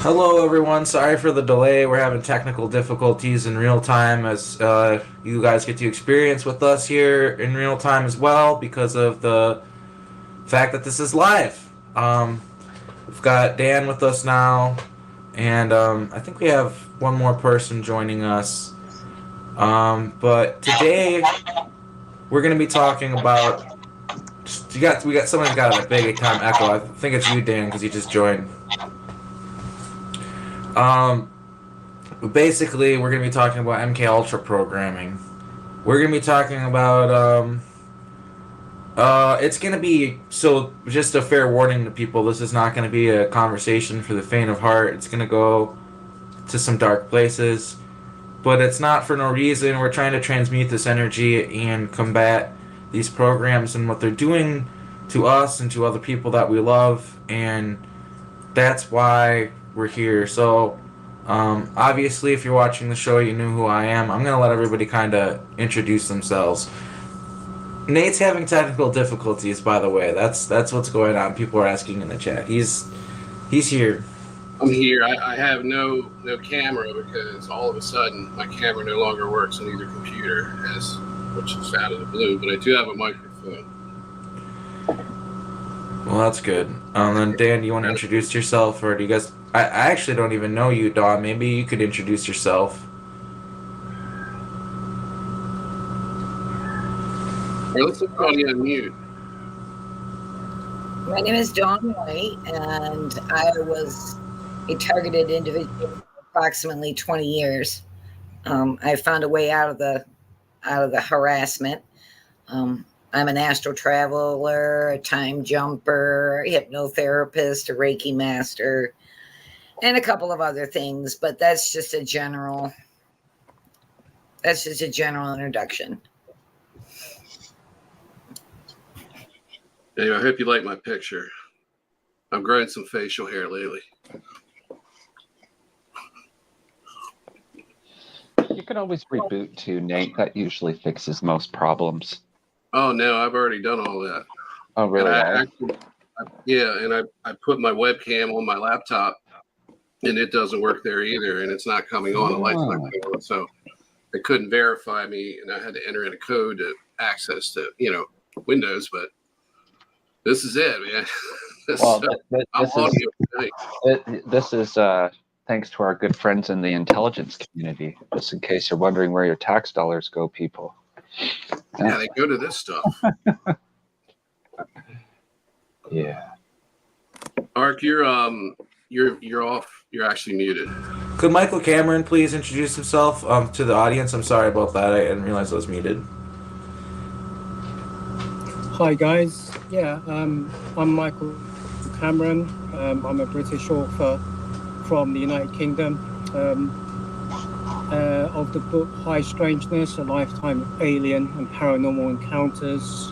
Hello, everyone. Sorry for the delay. We're having technical difficulties in real time as you guys get to experience with us here in real time as well because of the fact that this is live. We've got Dan with us now, and I think we have one more person joining us. But today we're going to be talking about. We got someone's got a big time echo. I think it's you, Dan, because you just joined. Um, Basically, we're going to be talking about MK Ultra programming. We're going to be talking about it's going to be just a fair warning to people. This is not going to be a conversation for the faint of heart. It's going to go to some dark places, but it's not for no reason. We're trying to transmute this energy and combat these programs and what they're doing to us and to other people that we love, and that's why we're here. So obviously, if you're watching the show, you knew who I am. I'm going to let everybody kind of introduce themselves. Nate's having technical difficulties, by the way. That's what's going on. People are asking in the chat. He's here. I'm here. I have no camera because all of a sudden my camera no longer works on either computer, which is out of the blue. But I do have a microphone. Well, that's good. Then Dan, do you want to introduce yourself, or do you guys? I actually don't even know you, Dawn. Maybe you could introduce yourself. All right, let's put you on mute. My name is Dawn White, and I was a targeted individual for approximately 20 years. I found a way out of the harassment. I'm an astral traveler, a time jumper, a hypnotherapist, a Reiki master, and a couple of other things, but that's just a general introduction. Anyway, I hope you like my picture. I'm growing some facial hair lately. You can always reboot too, Nate. That usually fixes most problems. Oh no, I've already done all that. Oh really? And I put my webcam on my laptop, and it doesn't work there either, and it's not coming on. The light's not coming on, so they couldn't verify me, and I had to enter in a code to access to Windows. But this is it, man. This is thanks to our good friends in the intelligence community. Just in case you're wondering where your tax dollars go, people. Yeah, they go to this stuff. Yeah. Ark, you're off. You're actually muted. Could Michael Kameron please introduce himself to the audience? I'm sorry about that. I didn't realize I was muted. Hi guys. Yeah, I'm Michael Kameron. I'm a British author from the United Kingdom. Of the book High Strangeness, A Lifetime of Alien and Paranormal Encounters.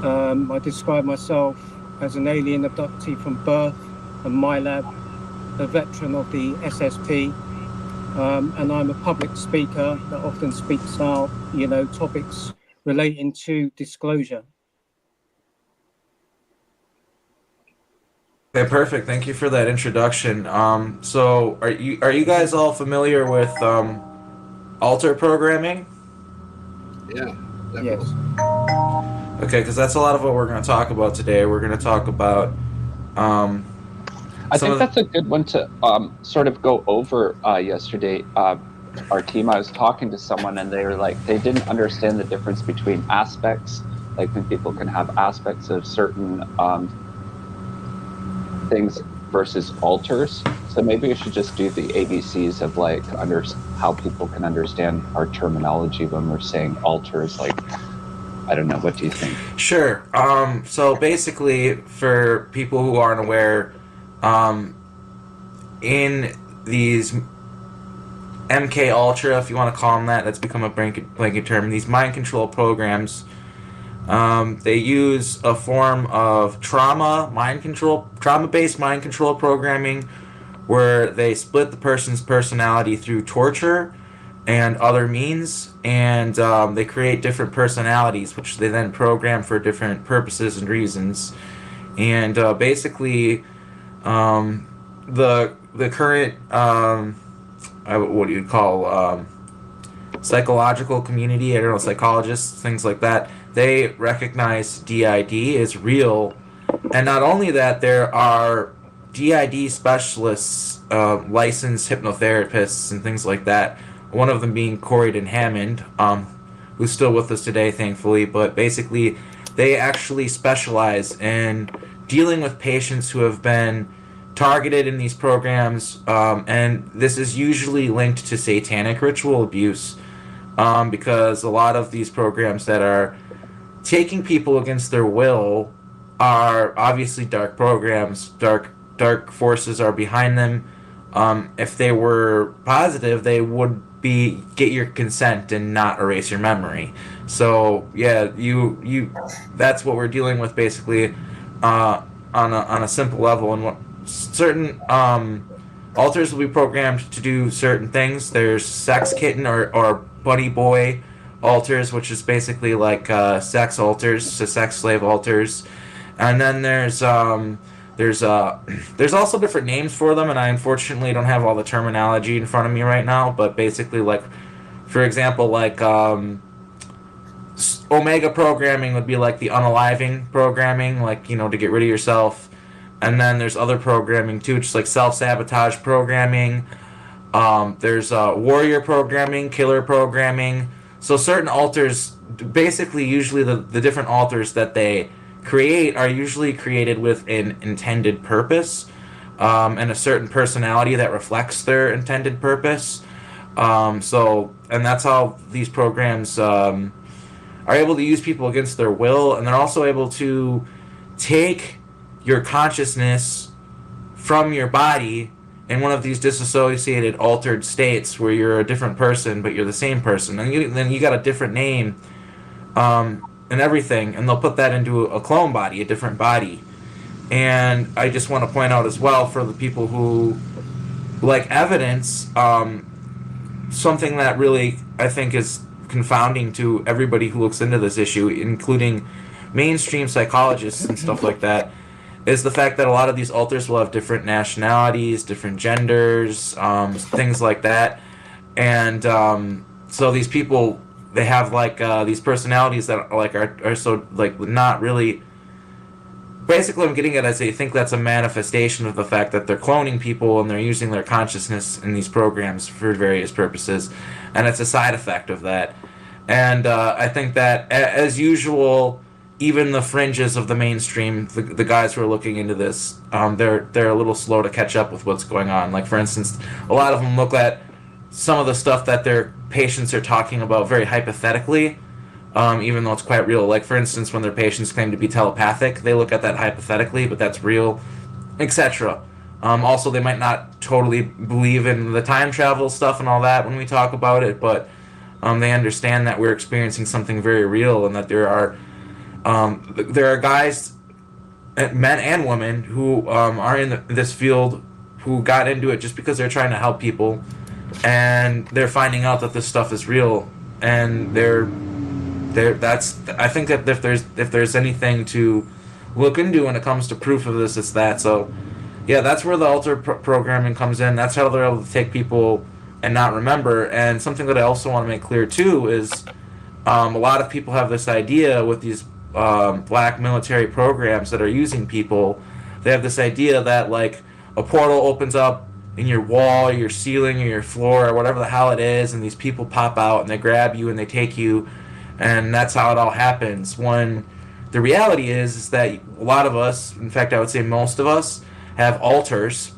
I describe myself as an alien abductee from birth, a MILAB, a veteran of the SSP, and I'm a public speaker that often speaks out, topics relating to disclosure. Okay, perfect. Thank you for that introduction. So are you guys all familiar with alter programming? Yeah. Definitely. Yes. Okay, because that's a lot of what we're going to talk about today. We're going to talk about. I think that's a good one to sort of go over. Yesterday, our team, I was talking to someone, and they were like, they didn't understand the difference between aspects. Like when people can have aspects of certain things versus alters. So maybe we should just do the ABCs of like how people can understand our terminology when we're saying alters. Like, I don't know. What do you think? Sure. So basically, for people who aren't aware, in these MK Ultra, if you want to call them that, that's become a blanket term. These mind control programs. They use a form of trauma-based mind control programming, where they split the person's personality through torture and other means, and they create different personalities, which they then program for different purposes and reasons. And basically, the the current what do you call psychological community, I don't know, psychologists, things like that, they recognize DID as real. And not only that, there are DID specialists, licensed hypnotherapists and things like that. One of them being Corydon Hammond, who's still with us today, thankfully. But basically, they actually specialize in dealing with patients who have been targeted in these programs, and this is usually linked to satanic ritual abuse, because a lot of these programs that are taking people against their will are obviously dark programs. Dark forces are behind them. If they were positive, they would get your consent and not erase your memory. So yeah, you that's what we're dealing with basically, on a simple level. And what certain alters will be programmed to do certain things. There's sex kitten or bunny boy alters, which is basically like sex alters, so sex slave alters. And then there's also different names for them, and I unfortunately don't have all the terminology in front of me right now. But basically, like, for example, like Omega programming would be like the unaliving programming, like, you know, to get rid of yourself. And then there's other programming too, just like self-sabotage programming. There's warrior programming, killer programming. So certain alters, basically, usually the different alters that they create are usually created with an intended purpose, and a certain personality that reflects their intended purpose. And that's how these programs are able to use people against their will, and they're also able to take your consciousness from your body in one of these dissociated, altered states where you're a different person, but you're the same person, and then you got a different name, and everything, and they'll put that into a clone body, a different body. And I just want to point out as well, for the people who like evidence, something that really I think is confounding to everybody who looks into this issue, including mainstream psychologists and stuff like that, is the fact that a lot of these alters will have different nationalities, different genders, things like that. And so these people, they have like these personalities that are so like not really. Basically, what I'm getting at is they think that's a manifestation of the fact that they're cloning people and they're using their consciousness in these programs for various purposes, and it's a side effect of that. And I think that, as usual, even the fringes of the mainstream, the guys who are looking into this, they're a little slow to catch up with what's going on. Like, for instance, a lot of them look at some of the stuff that their patients are talking about very hypothetically, even though it's quite real. Like, for instance, when their patients claim to be telepathic, they look at that hypothetically, but that's real, etc. Also, they might not totally believe in the time travel stuff and all that when we talk about it, but they understand that we're experiencing something very real, and that there are guys, men and women, who are in this field, who got into it just because they're trying to help people, and they're finding out that this stuff is real, and I think that if there's anything to look into when it comes to proof of this, it's that. So yeah, that's where the alter programming comes in. That's how they're able to take people and not remember. And something that I also want to make clear too is a lot of people have this idea with these black military programs that are using people. They have this idea that, like, a portal opens up in your wall, your ceiling, or your floor, or whatever the hell it is, and these people pop out and they grab you and they take you, and that's how it all happens. When the reality is that a lot of us, in fact I would say most of us, have alters,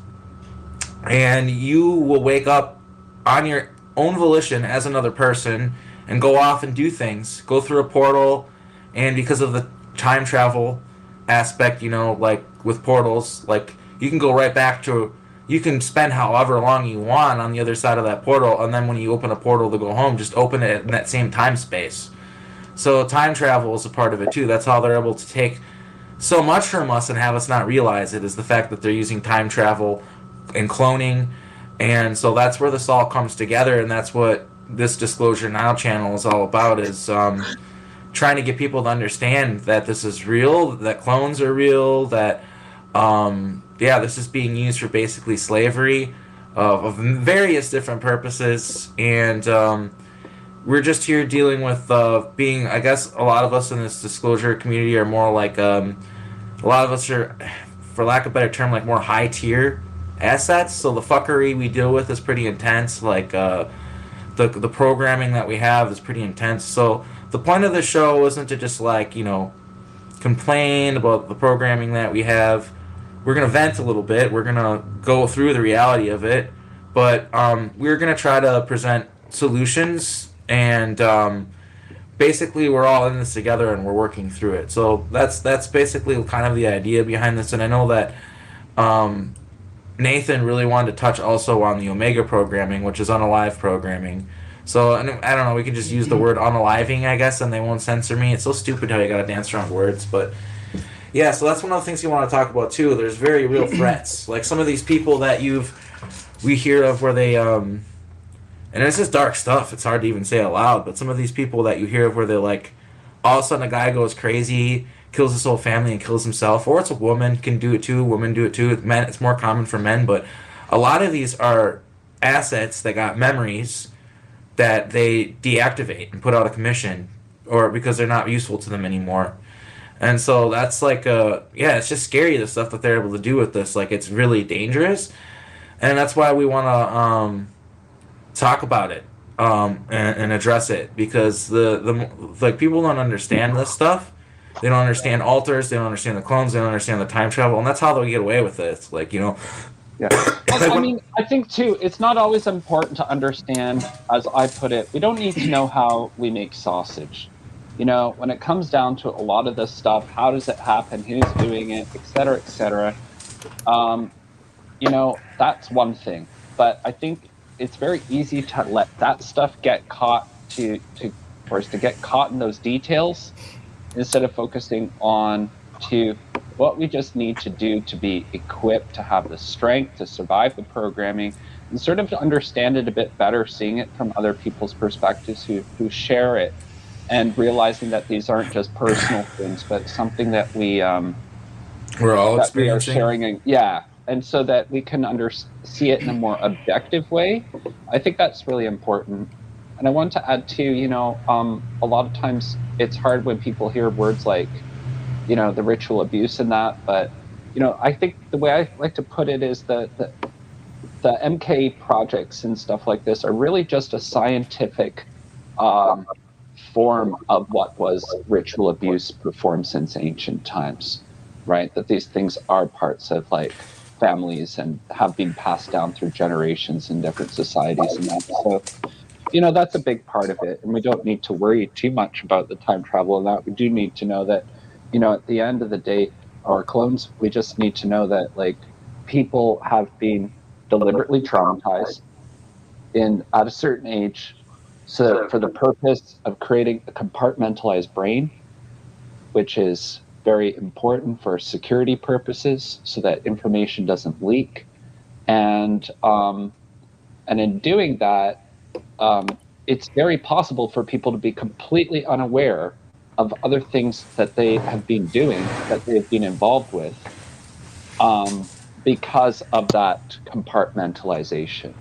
and you will wake up on your own volition as another person and go off and do things, go through a portal. And because of the time travel aspect, you know, like with portals, like, you can go right back to, you can spend however long you want on the other side of that portal, and then when you open a portal to go home, just open it in that same time space. So time travel is a part of it too. That's how they're able to take so much from us and have us not realize it, is the fact that they're using time travel and cloning. And so that's where this all comes together, and that's what this Disclosure Now channel is all about, is trying to get people to understand that this is real, that clones are real, that yeah, this is being used for basically slavery of various different purposes, and we're just here dealing with being, I guess, a lot of us in this disclosure community are more like, a lot of us are, for lack of a better term, like more high tier assets. So the fuckery we deal with is pretty intense. Like the programming that we have is pretty intense. So the point of the show isn't to just like, you know, complain about the programming that we have. We're gonna vent a little bit. We're gonna go through the reality of it, but we're gonna try to present solutions, and basically we're all in this together and we're working through it. So that's basically kind of the idea behind this. And I know that Nathan really wanted to touch also on the Omega programming, which is unalive programming. So I don't know, we can just use the word unaliving, I guess, and they won't censor me. It's so stupid how you gotta dance around words, but yeah, so that's one of the things you want to talk about too. There's very real threats. Like some of these people that we hear of where they and it's just dark stuff. It's hard to even say out loud, but some of these people that you hear of where they're like, all of a sudden a guy goes crazy, kills his whole family and kills himself, or it's a woman can do it too, women do it too. Men, it's more common for men, but a lot of these are assets that got memories that they deactivate and put out of commission, or because they're not useful to them anymore. And so that's like it's just scary, the stuff that they're able to do with this. Like, it's really dangerous, and that's why we want to talk about it and address it, because the like people don't understand this stuff. They don't understand alters. They don't understand the clones. They don't understand the time travel, and that's how they'll get away with this. Like, you know. Yeah. I mean, I think too, it's not always important to understand, as I put it. We don't need to know how we make sausage. You know, when it comes down to a lot of this stuff, how does it happen? Who's doing it? Et cetera, et cetera. You know, that's one thing. But I think it's very easy to let that stuff get caught to get caught in those details instead of focusing on to what we just need to do to be equipped to have the strength to survive the programming and sort of to understand it a bit better, seeing it from other people's perspectives who share it, and realizing that these aren't just personal things, but something that we're all experiencing. We are sharing, and so that we can see it in a more objective way. I think that's really important. And I want to add too, you know, a lot of times it's hard when people hear words like, you know, the ritual abuse and that, but you know, I think the way I like to put it is that the MK projects and stuff like this are really just a scientific form of what was ritual abuse performed since ancient times, right? That these things are parts of like families and have been passed down through generations in different societies and that. So, you know, that's a big part of it, and we don't need to worry too much about the time travel and that. We do need to know that, you know, at the end of the day, our clones, we just need to know that like people have been deliberately traumatized at a certain age, so for the purpose of creating a compartmentalized brain, which is very important for security purposes, so that information doesn't leak, and in doing that, it's very possible for people to be completely unaware of other things that they have been doing, that they've been involved with, because of that compartmentalization.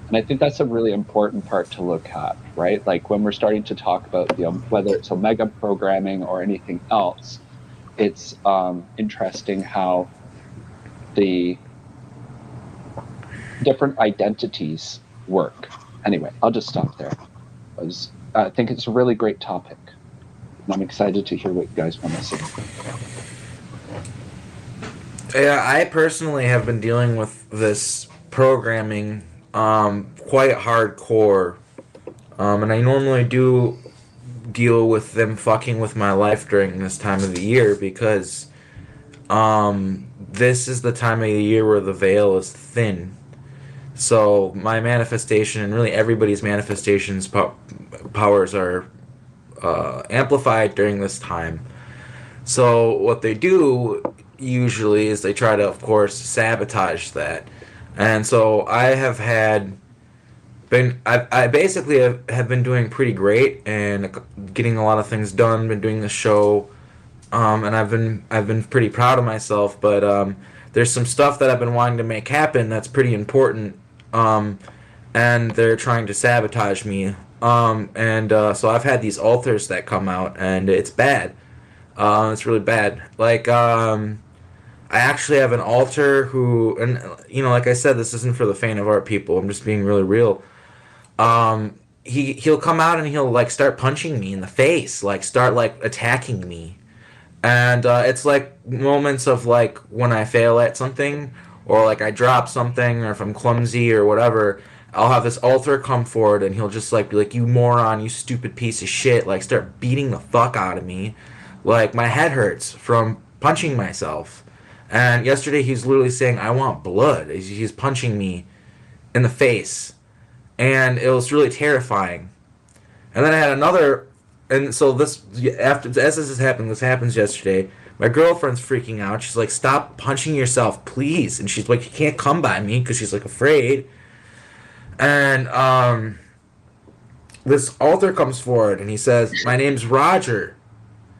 And I think that's a really important part to look at, right? Like when we're starting to talk about, you know, whether it's Omega programming or anything else, it's interesting how the different identities work. Anyway, I'll just stop there. I think it's a really great topic. And I'm excited to hear what you guys want to say. Yeah, I personally have been dealing with this programming quite hardcore. And I normally do deal with them fucking with my life during this time of the year, because this is the time of the year where the veil is thin. So my manifestation, and really everybody's manifestations powers are amplified during this time. So what they do usually is they try to, of course, sabotage that. And so I basically have been doing pretty great and getting a lot of things done. Been doing the show, and I've been pretty proud of myself. But there's some stuff that I've been wanting to make happen that's pretty important, and they're trying to sabotage me. So I've had these alters that come out, and it's bad. It's really bad. Like, I actually have an alter who, and like I said, this isn't for the faint of heart, people. I'm just being really real. He'll come out and he'll like start punching me in the face, like start like attacking me, and it's like moments of like when I fail at something, or like I drop something, or if I'm clumsy or whatever. I'll have this alter come forward and he'll just like be like, "You moron, you stupid piece of shit," like start beating the fuck out of me. Like my head hurts from punching myself. And yesterday he's literally saying, "I want blood." He's punching me in the face. And it was really terrifying. And then I had another, and so this, after, as this is happening, this happens yesterday, my girlfriend's freaking out. She's like, "Stop punching yourself, please." And she's like, "You can't come by me," because she's like afraid. And this alter comes forward and he says, "My name's Roger."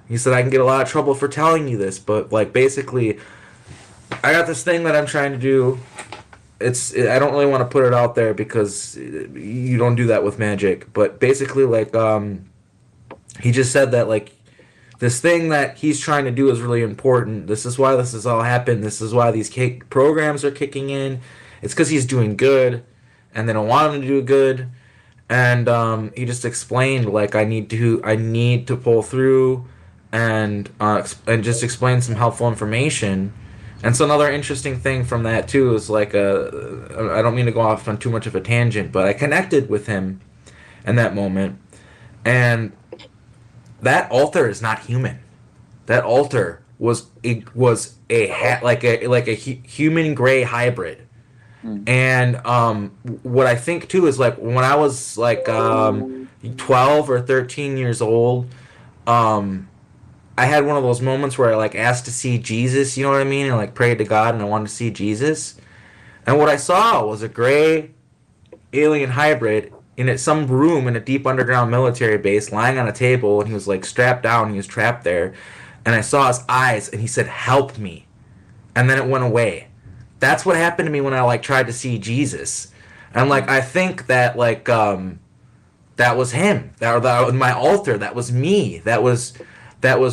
He said, "I can get a lot of trouble for telling you this, but like basically, I got this thing that I'm trying to do. I don't really want to put it out there because you don't do that with magic. But basically, like, he just said that like this thing that he's trying to do is really important. This is why this has all happened. This is why these programs are kicking in. It's because he's doing good, and they don't want him to do good." And he just explained like I need to pull through, and just explain some helpful information. And so another interesting thing from that too is like I don't mean to go off on too much of a tangent, but I connected with him in that moment, and that alter is not human. That alter was a human gray hybrid. And what I think too is like when I was like 12 or 13 years old, I had one of those moments where I like asked to see Jesus, you know what I mean? And like prayed to God and I wanted to see Jesus. And what I saw was a gray alien hybrid in some room in a deep underground military base lying on a table, and he was like strapped down, he was trapped there. And I saw his eyes and he said, "Help me." And then it went away. That's what happened to me when I like tried to see Jesus. And like I think that like that was him. That was my alter, that was me. That was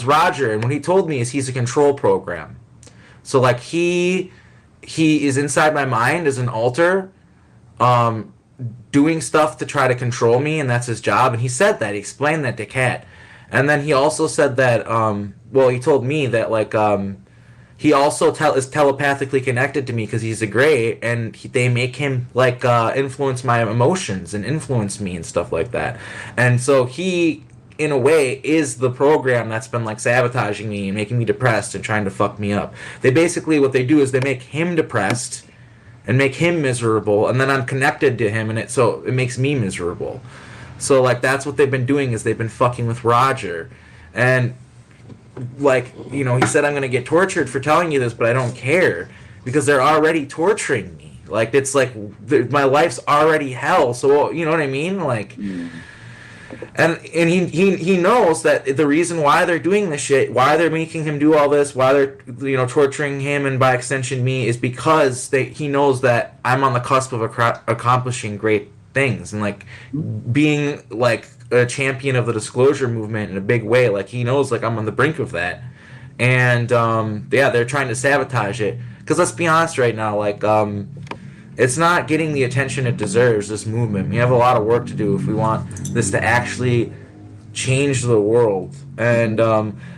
Roger, and what he told me is he's a control program. So like he is inside my mind as an alter, doing stuff to try to control me, and that's his job. And he said that, he explained that to Kat. And then he also said that he told me that like he also is telepathically connected to me because he's a gray, and they make him like influence my emotions and influence me and stuff like that. And so he, in a way, is the program that's been like sabotaging me and making me depressed and trying to fuck me up. They basically, what they do is they make him depressed and make him miserable, and then I'm connected to him, and it makes me miserable. So like that's what they've been doing, is they've been fucking with Roger. And like, he said, "I'm gonna get tortured for telling you this, but I don't care because they're already torturing me. Like it's like my life's already hell." So you know what I mean? Like. And he knows that the reason why they're doing this shit, why they're making him do all this, why they're torturing him and by extension me, is because he knows that I'm on the cusp of accomplishing great things and like being like a champion of the disclosure movement in a big way. Like he knows like I'm on the brink of that, and they're trying to sabotage it. Because let's be honest right now, like it's not getting the attention it deserves, this movement. We have a lot of work to do if we want this to actually change the world. And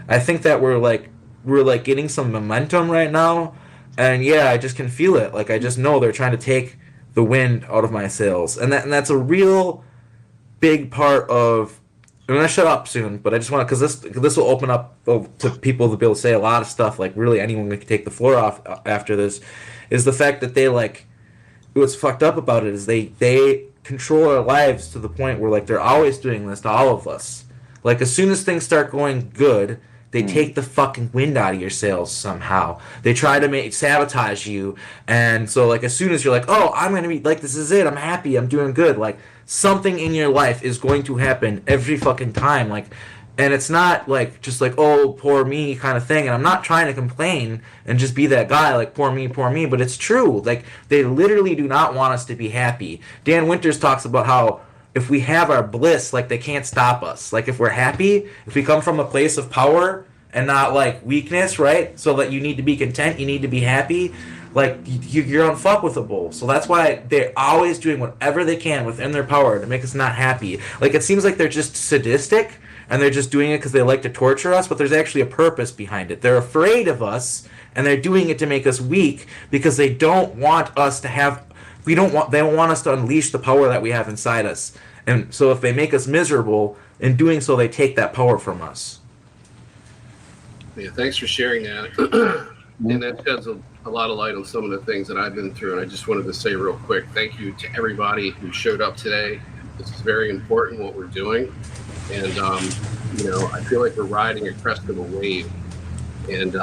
I think that we're getting some momentum right now. And yeah, I just can feel it. Like I just know they're trying to take the wind out of my sails. And that's a real big part of. I'm gonna shut up soon, but I just want to, because this will open up to people to be able to say a lot of stuff. Like really, anyone can take the floor off after this. Is the fact that they like. What's fucked up about it is they control our lives to the point where like they're always doing this to all of us. Like as soon as things start going good, they take the fucking wind out of your sails somehow. They try to sabotage you, and so like as soon as you're like, "Oh, I'm gonna be like, this is it, I'm happy, I'm doing good," like something in your life is going to happen every fucking time. Like And it's not like just like, oh, poor me kind of thing. And I'm not trying to complain and just be that guy like poor me, but it's true. Like they literally do not want us to be happy. Dan Winters talks about how if we have our bliss, like they can't stop us. Like if we're happy, if we come from a place of power and not like weakness, right? So that you need to be content, you need to be happy. Like you're unfuckwithable. So that's why they're always doing whatever they can within their power to make us not happy. Like it seems like they're just sadistic and they're just doing it because they like to torture us, but there's actually a purpose behind it. They're afraid of us and they're doing it to make us weak because they don't want us to have. They don't want us to unleash the power that we have inside us. And so if they make us miserable, in doing so, they take that power from us. Yeah, thanks for sharing that. And that sheds a lot of light on some of the things that I've been through. And I just wanted to say real quick, thank you to everybody who showed up today. This is very important what we're doing. And, I feel like we're riding a crest of a wave. And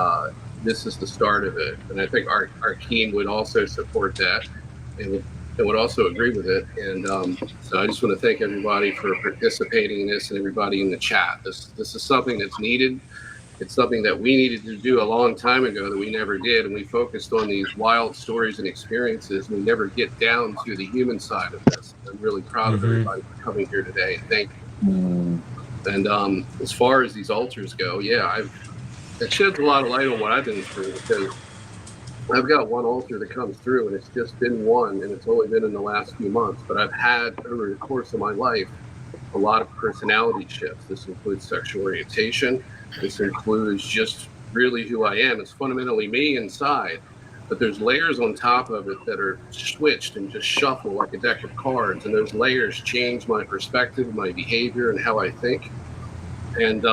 this is the start of it. And I think our team would also support that and would also agree with it. And so I just want to thank everybody for participating in this and everybody in the chat. This is something that's needed. It's something that we needed to do a long time ago that we never did. And we focused on these wild stories and experiences. We never get down to the human side of this. I'm really proud of everybody for coming here today. Thank you. And as far as these altars go, it sheds a lot of light on what I've been through, because I've got one altar that comes through and it's just been one, and it's only been in the last few months, but I've had over the course of my life a lot of personality shifts. This includes sexual orientation. This includes just really who I am. It's fundamentally me inside, but there's layers on top of it that are switched and just shuffle like a deck of cards. And those layers change my perspective, my behavior, and how I think. And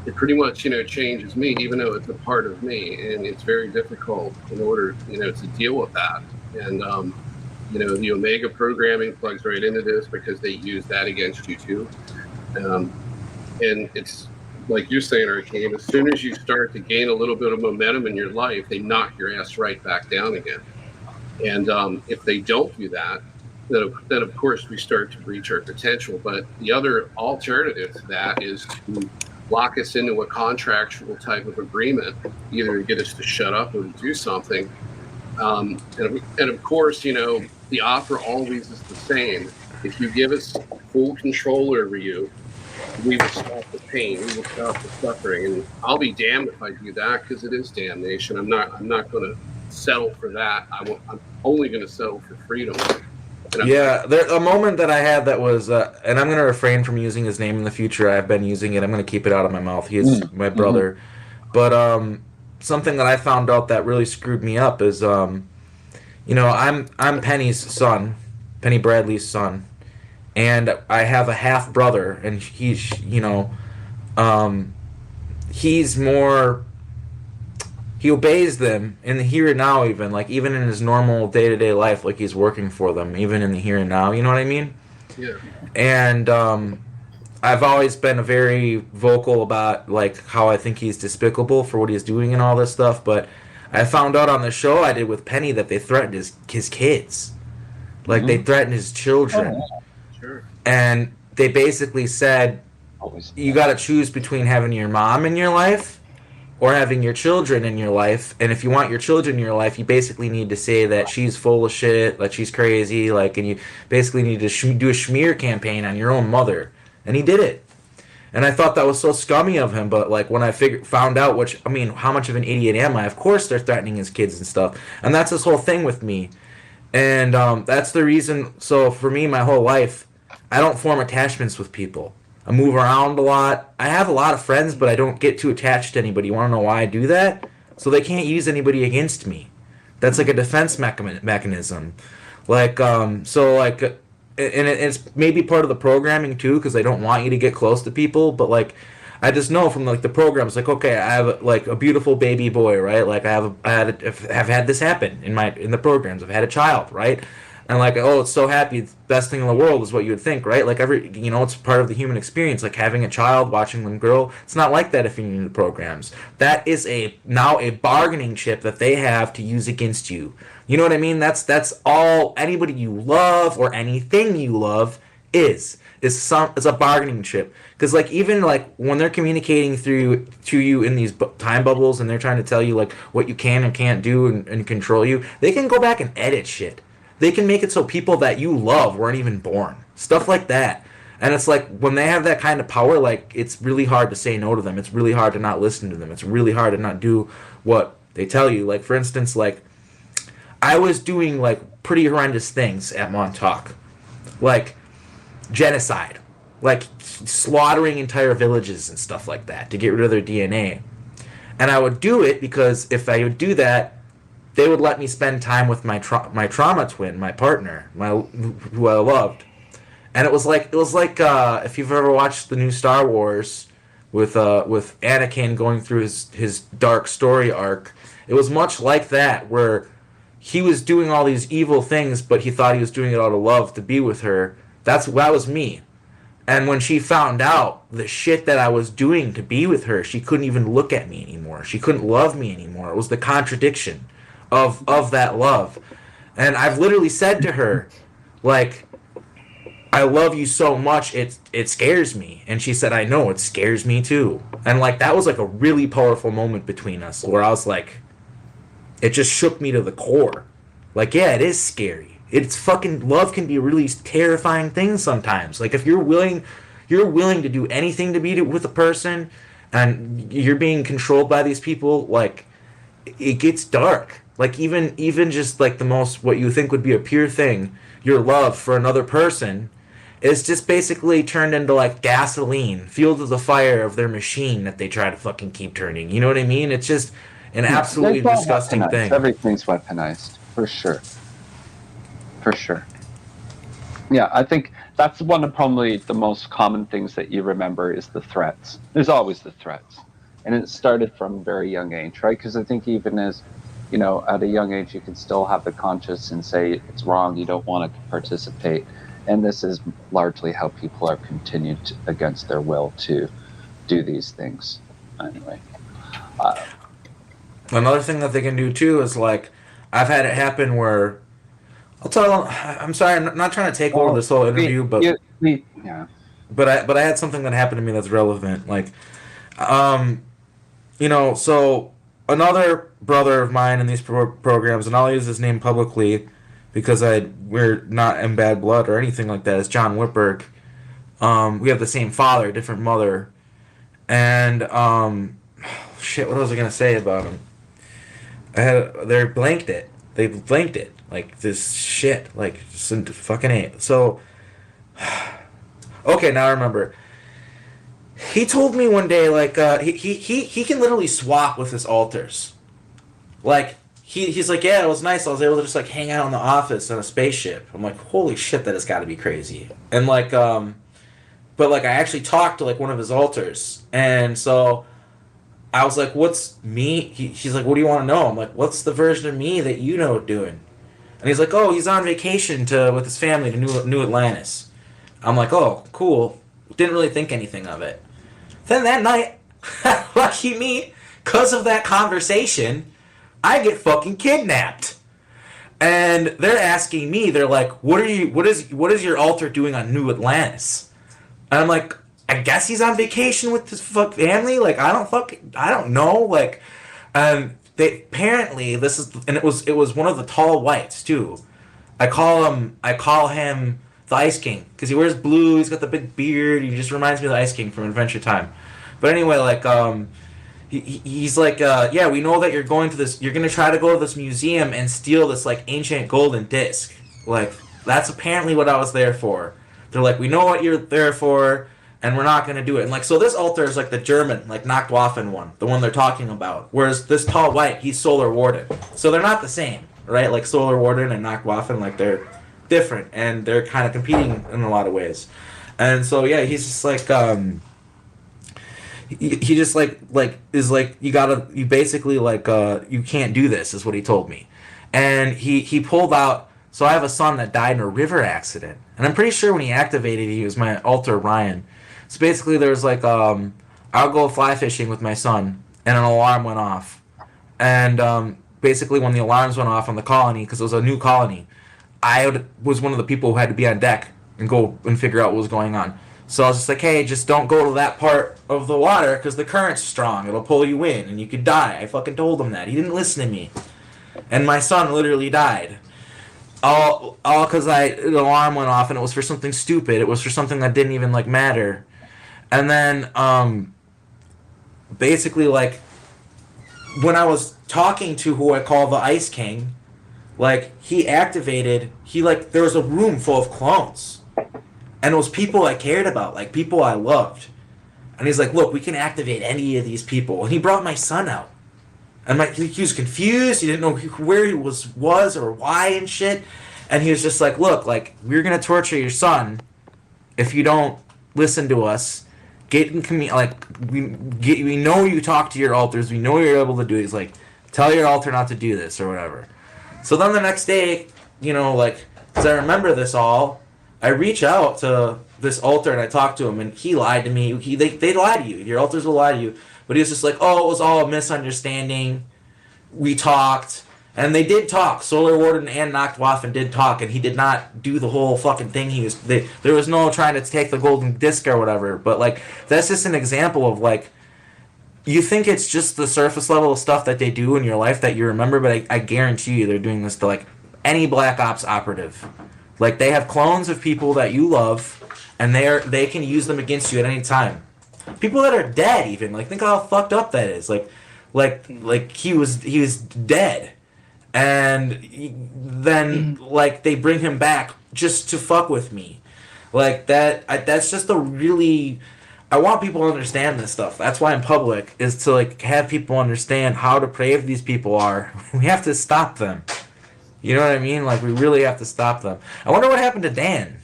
it pretty much, changes me, even though it's a part of me. And it's very difficult in order, to deal with that. And, the Omega programming plugs right into this because they use that against you too. And it's, like you're saying, Arkheim, as soon as you start to gain a little bit of momentum in your life, they knock your ass right back down again. And if they don't do that, then of course we start to reach our potential. But the other alternative to that is to lock us into a contractual type of agreement, either to get us to shut up or to do something. And of course, the offer always is the same. If you give us full control over you, we will stop the pain, we will stop the suffering, and I'll be damned if I do that, because it is damnation. I'm not going to settle for that. I'm only going to settle for freedom. There's a moment that I had that was, and I'm going to refrain from using his name in the future. I've been using it. I'm going to keep it out of my mouth. He is my brother. But something that I found out that really screwed me up is, I'm Penny's son, Penny Bradley's son. And I have a half brother, and he's more, he obeys them in the here and now, even in his normal day-to-day life, like he's working for them, even in the here and now, you know what I mean? Yeah. And I've always been very vocal about like how I think he's despicable for what he's doing and all this stuff, but I found out on the show I did with Penny that they threatened his kids. Like they threatened his children. Sure. And they basically said, you got to choose between having your mom in your life or having your children in your life. And if you want your children in your life, you basically need to say that she's full of shit, that she's crazy, and you basically need to do a smear campaign on your own mother. And he did it. And I thought that was so scummy of him, but when I found out, how much of an idiot am I? Of course they're threatening his kids and stuff. And that's this whole thing with me. And that's the reason. So for me, my whole life, I don't form attachments with people. I move around a lot. I have a lot of friends, but I don't get too attached to anybody. You want to know why I do that? So they can't use anybody against me. That's like a defense mechanism. And it's maybe part of the programming too, because they don't want you to get close to people. But I just know from the programs, okay, I have a beautiful baby boy, right? I've had this happen in the programs. I've had a child, right? And it's so happy, it's the best thing in the world is what you would think, right? It's part of the human experience, having a child, watching them grow. It's not like that if you're in the programs. That is now a bargaining chip that they have to use against you. You know what I mean? That's all. Anybody you love or anything you love is. It's a bargaining chip. Because like even like when they're communicating through to you in these time bubbles and they're trying to tell you like what you can and can't do and control you, they can go back and edit shit. They can make it so people that you love weren't even born. Stuff like that. And it's like when they have that kind of power, like it's really hard to say no to them. It's really hard to not listen to them. It's really hard to not do what they tell you. Like for instance, like I was doing like pretty horrendous things at Montauk. Like genocide, like slaughtering entire villages and stuff like that to get rid of their DNA. And I would do it because if I would do that, they would let me spend time with my trauma twin, my partner, who I loved. And it was like if you've ever watched the new Star Wars with Anakin going through his dark story arc, it was much like that where he was doing all these evil things, but he thought he was doing it out of love to be with her. That was me. And when she found out the shit that I was doing to be with her, she couldn't even look at me anymore. She couldn't love me anymore. It was the contradiction of that love. And I've literally said to her, like, I love you so much, it scares me. And she said, I know, it scares me too. And like that was like a really powerful moment between us where I was like, it just shook me to the core. Like, yeah, it is scary. It's fucking love can be a really terrifying thing sometimes. Like if you're willing to do anything to be with a person and you're being controlled by these people, like it gets dark. Like even just like the most what you think would be a pure thing, your love for another person is just basically turned into like gasoline, fuel to the fire of their machine that they try to fucking keep turning. You know what I mean? It's just an absolutely disgusting thing. Everything's weaponized, for sure. For sure. Yeah, I think that's one of probably the most common things that you remember is the threats. There's always the threats. And it started from a very young age, right? Because I think even as, you know, at a young age, you can still have the conscience and say it's wrong, you don't want to participate. And this is largely how people are continued against their will to do these things. Anyway. Another thing that they can do too is like, I've had it happen where I'll tell. I'm sorry. I'm not trying to take over this whole interview, but yeah. But I had something that happened to me that's relevant. Like, you know, so another brother of mine in these programs, and I'll use his name publicly because we're not in bad blood or anything like that. Is John Whitberg. We have the same father, different mother, and shit. What was I gonna say about him? They blanked it. They blanked it. Like this shit, like some fucking A. So, okay, now I remember. He told me one day, like, he can literally swap with his alters. Like, he's like, yeah, it was nice. I was able to just like hang out in the office in a spaceship. I'm like, holy shit, that has got to be crazy. And like, but like I actually talked to like one of his alters, and so I was like, what's me? He's like, what do you want to know? I'm like, what's the version of me that you know doing? And he's like, oh, he's on vacation with his family to New Atlantis. I'm like, oh, cool. Didn't really think anything of it. Then that night, lucky me, because of that conversation, I get fucking kidnapped. And they're asking me, they're like, what is your alter doing on New Atlantis? And I'm like, I guess he's on vacation with his family. Like, I don't know. Like, apparently this is, and it was one of the tall whites too. I call him the Ice King because he wears blue. He's got the big beard. He just reminds me of the Ice King from Adventure Time. But anyway, like he's like, yeah, we know that you're going to try to go to this museum and steal this like ancient golden disc. Like that's apparently what I was there for. They're like, we know what you're there for. And we're not going to do it. And, like, so this altar is, like, the German, like, Nachtwaffen one. The one they're talking about. Whereas this tall white, he's Solar Warden. So they're not the same, right? Like, Solar Warden and Nachtwaffen, like, they're different. And they're kind of competing in a lot of ways. And so, yeah, he's just, like, he just, like, is, like, you basically, like, you can't do this, is what he told me. And he pulled out, so I have a son that died in a river accident. And I'm pretty sure when he activated, he was my altar, Ryan. So basically, there's like, I'll go fly fishing with my son, and an alarm went off. And basically, when the alarms went off on the colony, because it was a new colony, I was one of the people who had to be on deck and go and figure out what was going on. So I was just like, hey, just don't go to that part of the water because the current's strong. It'll pull you in and you could die. I fucking told him that. He didn't listen to me. And my son literally died. All because the alarm went off and it was for something stupid. It was for something that didn't even, like, matter. And then, basically, like, when I was talking to who I call the Ice King, like, there was a room full of clones. And it was people I cared about, like, people I loved. And he's like, look, we can activate any of these people. And he brought my son out. And he was confused. He didn't know where he was or why and shit. And he was just like, look, like, we're going to torture your son if you don't listen to us. We know you talk to your alters. We know you're able to do it. He's like, tell your alter not to do this or whatever. So then the next day, you know, like, because I remember this all, I reach out to this alter and I talk to him, and he lied to me. They lie to you. Your alters will lie to you. But he was just like, oh, it was all a misunderstanding. We talked. And they did talk. Solar Warden and Nachtwaffen did talk, and he did not do the whole fucking thing. There was no trying to take the golden disc or whatever. But, like, that's just an example of, like, you think it's just the surface level of stuff that they do in your life that you remember, but I guarantee you they're doing this to, like, any Black Ops operative. Like, they have clones of people that you love, and they can use them against you at any time. People that are dead, even, like, think how fucked up that is. Like he was dead, and then, like, they bring him back just to fuck with me. Like, that's just a really... I want people to understand this stuff. That's why I'm public, is to, like, have people understand how depraved these people are. We have to stop them. You know what I mean? Like, we really have to stop them. I wonder what happened to Dan.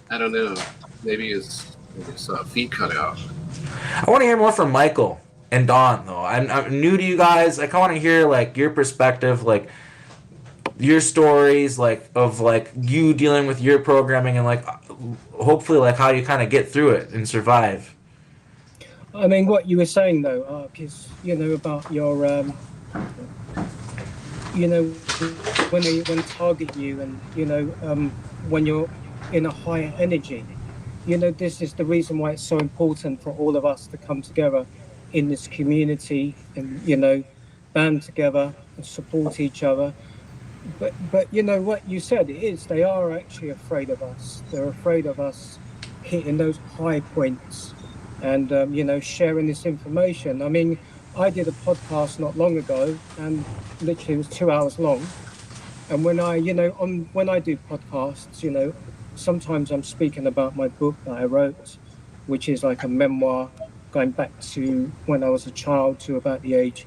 I don't know. Maybe his feet cut out. I want to hear more from Michael and Dawn, though. I'm new to you guys. I kind of want to hear, like, your perspective, like, your stories, like, of, like, you dealing with your programming and, like, hopefully, like, how you kind of get through it and survive. I mean, what you were saying, though, Ark, is, you know, about your, you know, when they target you and, you know, when you're in a higher energy. You know, this is the reason why it's so important for all of us to come together in this community and, you know, band together and support each other. But you know what you said, it is, they are actually afraid of us. They're afraid of us hitting those high points and, you know, sharing this information. I mean, I did a podcast not long ago, and literally it was 2 hours long. And when I do podcasts, you know, sometimes I'm speaking about my book that I wrote, which is like a memoir going back to when I was a child to about the age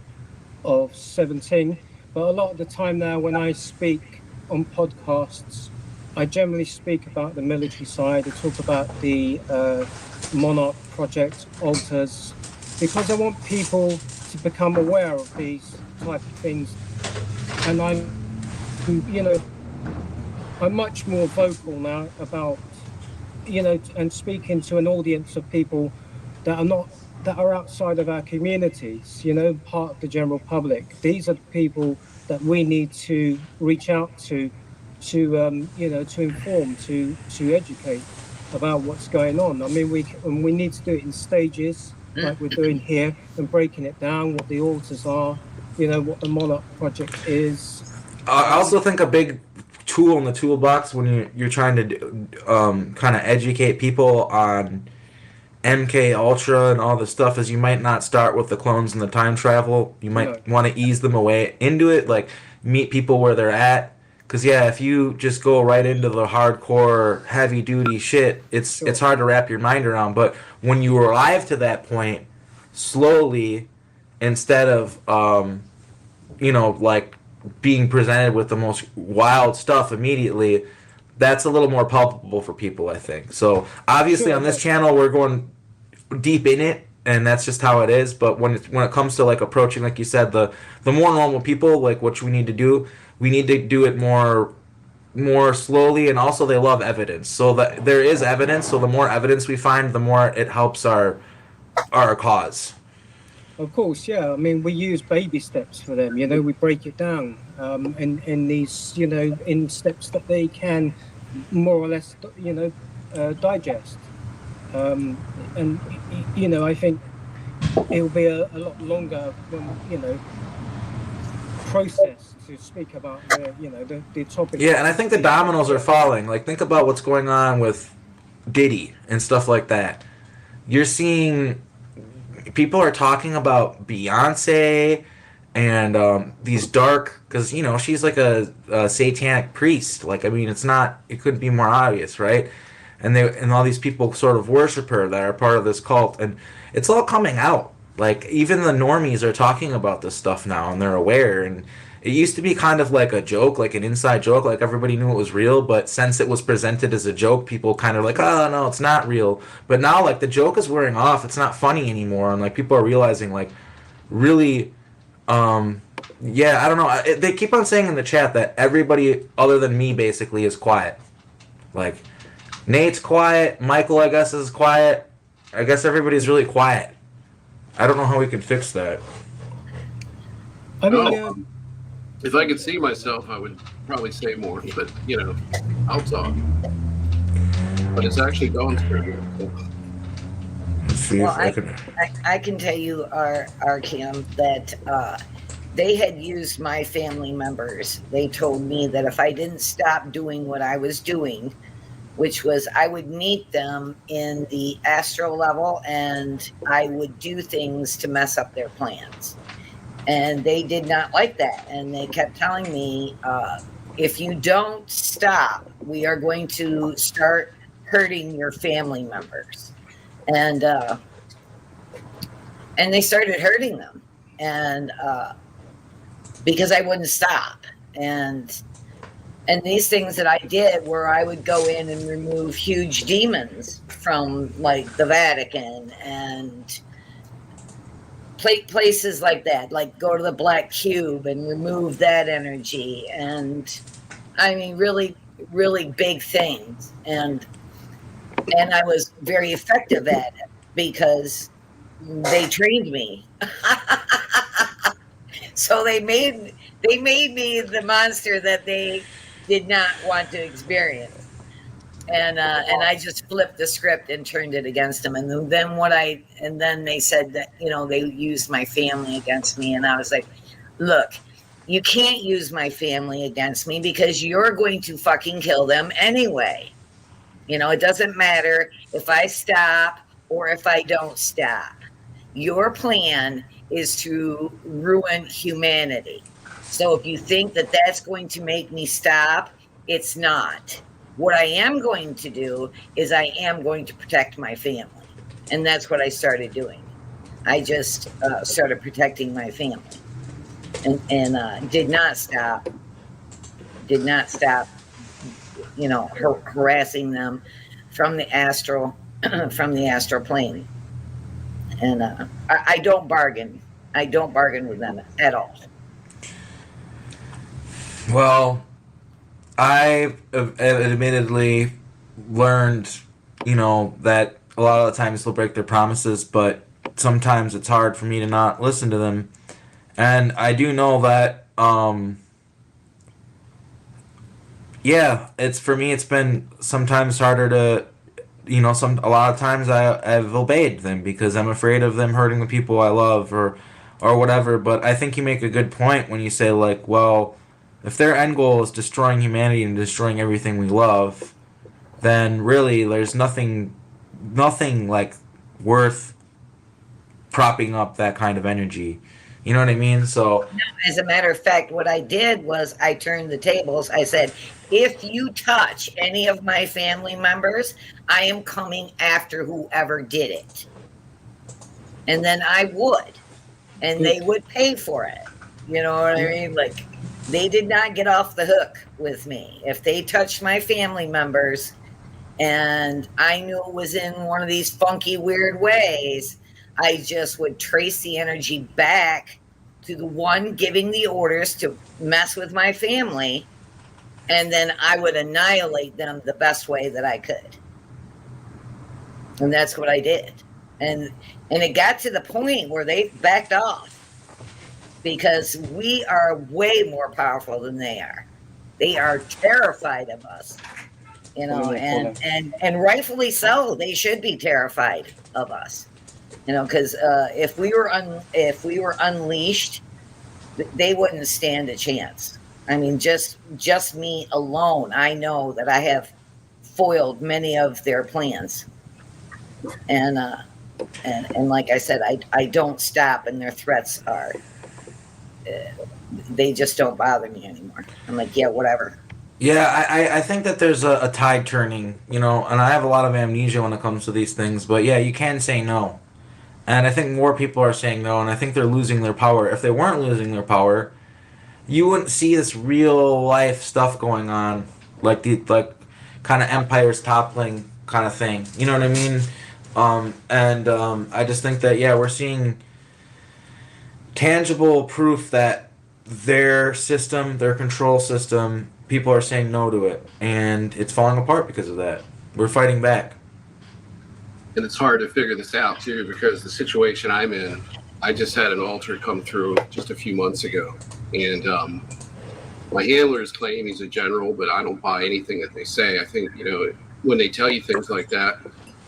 of 17. But a lot of the time now when I speak on podcasts, I generally speak about the military side. I talk about the Monarch Project, alters, because I want people to become aware of these type of things. And I'm much more vocal now about, you know, and speaking to an audience of people that are outside of our communities, you know, part of the general public. These are the people that we need to reach out to you know, to inform, to educate about what's going on. I mean, we need to do it in stages, like we're doing here, and breaking it down, what the alters are, you know, what the Monarch Project is. I also think a big tool in the toolbox when you're trying to kind of educate people on MK Ultra and all the stuff is you might not start with the clones and the time travel. You might want to ease them away into it, like meet people where they're at. Because, yeah, if you just go right into the hardcore, heavy-duty shit, it's hard to wrap your mind around. But when you arrive to that point, slowly, instead of, you know, like, being presented with the most wild stuff immediately, that's a little more palpable for people, I think. So, obviously, on this channel, we're going deep in it, and that's just how it is. But when it comes to, like, approaching, like you said, the more normal people, like, what we need to do it more slowly, and also they love evidence. So that there is evidence, so the more evidence we find, the more it helps our cause. Of course, yeah. I mean, we use baby steps for them, you know, we break it down in these, you know, in steps that they can more or less, digest. And I think it'll be a lot longer when, process to speak about the topic. Yeah, and I think the dominoes are falling. Like, think about what's going on with Diddy and stuff like that. You're seeing people are talking about Beyonce and these dark, because she's like a satanic priest. Like, I mean, it couldn't be more obvious, right? And all these people sort of worship her that are part of this cult, and it's all coming out. Like, even the normies are talking about this stuff now, and they're aware. And it used to be kind of like a joke, like an inside joke, like everybody knew it was real. But since it was presented as a joke, people kind of like, oh no, it's not real. But now, like, the joke is wearing off. It's not funny anymore, and like people are realizing, like, really, yeah, I don't know. They keep on saying in the chat that everybody other than me basically is quiet. Like, Nate's quiet. Michael, I guess, is quiet. I guess everybody's really quiet. I don't know how we can fix that. I mean, if I could see myself, I would probably say more, but I'll talk. But it's actually going through. Let's see Well, if I can. I can tell you, Arkheim, that they had used my family members. They told me that if I didn't stop doing what I was doing, which was I would meet them in the astral level and I would do things to mess up their plans. And they did not like that. And they kept telling me, if you don't stop, we are going to start hurting your family members. And they started hurting them. And because I wouldn't stop. And these things that I did where I would go in and remove huge demons from like the Vatican and places like that, like go to the Black Cube and remove that energy. And I mean, really, really big things. And I was very effective at it because they trained me. So they made me the monster that they did not want to experience, and I just flipped the script and turned it against them. And then they said that they used my family against me, and I was like, look, you can't use my family against me because you're going to fucking kill them anyway. It doesn't matter if I stop or if I don't stop. Your plan is to ruin humanity. So if you think that that's going to make me stop, it's not. What I am going to do is I am going to protect my family. And that's what I started doing. I just started protecting my family and did not stop, harassing them from the astral plane. And I don't bargain. I don't bargain with them at all. Well, I admittedly learned, that a lot of the times they'll break their promises, but sometimes it's hard for me to not listen to them. And I do know that, it's been sometimes harder to, a lot of times I've obeyed them because I'm afraid of them hurting the people I love or whatever. But I think you make a good point when you say, like, well, if their end goal is destroying humanity and destroying everything we love, then really there's nothing like worth propping up that kind of energy. You know what I mean? So, as a matter of fact, what I did was I turned the tables. I said, if you touch any of my family members, I am coming after whoever did it. And then I would. And they would pay for it. You know what I mean? Like, they did not get off the hook with me. If they touched my family members and I knew it was in one of these funky, weird ways, I just would trace the energy back to the one giving the orders to mess with my family, and then I would annihilate them the best way that I could. And that's what I did. And it got to the point where they backed off because we are way more powerful than they are. They are terrified of us. you know, and rightfully so. They should be terrified of us, you know, because if we were unleashed, they wouldn't stand a chance. I mean, just me alone, I know that I have foiled many of their plans, and like I said, I don't stop, and their threats are. They just don't bother me anymore. I'm like, yeah, whatever. Yeah, I think that there's a tide turning, you know, and I have a lot of amnesia when it comes to these things, but yeah, you can say no. And I think more people are saying no, and I think they're losing their power. If they weren't losing their power, you wouldn't see this real life stuff going on, like kind of empires toppling kind of thing. You know what I mean? I just think that, yeah, we're seeing tangible proof that their system, their control system, people are saying no to it, and it's falling apart because of that. We're fighting back. And it's hard to figure this out too, because the situation I'm in, I just had an alter come through just a few months ago, and my handlers claim he's a general, but I don't buy anything that they say. I think, you know, when they tell you things like that,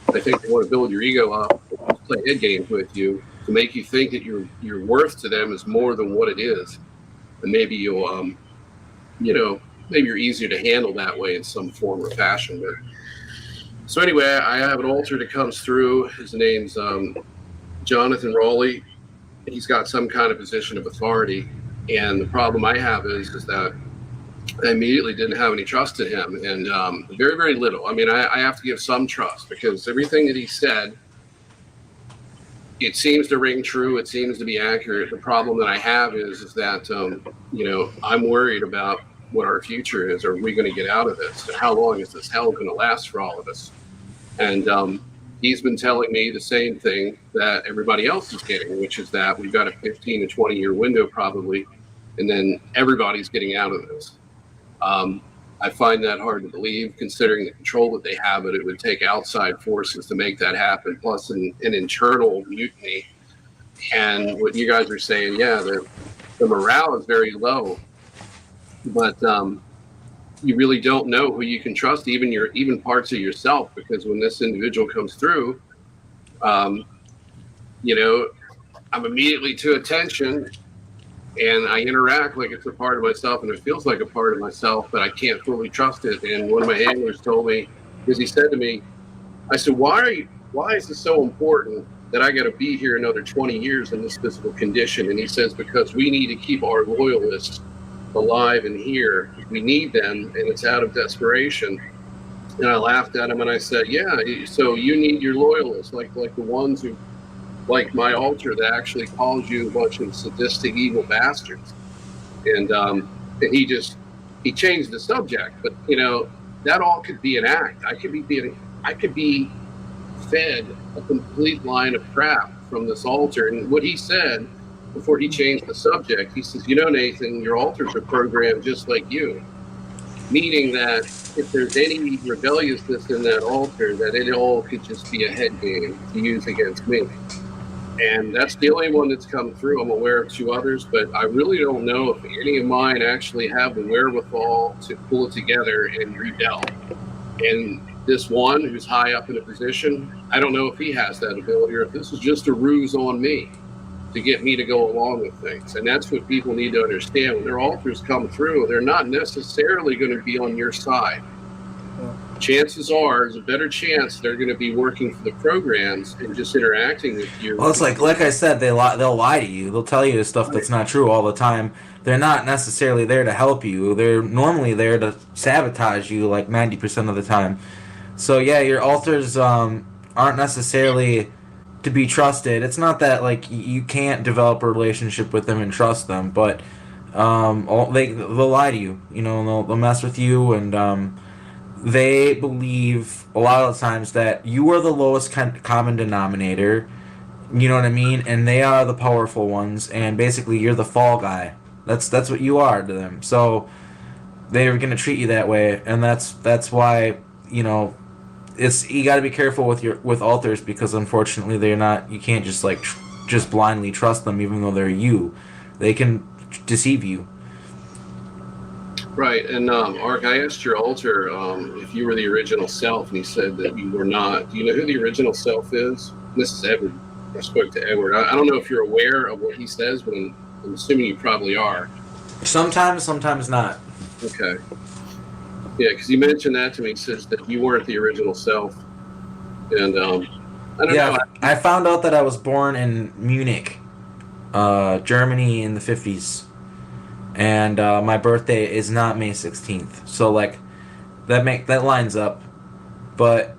I think they want to build your ego up, play head games with you, to make you think that your worth to them is more than what it is, and maybe you'll, you know, maybe you're easier to handle that way in some form or fashion. But so anyway, I have an alter that comes through. His name's Jonathan Rowley. He's got some kind of position of authority, and the problem I have is that I immediately didn't have any trust in him, and very, very little. I mean, I have to give some trust, because everything that he said, it seems to ring true. It seems to be accurate. The problem that I have is that, you know, I'm worried about what our future is. Are we going to get out of this? And how long is this hell going to last for all of us? And he's been telling me the same thing that everybody else is getting, which is that we've got a 15 to 20 year window probably, and then everybody's getting out of this. I find that hard to believe, considering the control that they have, but it would take outside forces to make that happen, plus an internal mutiny. And what you guys are saying, yeah, the morale is very low, but you really don't know who you can trust, even parts of yourself, because when this individual comes through, you know, I'm immediately to attention, and I interact like it's a part of myself, and it feels like a part of myself, but I can't fully trust it. And one of my handlers told me, because he said to me, I said, why is this so important that I got to be here another 20 years in this physical condition? And he says, because we need to keep our loyalists alive and here. We need them, and it's out of desperation. And I laughed at him and I said, yeah, so you need your loyalists, like the ones who, like my alter, that actually calls you a bunch of sadistic, evil bastards. And he changed the subject, but you know, that all could be an act. I could be fed a complete line of crap from this alter. And what he said before he changed the subject, he says, you know, Nathan, your alters are programmed just like you, meaning that if there's any rebelliousness in that alter, that it all could just be a head game to use against me. And that's the only one that's come through. I'm aware of 2 others, but I really don't know if any of mine actually have the wherewithal to pull it together and rebel. And this one who's high up in a position, I don't know if he has that ability, or if this is just a ruse on me to get me to go along with things. And that's what people need to understand. When their alters come through, they're not necessarily going to be on your side. Chances are, there's a better chance they're going to be working for the programs and just interacting with you. Well, it's like I said, they'll lie to you. They'll tell you stuff that's not true all the time. They're not necessarily there to help you. They're normally there to sabotage you, like 90% of the time. So yeah, your alters aren't necessarily to be trusted. It's not that like you can't develop a relationship with them and trust them, but they'll lie to you. You know, they'll mess with you, and they believe a lot of the times that you are the lowest common denominator. You know what I mean? And they are the powerful ones, and basically you're the fall guy. That's what you are to them. So they're gonna treat you that way, and that's why, you know, you got to be careful with alters, because unfortunately they're not. You can't just just blindly trust them, even though they're you. They can deceive you. Right. And Ark, I asked your altar if you were the original self, and he said that you were not. Do you know who the original self is? This is Edward. I spoke to Edward. I don't know if you're aware of what he says, but I'm assuming you probably are. Sometimes, sometimes not. Okay. Yeah, because he mentioned that to me. He says that you weren't the original self. And I don't know. I found out that I was born in Munich, Germany in the 50s. And my birthday is not May 16th. So, like, that lines up. But,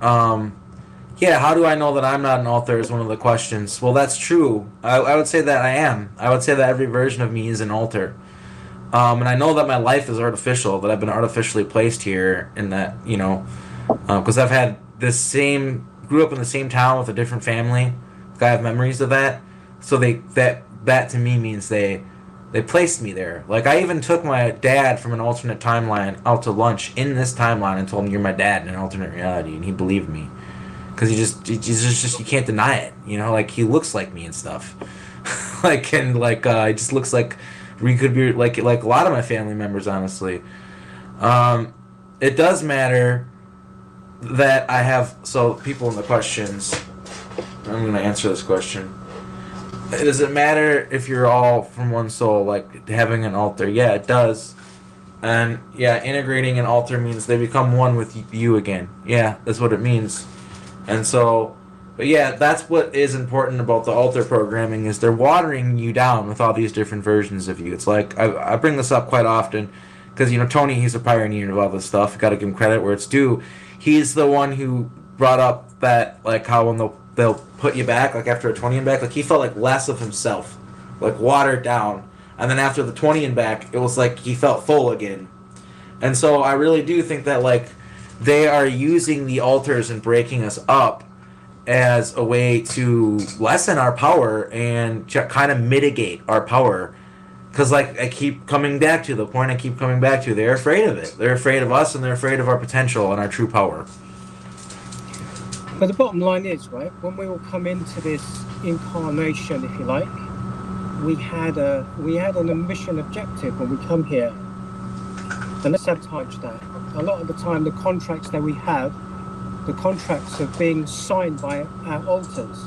yeah, how do I know that I'm not an alter is one of the questions. Well, that's true. I would say that I am. I would say that every version of me is an alter. And I know that my life is artificial, that I've been artificially placed here, and that, you know, because I've had grew up in the same town with a different family. I have memories of that. So that to me means they placed me there. Like, I even took my dad from an alternate timeline out to lunch in this timeline and told him, "You're my dad in an alternate reality," and he believed me. Because you can't deny it, you know, like, he looks like me and stuff. He just looks like we could be like a lot of my family members, honestly. It does matter that I have, so people in the questions, I'm going to answer this question. Does it matter if you're all from one soul, like having an alter? Yeah, it does. And yeah, integrating an alter means they become one with you again. Yeah, that's what it means. And so, but yeah, that's what is important about the alter programming, is they're watering you down with all these different versions of you. It's like, I bring this up quite often, because, you know, Tony, he's a pioneer of all this stuff. Got to give him credit where it's due. He's the one who brought up that, like, how when they'll put you back, like after a 20 and back, like, he felt like less of himself, like watered down. And then after the 20 and back, it was like he felt full again. And so I really do think that, like, they are using the alters and breaking us up as a way to lessen our power and kind of mitigate our power. Because, like, I keep coming back to the point they're afraid of it. They're afraid of us, and they're afraid of our potential and our true power. But the bottom line is, right, when we all come into this incarnation, if you like, we had an mission objective when we come here. And let's sabotage that. A lot of the time, the contracts that we have, the contracts are being signed by our alters.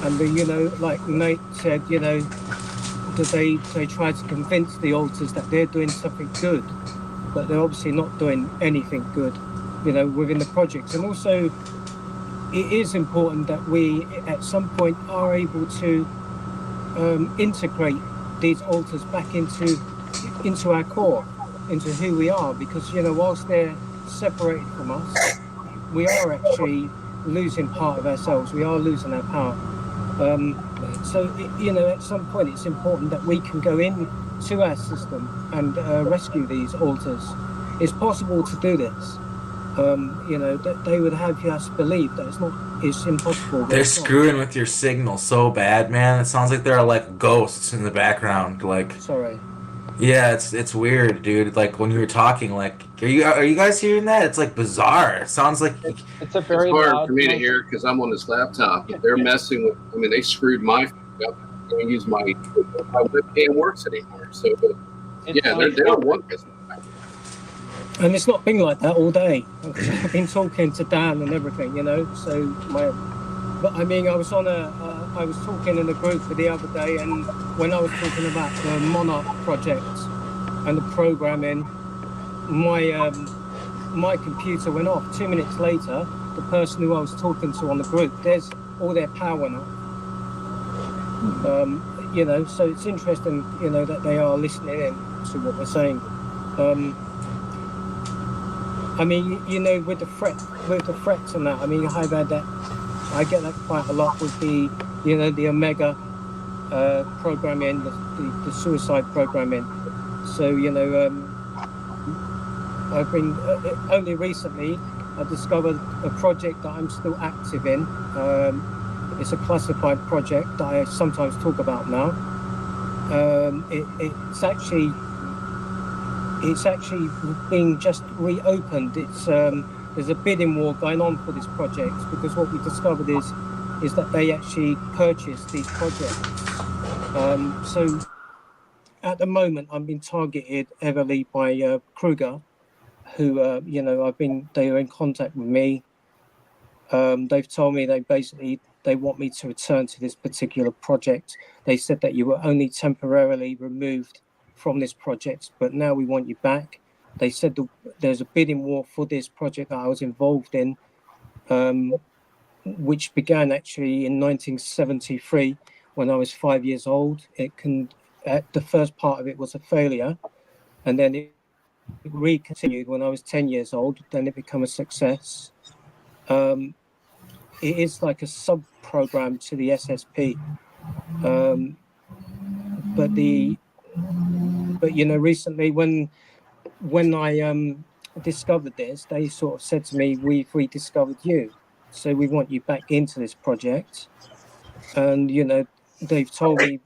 And, you know, like Nate said, you know, that they try to convince the alters that they're doing something good, but they're obviously not doing anything good, you know, within the projects. And also, it is important that we, at some point, are able to integrate these alters back into our core, into who we are, because, you know, whilst they're separated from us, we are actually losing part of ourselves. We are losing our power. So, you know, at some point, it's important that we can go into our system and rescue these alters. It's possible to do this. You know, that they would have us believe that it's impossible. They're screwing with your signal so bad, man. It sounds like there are, like, ghosts in the background. Like, sorry. Yeah, it's weird, dude. Like, when you were talking, like, are you guys hearing that? It's like bizarre. It sounds like it's a very hard loud for me to noise. hear because I'm on this laptop. They're messing with. I mean, they screwed my up. I don't use my webcam works anymore. So, yeah, they don't want this. And it's not been like that all day. I've been talking to Dan and everything, you know. So but I mean, I was talking in a group the other day, and when I was talking about the Monarch project and the programming, my computer went off. 2 minutes later, the person who I was talking to on the group, there's all their power went off. You know, so it's interesting, you know, that they are listening in to what we're saying. I mean, you know, with the threats and that, I mean, I've had that. I get that quite a lot with the, you know, the Omega programming, the suicide programming. So, you know, I've been only recently I discovered a project that I'm still active in. It's a classified project that I sometimes talk about now. It's actually being just reopened. There's a bidding war going on for this project because what we discovered is that they actually purchased these projects. So at the moment, I'm being targeted heavily by Kruger, who, they are in contact with me. They've told me they want me to return to this particular project. They said that you were only temporarily removed from this project, but now we want you back. They said there's a bidding war for this project that I was involved in, which began actually in 1973 when I was 5 years old. The first part of it was a failure, and then it re-continued when I was 10 years old. Then it became a success. It is like a sub-program to the SSP, but recently when I discovered this, they sort of said to me, "We've rediscovered you, so we want you back into this project." And they've told me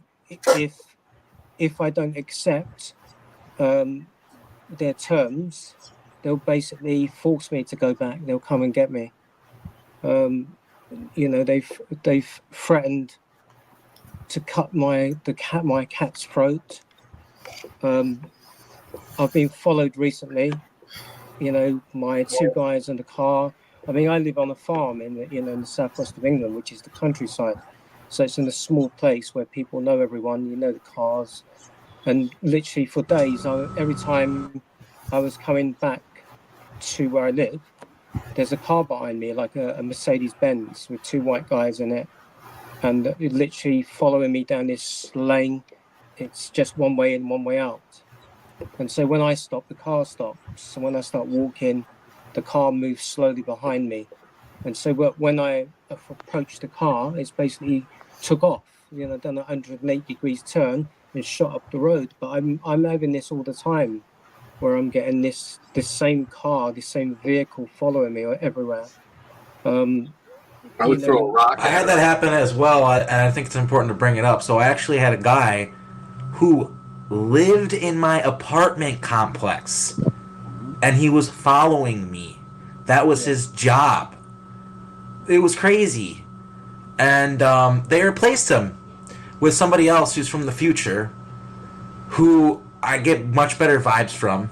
if I don't accept their terms, they'll basically force me to go back. They'll come and get me. They've threatened to cut my cat's throat. I've been followed recently. My two guys in the car. I mean, I live on a farm in the southwest of England, which is the countryside. So it's in a small place where people know everyone. The cars, and literally for days, every time I was coming back to where I live, there's a car behind me, like a Mercedes Benz with two white guys in it, and it literally following me down this lane. It's just one way in, one way out. And so when I stop, the car stops. So when I start walking, the car moves slowly behind me. And so when I approached the car, it's basically took off, done a 108 degrees turn and shot up the road. But I'm having this all the time, where I'm getting this same car, this same vehicle following me everywhere. I would throw a rock. I had that happen as well, and I think it's important to bring it up. So I actually had a guy who lived in my apartment complex, and he was following me. That was his job. It was crazy. And they replaced him with somebody else who's from the future, who I get much better vibes from,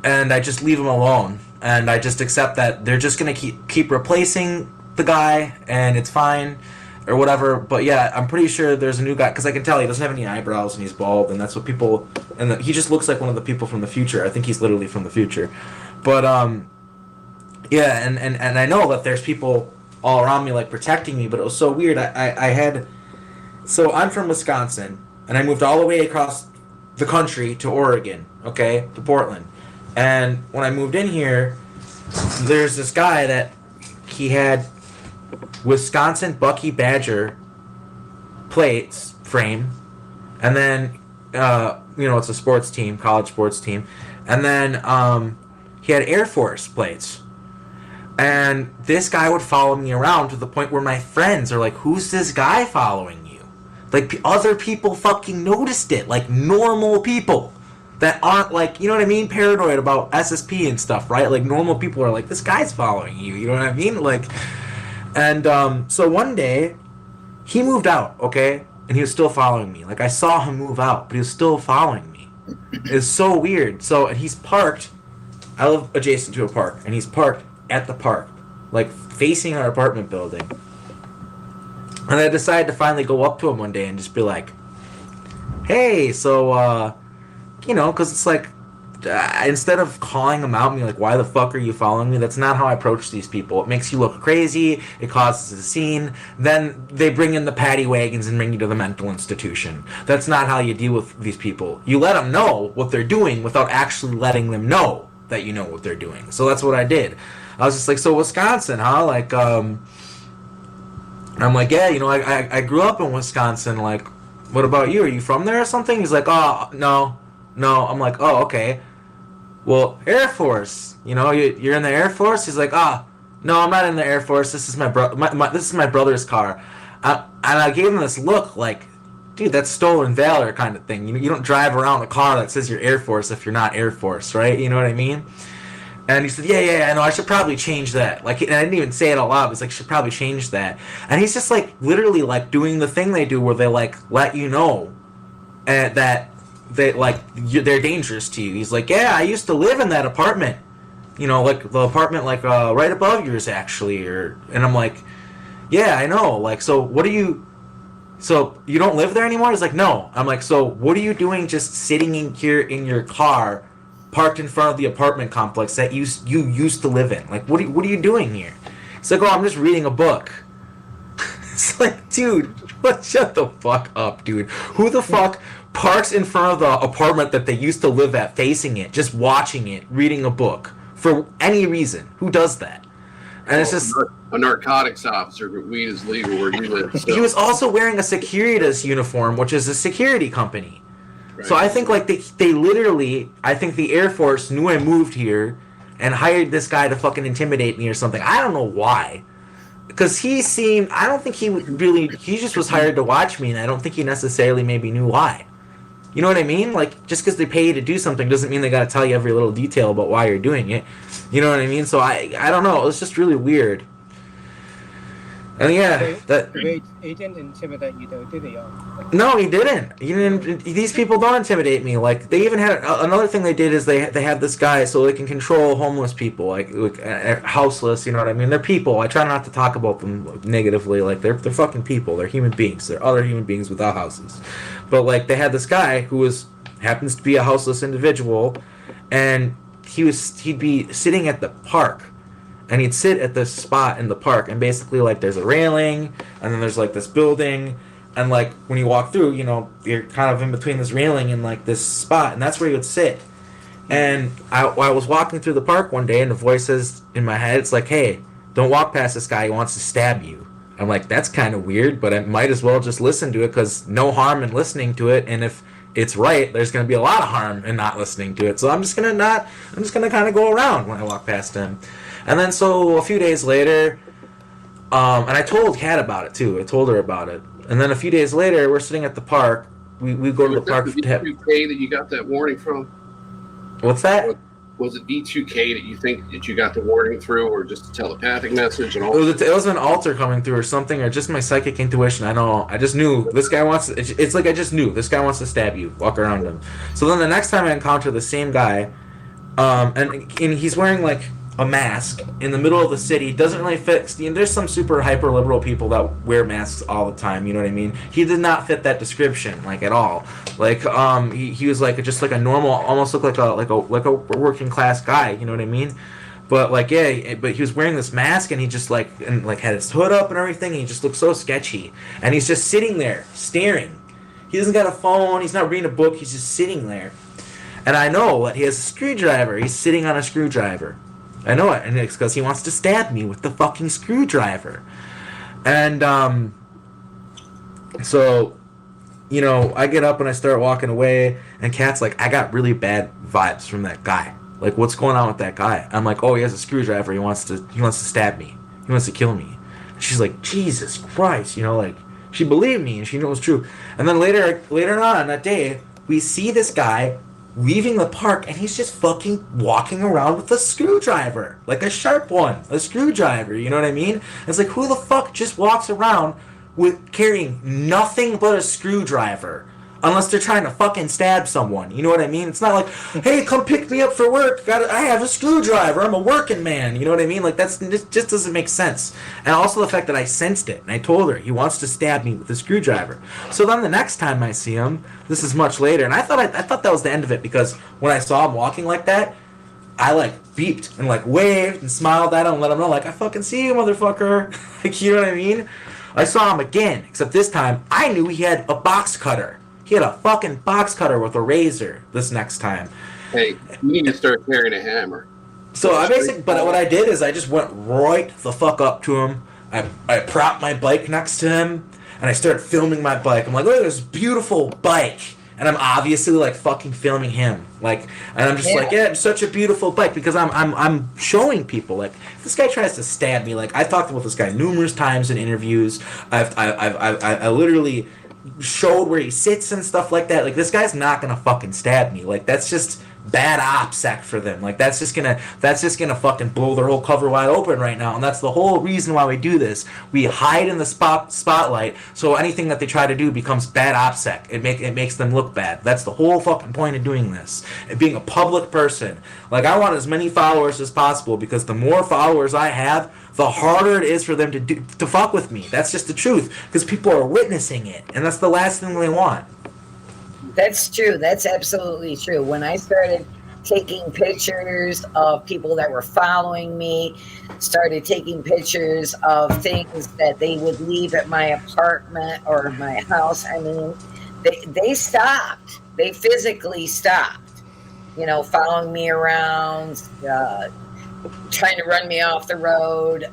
and I just leave him alone, and I just accept that they're just gonna keep replacing the guy, and it's fine, or whatever. But yeah, I'm pretty sure there's a new guy, because I can tell he doesn't have any eyebrows and he's bald, and that's what people, and he just looks like one of the people from the future. I think he's literally from the future. But yeah, and I know that there's people all around me like protecting me, but it was so weird. So I'm from Wisconsin, and I moved all the way across the country to Oregon, okay, to Portland. And when I moved in here, there's this guy that he had Wisconsin Bucky Badger plates frame, and then it's a sports team, college sports team, and then he had Air Force plates. And this guy would follow me around to the point where my friends are like, "Who's this guy following you?" Like, other people fucking noticed it, like normal people that aren't like, you know what I mean, paranoid about SSP and stuff, right? Like, normal people are like, "This guy's following you," you know what I mean? Like, and so one day he moved out, okay, and he was still following me. Like, I saw him move out, but he was still following me. It's so weird. So, and he's parked. I live adjacent to a park, and he's parked at the park, like facing our apartment building. And I decided to finally go up to him one day and just be like, "Hey, so because it's like, instead of calling him out and be like, 'Why the fuck are you following me?' That's not how I approach these people. It makes you look crazy. It causes a scene. Then they bring in the paddy wagons and bring you to the mental institution. That's not how you deal with these people. You let them know what they're doing without actually letting them know that you know what they're doing." So that's what I did. I was just like, "So Wisconsin, huh?" Like, I'm like, "Yeah, I grew up in Wisconsin. Like, what about you? Are you from there or something?" He's like, "Oh, no." I'm like, "Oh, okay. Well, Air Force, you're in the Air Force?" He's like, no, I'm not in the Air Force. This is this is my brother's car." And I gave him this look like, "Dude, that's stolen valor kind of thing. You don't drive around a car that says you're Air Force if you're not Air Force, right? You know what I mean?" And he said, yeah, I know, I should probably change that. Like, and I didn't even say it out loud. He's like, "Should probably change that." And he's just like, literally like doing the thing they do where they like let you know that they're dangerous to you. He's like, yeah, I used to live in that apartment, like the apartment right above yours actually, and I'm like, yeah, I know. Like, so what are you? So you don't live there anymore? He's like, no. I'm like, so what are you doing just sitting in here in your car, parked in front of the apartment complex that you used to live in? Like, what are you doing here? He's like, oh, I'm just reading a book. It's like, dude, shut the fuck up, dude. Who the fuck parks in front of the apartment that they used to live at, facing it, just watching it, reading a book for any reason? Who does that? And it's just a narcotics officer, but weed is legal where you live. So. He was also wearing a Securitas uniform, which is a security company. Right. So I think they literally, I think the Air Force knew I moved here and hired this guy to fucking intimidate me or something. I don't know why. Because he just was hired to watch me, and I don't think he necessarily maybe knew why. You know what I mean? Like, just because they pay you to do something doesn't mean they got to tell you every little detail about why you're doing it. You know what I mean? So I don't know. It was just really weird. And yeah, he didn't intimidate you though, did he? No, he didn't. These people don't intimidate me. Like, they even had another thing they did is they have this guy so they can control homeless people, like houseless. You know what I mean? They're people. I try not to talk about them negatively. Like, they're fucking people. They're human beings. They're other human beings without houses. But like, they had this guy who happens to be a houseless individual, and he'd be sitting at the park. And he'd sit at this spot in the park, and basically, like, there's a railing, and then there's, like, this building, and, like, when you walk through, you're kind of in between this railing and, like, this spot, and that's where he would sit. And I was walking through the park one day, and the voice says in my head, it's like, hey, don't walk past this guy, he wants to stab you. I'm like, that's kind of weird, but I might as well just listen to it, because no harm in listening to it, and if it's right, there's going to be a lot of harm in not listening to it, so I'm just going to kind of go around when I walk past him. And then so a few days later, and I told Kat about it too. I told her about it. And then a few days later, we're sitting at the park. We go to the park. Was it B2K that you got that warning from? What's that? Was it B2K that you think that you got the warning through, or just a telepathic message? And all it was an altar coming through or something, or just my psychic intuition. I don't know. I just knew this guy wants. It's like I just knew this guy wants to stab you. Walk around him. So then the next time I encounter the same guy, and he's wearing like a mask in the middle of the city. Doesn't really fit. There's some super hyper liberal people that wear masks all the time. You know what I mean? He did not fit that description like at all. Like he was like just like a normal, almost looked like a working class guy. You know what I mean? But like but he was wearing this mask and he just had his hood up and everything. And he just looked so sketchy. And he's just sitting there staring. He doesn't got a phone. He's not reading a book. He's just sitting there. And I know that he has a screwdriver. He's sitting on a screwdriver. I know it, and it's because he wants to stab me with the fucking screwdriver. And, so, I get up and I start walking away, and Kat's like, I got really bad vibes from that guy. Like, what's going on with that guy? I'm like, oh, he has a screwdriver, he wants to stab me. He wants to kill me. And she's like, Jesus Christ, she believed me, and she knew it was true. And then later on that day, we see this guy leaving the park, and he's just fucking walking around with a screwdriver, like a sharp one, a screwdriver. You know what I mean? And it's like, who the fuck just walks around with carrying nothing but a screwdriver, unless they're trying to fucking stab someone? You know what I mean? It's not like, hey, come pick me up for work. I have a screwdriver. I'm a working man. You know what I mean? Like, it just doesn't make sense. And also the fact that I sensed it, and I told her he wants to stab me with a screwdriver. So then the next time I see him, this is much later, and I thought that was the end of it, because when I saw him walking like that, I beeped and waved and smiled at him and let him know, I fucking see you, motherfucker. You know what I mean? I saw him again, except this time I knew he had a box cutter. He had a fucking box cutter with a razor this next time. Hey, you need to start carrying a hammer. So but what I did is I just went right the fuck up to him. I propped my bike next to him, and I started filming my bike. I'm like, look at this beautiful bike. And I'm obviously fucking filming him. And I'm just yeah, it's such a beautiful bike, because I'm showing people if this guy tries to stab me. I talked about this guy numerous times in interviews. I literally showed where he sits and stuff like that. This guy's not gonna fucking stab me. That's just bad OPSEC for them. Like that's just gonna fucking blow their whole cover wide open right now. And that's the whole reason why we do this. We hide in the spotlight, so anything that they try to do becomes bad OPSEC. It makes them look bad. That's the whole fucking point of doing this. And being a public person. Like I want as many followers as possible, because the more followers I have, the harder it is for them to fuck with me. That's just the truth, because people are witnessing it, and that's the last thing they want. That's true. That's absolutely true. When I started taking pictures of people that were following me, started taking pictures of things that they would leave at my apartment or my house, I mean, they stopped. They physically stopped, following me around, trying to run me off the road.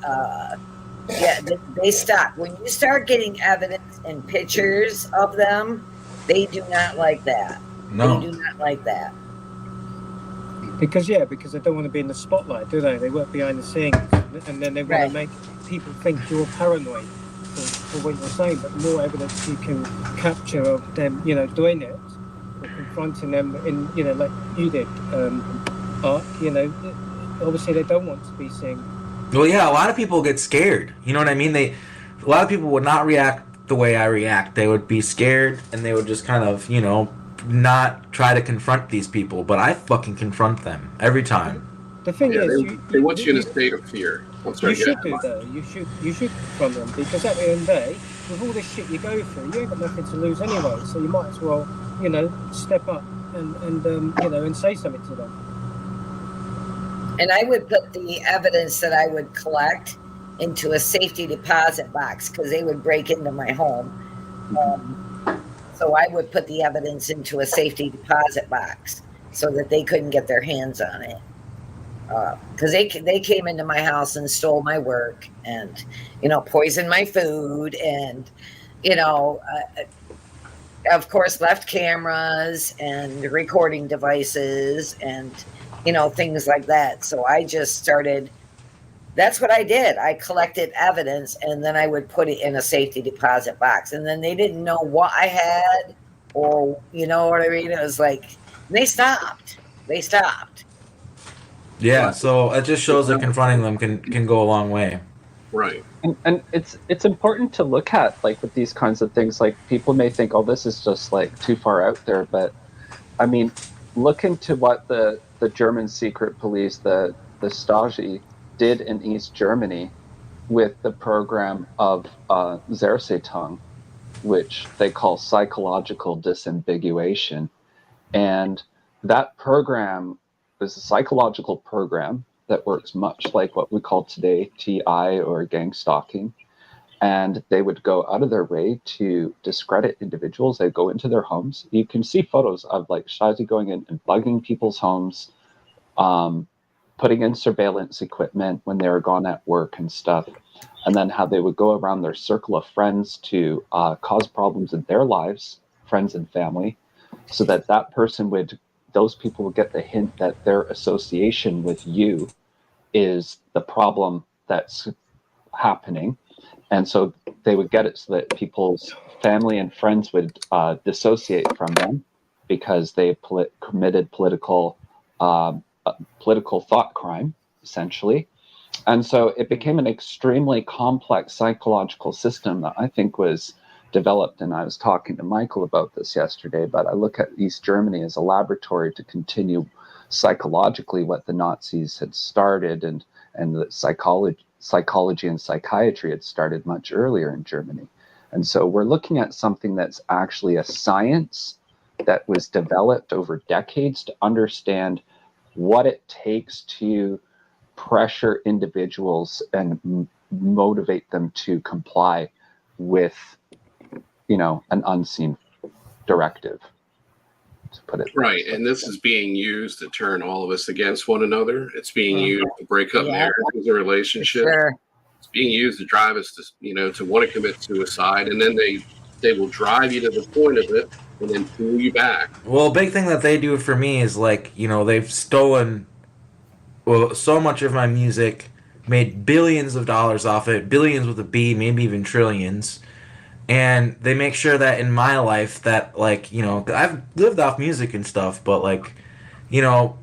They stopped. When you start getting evidence and pictures of them, they do not like that. No. They do not like that. Because they don't want to be in the spotlight, do they? They work behind the scenes, and then they want to make people think you're paranoid for what you're saying. But the more evidence you can capture of them, doing it, or confronting them in, like you did, Ark, obviously they don't want to be seen. Well, yeah, a lot of people get scared. You know what I mean? A lot of people would not react the way I react. They would be scared, and they would just kind of, not try to confront these people. But I fucking confront them every time. The thing is, they want you in a state of fear. You should do though. You should confront them, because at the end of the day, with all this shit you go through, you ain't got nothing to lose anyway. So you might as well, step up and say something to them. And I would put the evidence that I would collect into a safety deposit box, because they would break into my home. So I would put the evidence into a safety deposit box so that they couldn't get their hands on it. Because they came into my house and stole my work, and poisoned my food, and of course left cameras and recording devices and things like that. So I just started. That's what I did. I collected evidence, and then I would put it in a safety deposit box. And then they didn't know what I had, or you know what I mean? It was like, they stopped. Yeah, so it just shows that confronting them can go a long way. Right. And it's important to look at, like, with these kinds of things. Like, people may think, oh, this is just like too far out there, but I mean, look into what the German secret police, the Stasi, did in East Germany with the program of Zersetung, which they call psychological disambiguation. And that program is a psychological program that works much like what we call today TI or gang stalking. And they would go out of their way to discredit individuals. They go into their homes. You can see photos of like Stasi going in and bugging people's homes, putting in surveillance equipment when they were gone at work and stuff, and then how they would go around their circle of friends to cause problems in their lives, friends and family, so that those people would get the hint that their association with you is the problem that's happening. And so they would get it so that people's family and friends would dissociate from them because they committed political thought crime, essentially. And so it became an extremely complex psychological system that I think was developed. And I was talking to Michael about this yesterday, but I look at East Germany as a laboratory to continue psychologically what the Nazis had started, and the psychology and psychiatry had started much earlier in Germany. And so we're looking at something that's actually a science that was developed over decades to understand what it takes to pressure individuals and motivate them to comply with, an unseen directive, to put it right. And this is being used to turn all of us against one another. It's being used to break up marriages or relationships. Sure. It's being used to drive us to want to commit suicide, and then they will drive you to the point of it and then pull you back. Well, a big thing that they do for me is they've stolen so much of my music, made billions of dollars off it, billions with a B, maybe even trillions. And they make sure that in my life that, I've lived off music and stuff, but, you know,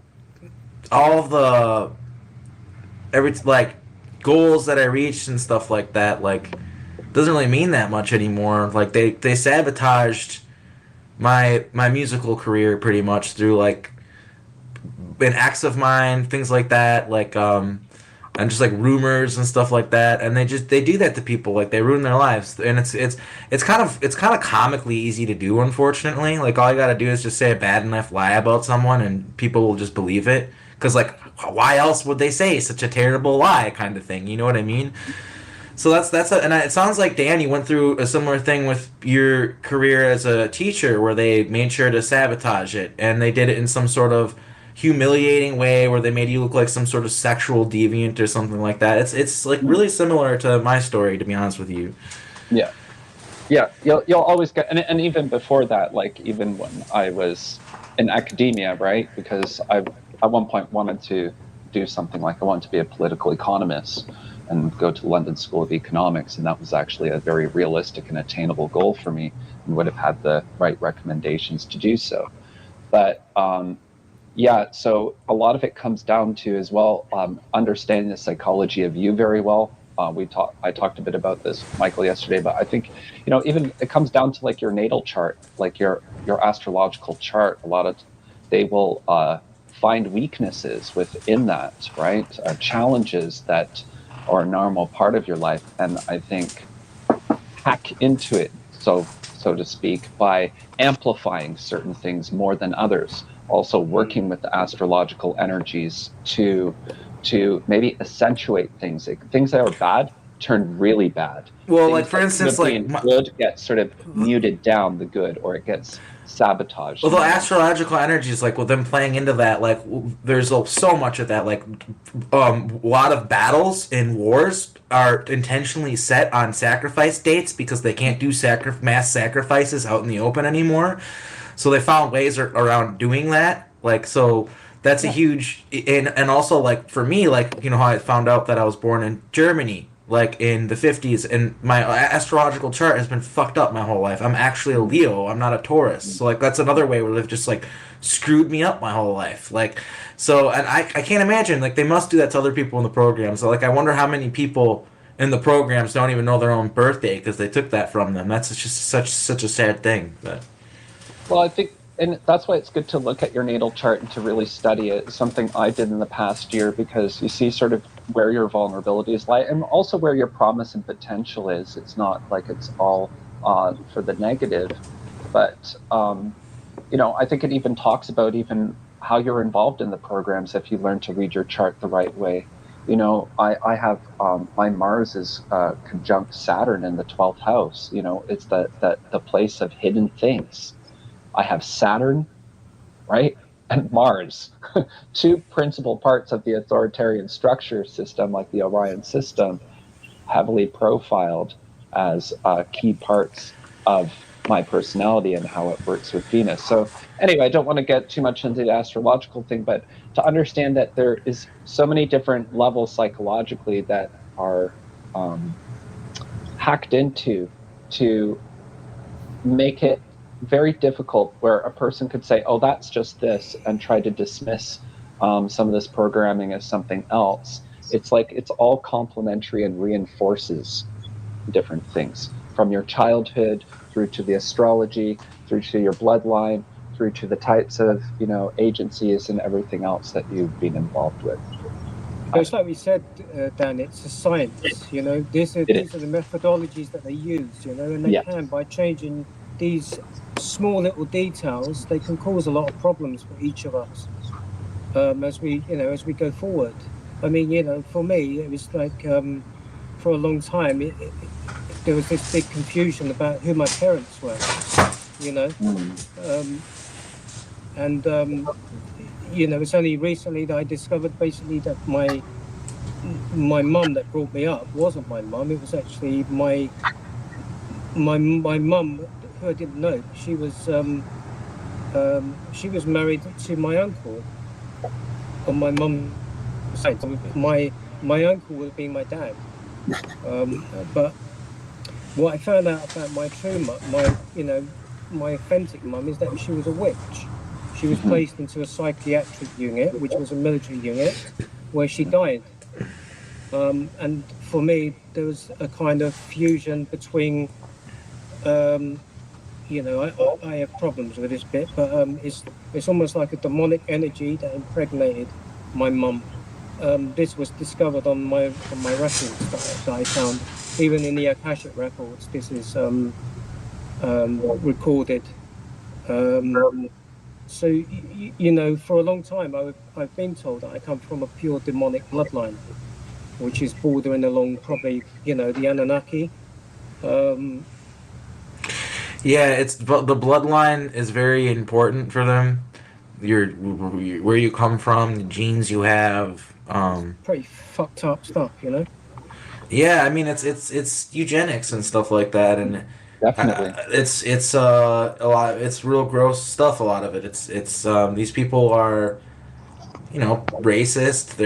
all of the like goals that I reached and stuff like that, like doesn't really mean that much anymore. Like they sabotaged my musical career pretty much through like an ex of mine, things like that, like and just like rumors and stuff like that, and they do that to people, like they ruin their lives, and it's kind of comically easy to do, unfortunately. Like all you got to do is just say a bad enough lie about someone and people will just believe it, because like why else would they say such a terrible lie, kind of thing, you know what I mean? So it sounds like Dan, you went through a similar thing with your career as a teacher, where they made sure to sabotage it, and they did it in some sort of humiliating way, where they made you look like some sort of sexual deviant or something like that. It's like really similar to my story, to be honest with you. Yeah, yeah. You'll always get, and even before that, like even when I was in academia, right? Because I at one point wanted to do something like I wanted to be a political economist and go to the London School of Economics, and that was actually a very realistic and attainable goal for me, and would have had the right recommendations to do so. But yeah, so a lot of it comes down to as well understanding the psychology of you very well. I talked a bit about this, Michael, yesterday, but I think even it comes down to like your natal chart, like your astrological chart. A lot of they will find weaknesses within that, right? Challenges that are a normal part of your life, and I think hack into it, so to speak, by amplifying certain things more than others. Also working with the astrological energies to maybe accentuate things. Things that are bad turn really bad. Well, Things like for instance, like good gets sort of muted down, the good, or it gets sabotaged. Well, the astrological energies, like with them playing into that, like there's so much of that. Like a lot of battles in wars are intentionally set on sacrifice dates because they can't do mass sacrifices out in the open anymore. So they found ways around doing that. Like, so that's a huge, and also like for me, like how I found out that I was born in Germany, like in the 50s, and my astrological chart has been fucked up my whole life. I'm actually a Leo. I'm not a Taurus. So like that's another way where they've just like screwed me up my whole life. Like, so, and I can't imagine, like they must do that to other people in the program. So like I wonder how many people in the programs don't even know their own birthday because they took that from them. That's just such a sad thing. But well, I think, and that's why it's good to look at your natal chart and to really study it. It's something I did in the past year, because you see sort of where your vulnerabilities lie and also where your promise and potential is. It's not like it's all for the negative, but I think it even talks about even how you're involved in the programs if you learn to read your chart the right way. I have my Mars is conjunct Saturn in the 12th house. It's the place of hidden things. I have Saturn, right, and Mars, two principal parts of the authoritarian structure system, like the Orion system, heavily profiled as key parts of my personality and how it works with Venus. So anyway, I don't want to get too much into the astrological thing, but to understand that there is so many different levels psychologically that are hacked into to make it very difficult, where a person could say, oh, that's just this, and try to dismiss some of this programming as something else. It's like it's all complementary and reinforces different things, from your childhood through to the astrology, through to your bloodline, through to the types of agencies and everything else that you've been involved with. It's like we said, Dan, it's a science. These are the methodologies that they use. And they can, by changing these small little details, they can cause a lot of problems for each of us as we go forward. I mean, for me, it was like for a long time there was this big confusion about who my parents were, and it's only recently that I discovered basically that my mum that brought me up wasn't my mum. It was actually my mum, who I didn't know. She was married to my uncle on my mum's side. So my uncle would have been my dad. But what I found out about my true mum, my authentic mum, is that she was a witch. She was placed into a psychiatric unit, which was a military unit, where she died. And for me, there was a kind of fusion between, you know, I have problems with this bit, but it's almost like a demonic energy that impregnated my mum. This was discovered on my records that I found, even in the Akashic records. This is recorded. So you know, for a long time, I've been told that I come from a pure demonic bloodline, which is bordering along probably, you know, the Anunnaki. Yeah, it's the bloodline is very important for them. Where you come from, the genes you have. Pretty fucked up stuff, you know. Yeah, I mean it's eugenics and stuff like that, and Definitely. it's a lot. It's real gross stuff. A lot of it. It's these people are, you know, racist.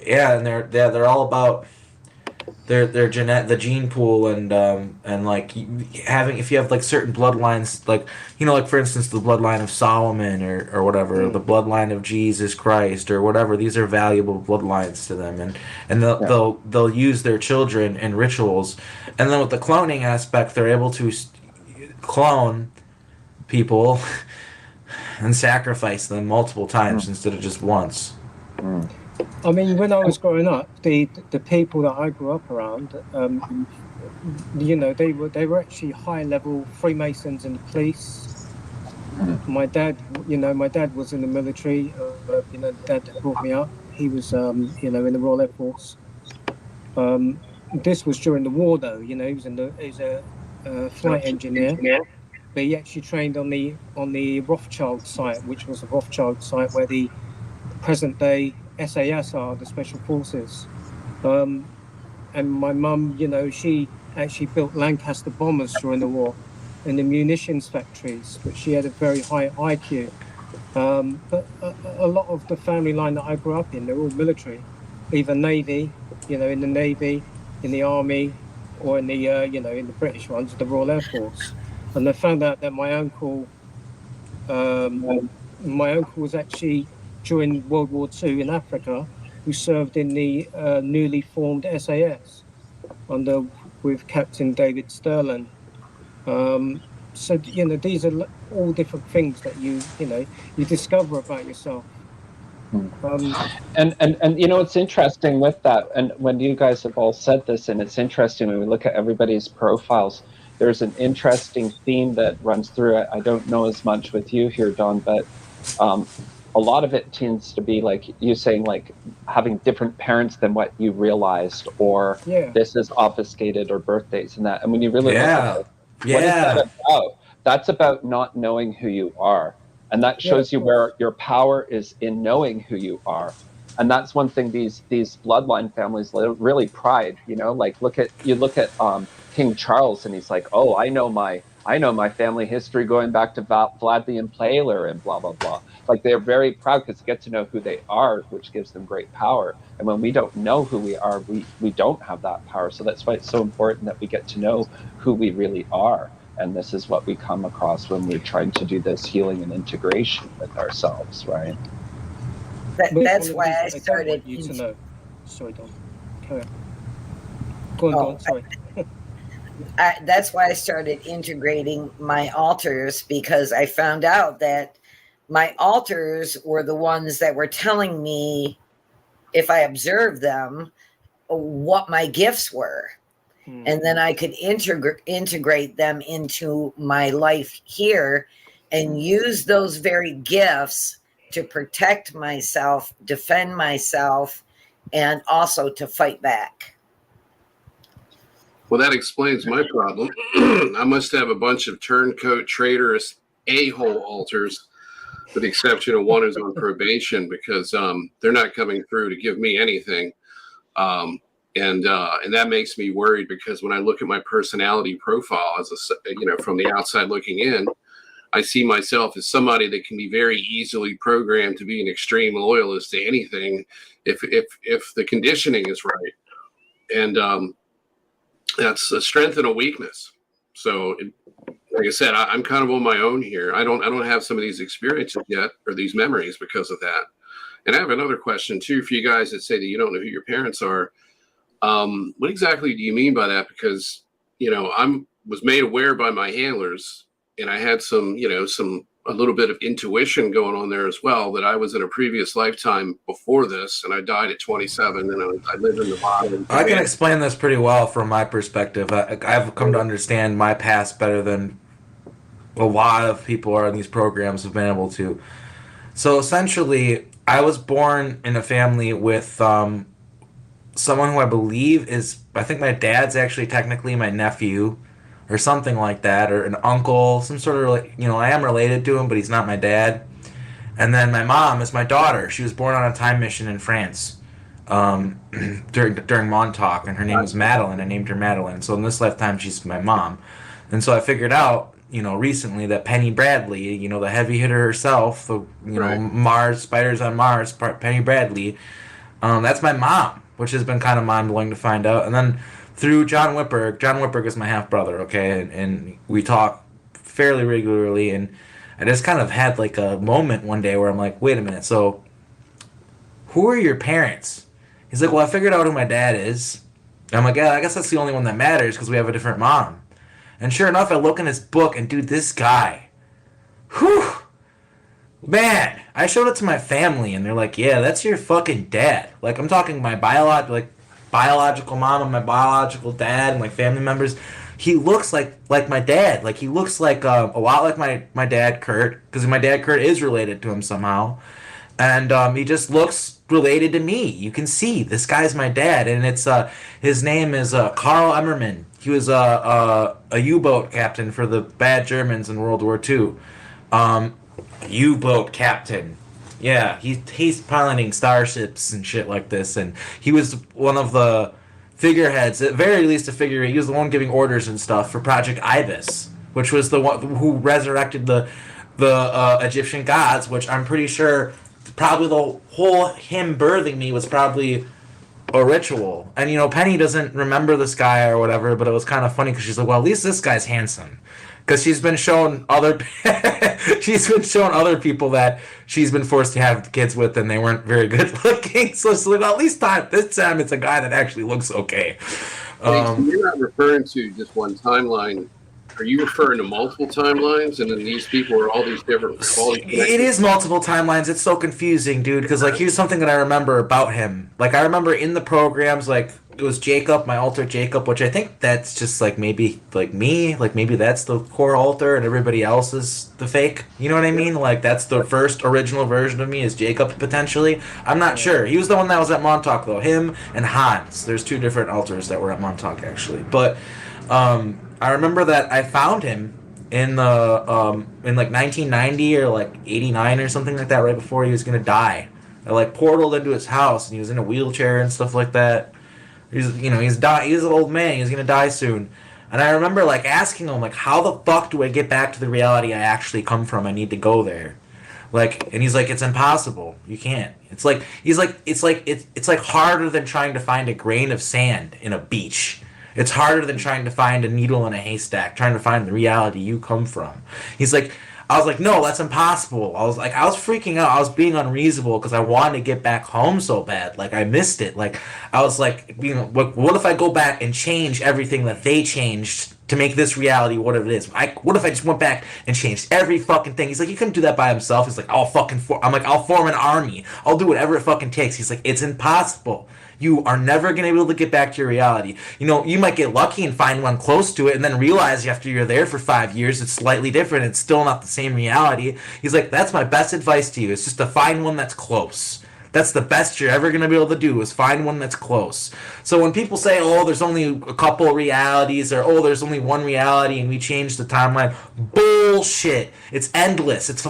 Yeah, and they're all about the gene pool and like having, if you have like certain bloodlines, like, you know, like for instance the bloodline of Solomon or whatever, the bloodline of Jesus Christ or whatever, these are valuable bloodlines to them, and they'll use their children in rituals, and then with the cloning aspect they're able to clone people and sacrifice them multiple times instead of just once. I mean, when I was growing up, the people that I grew up around, you know, they were actually high level Freemasons in the police. My dad was in the military. You know, dad that brought me up, he was, you know, in the Royal Air Force. This was during the war, though. You know, he was a flight engineer, but he actually trained on the Rothschild site, which was the Rothschild site where the present day SAS are, the Special Forces. And my mum, you know, she actually built Lancaster bombers during the war in the munitions factories, but she had a very high IQ. But a lot of the family line that I grew up in, they're all military, either Navy, you know, in the Navy, in the Army, or in the, you know, in the British ones, the Royal Air Force. And I found out that my uncle was actually during World War II in Africa, who served in the newly formed SAS with Captain David Sterling. So, you know, these are all different things that you discover about yourself. And you know, it's interesting with that, and when you guys have all said this, and it's interesting when we look at everybody's profiles, there's an interesting theme that runs through it. I don't know as much with you here, Don, but a lot of it tends to be like you saying, like having different parents than what you realized, or this is obfuscated, or birthdays and that. And when you really look at it, what is that about? That's about not knowing who you are. And that shows you where your power is in knowing who you are. And that's one thing these bloodline families really pride, you know, like look at King Charles, and he's like, oh, I know my family history going back to Vlad the Impaler and blah, blah, blah. Like they're very proud because they get to know who they are, which gives them great power. And when we don't know who we are, we don't have that power. So that's why it's so important that we get to know who we really are. And this is what we come across when we're trying to do this healing and integration with ourselves, right? That's why I started. You to know. Sorry, Don. Carry on. Go on, Don. Sorry. That's why I started integrating my altars, because I found out that my altars were the ones that were telling me, if I observed them, what my gifts were. And then I could integrate them into my life here and use those very gifts to protect myself, defend myself, and also to fight back. Well, that explains my problem. I must have a bunch of turncoat traitorous a-hole altars, with the exception of one who's on probation, because they're not coming through to give me anything. And that makes me worried, because when I look at my personality profile from the outside looking in, I see myself as somebody that can be very easily programmed to be an extreme loyalist to anything if the conditioning is right. And that's a strength and a weakness. So like I said, I'm kind of on my own here. I don't have some of these experiences yet or these memories because of that. And I have another question too for you guys that say that you don't know who your parents are. What exactly do you mean by that? Because was made aware by my handlers, and I had a little bit of intuition going on there as well, that I was in a previous lifetime before this, and I died at 27, and I lived in Nevada. I can explain this pretty well from my perspective. I've come to understand my past better than a lot of people on these programs have been able to. So essentially, I was born in a family with someone who I believe I think my dad's actually technically my nephew, or something like that, or an uncle, some sort of, I am related to him, but he's not my dad. And then my mom is my daughter. She was born on a time mission in France during Montauk, and her name was Madeline. I named her Madeline. So in this lifetime, she's my mom. And so I figured out, recently that Penny Bradley, the heavy hitter herself, the, Right. Mars, Spiders on Mars, Penny Bradley, that's my mom, which has been kind of mind-blowing to find out. And then through John Whitberg is my half-brother, okay? And we talk fairly regularly, and I just kind of had like a moment one day where I'm like, wait a minute, so who are your parents? He's like, well, I figured out who my dad is. And I'm like, yeah, I guess that's the only one that matters because we have a different mom. And sure enough, I look in his book, and dude, this guy, whew, man, I showed it to my family, and they're like, yeah, that's your fucking dad. Like, I'm talking my biological mom and my biological dad and like family members. He looks like my dad. Like, he looks like a lot like my dad Kurt, because my dad Kurt is related to him somehow, and he just looks related to me. You can see this guy's my dad, and it's his name is Karl Emmerman. He was a U-boat captain for the bad Germans in World War II. U-boat captain. Yeah, he's piloting starships and shit like this, and he was one of the figureheads, at very least a figurehead. He was the one giving orders and stuff for Project Ibis, which was the one who resurrected the Egyptian gods, which I'm pretty sure probably the whole him birthing me was probably a ritual. And Penny doesn't remember this guy or whatever, but it was kind of funny because she's like, well, at least this guy's handsome. Because she's been shown other people that she's been forced to have kids with, and they weren't very good looking. So it's like, well, at least this time it's a guy that actually looks okay. So you're not referring to just one timeline. Are you referring to multiple timelines, and then these people are all these different? It is multiple timelines. It's so confusing, dude. Because here's something that I remember about him. Like, I remember in the programs, like, it was Jacob, my alter Jacob, which I think that's just like maybe like me. Like, maybe that's the core alter, and everybody else is the fake. You know what I mean? Like, that's the first original version of me is Jacob potentially. I'm not sure. He was the one that was at Montauk though. Him and Hans. There's two different alters that were at Montauk actually, but. I remember that I found him in the in like 1990 or like 89 or something like that, right before he was gonna die. I like portaled into his house, and he was in a wheelchair and stuff like that. He's an old man. He's gonna die soon. And I remember like asking him like, how the fuck do I get back to the reality I actually come from? I need to go there. Like, and he's like, it's impossible. You can't. It's like it's like harder than trying to find a grain of sand in a beach. It's harder than trying to find a needle in a haystack, trying to find the reality you come from. He's like, I was like, no, that's impossible. I was freaking out. I was being unreasonable because I wanted to get back home so bad. Like, I missed it. Like, I was like, what if I go back and change everything that they changed to make this reality what it is? What if I just went back and changed every fucking thing? He's like, you couldn't do that by himself. He's like, I'll form an army. I'll do whatever it fucking takes. He's like, it's impossible. You are never going to be able to get back to your reality. You might get lucky and find one close to it and then realize after you're there for 5 years it's slightly different. It's still not the same reality. He's like, that's my best advice to you. It's just to find one that's close. That's the best you're ever going to be able to do is find one that's close. So when people say, oh, there's only a couple realities, or oh, there's only one reality and we changed the timeline, bullshit. It's endless. It's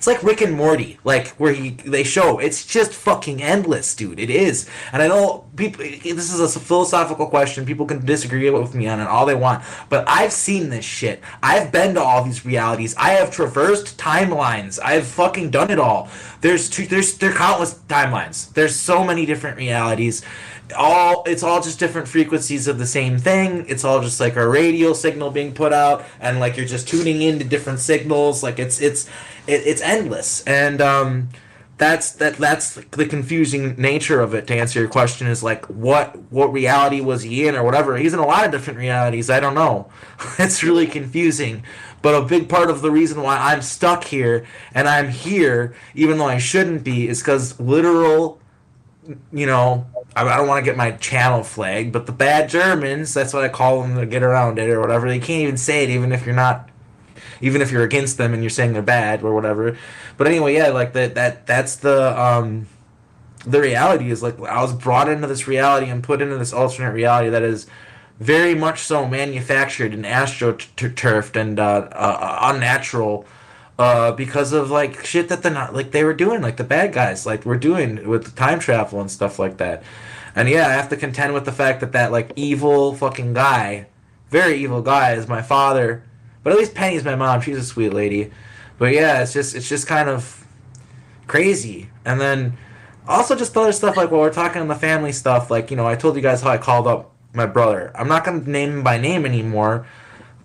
like Rick and Morty, like where they show it's just fucking endless, dude. It is. And I know people, this is a philosophical question. People can disagree with me on it all they want, but I've seen this shit. I've been to all these realities. I have traversed timelines. I've fucking done it all. There are countless timelines. There's so many different realities. It's all just different frequencies of the same thing. It's all just like a radio signal being put out, and like you're just tuning into different signals. Like it's endless, and that's the confusing nature of it. To answer your question, is like what reality was he in or whatever. He's in a lot of different realities. I don't know. It's really confusing. But a big part of the reason why I'm stuck here and I'm here, even though I shouldn't be, is because literal, you know, I don't want to get my channel flagged, but the bad Germans, that's what I call them to get around it or whatever. They can't even say it, even if you're against them and you're saying they're bad or whatever. But anyway, yeah, like that's the reality is like I was brought into this reality and put into this alternate reality that is very much so manufactured and astroturfed and unnatural because of like shit that they were doing, like the bad guys like were doing with the time travel and stuff like that. And yeah, I have to contend with the fact that like evil fucking guy, very evil guy, is my father. But at least Penny's my mom. She's a sweet lady. But yeah, it's just kind of crazy. And then also just other stuff like while we're talking on the family stuff, like, you know, I told you guys how I called up my brother. I'm not going to name him by name anymore,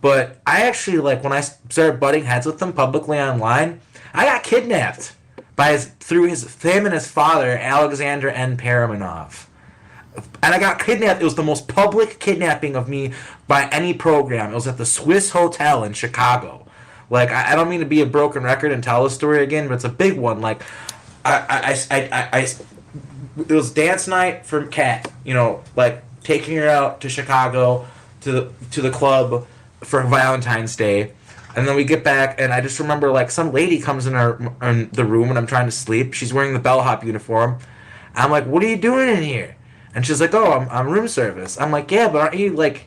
but I actually, like, when I started butting heads with him publicly online, I got kidnapped through him and his father, Alexander N. Paramanov. And I got kidnapped. It was the most public kidnapping of me by any program. It was at the Swiss Hotel in Chicago. Like, I don't mean to be a broken record and tell the story again, but it's a big one. Like, it was dance night for Kat, you know, like taking her out to Chicago to the club for Valentine's Day. And then we get back, and I just remember, like, some lady comes in the room, and I'm trying to sleep. She's wearing the bellhop uniform. I'm like, what are you doing in here? And she's like, oh, I'm room service. I'm like, yeah, but aren't you, like,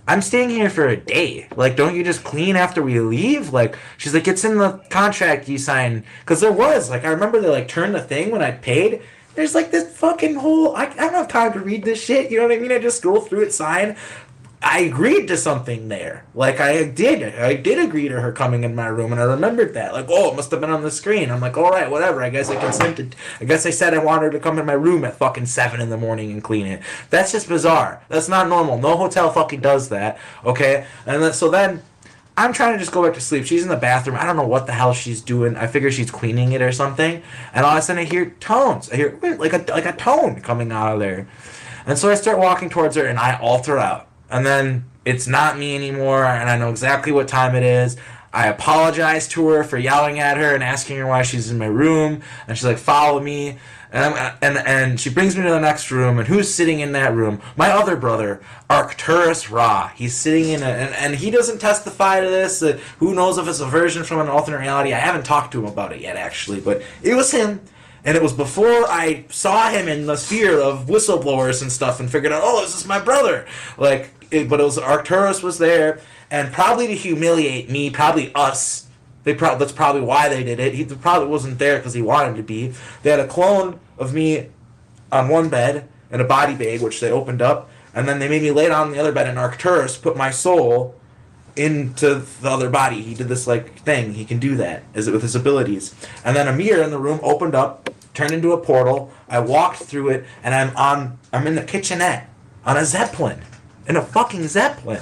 I'm staying here for a day. Like, don't you just clean after we leave? Like, she's like, it's in the contract you signed. Because there was, like, I remember they, like, turned the thing when I paid. There's, like, this fucking whole, I don't have time to read this shit. You know what I mean? I just scroll through it, sign. I agreed to something there. Like, I did agree to her coming in my room, and I remembered that. Like, oh, it must have been on the screen. I'm like, all right, whatever. I guess I consented. I guess I said I wanted her to come in my room at fucking 7 in the morning and clean it. That's just bizarre. That's not normal. No hotel fucking does that, okay? And so then I'm trying to just go back to sleep. She's in the bathroom. I don't know what the hell she's doing. I figure she's cleaning it or something. And all of a sudden I hear tones. I hear like a tone coming out of there. And so I start walking towards her, and I alter out. And then it's not me anymore, and I know exactly what time it is. I apologize to her for yelling at her and asking her why she's in my room, and she's like, follow me. And she brings me to the next room, and who's sitting in that room? My other brother, Arcturus Ra. He's sitting in and he doesn't testify to this. Who knows if it's a version from an alternate reality? I haven't talked to him about it yet, actually, but it was him. And it was before I saw him in the sphere of whistleblowers and stuff and figured out, oh, this is my brother. But it was Arcturus was there, and probably to humiliate me, probably us. That's probably why they did it. He probably wasn't there because he wanted to be. They had a clone of me on one bed and a body bag, which they opened up, and then they made me lay down on the other bed, and Arcturus put my soul into the other body. He did this like thing. He can do that with his abilities. And then a mirror in the room opened up, turned into a portal. I walked through it, and I'm in the kitchenette on a Zeppelin. In a fucking Zeppelin.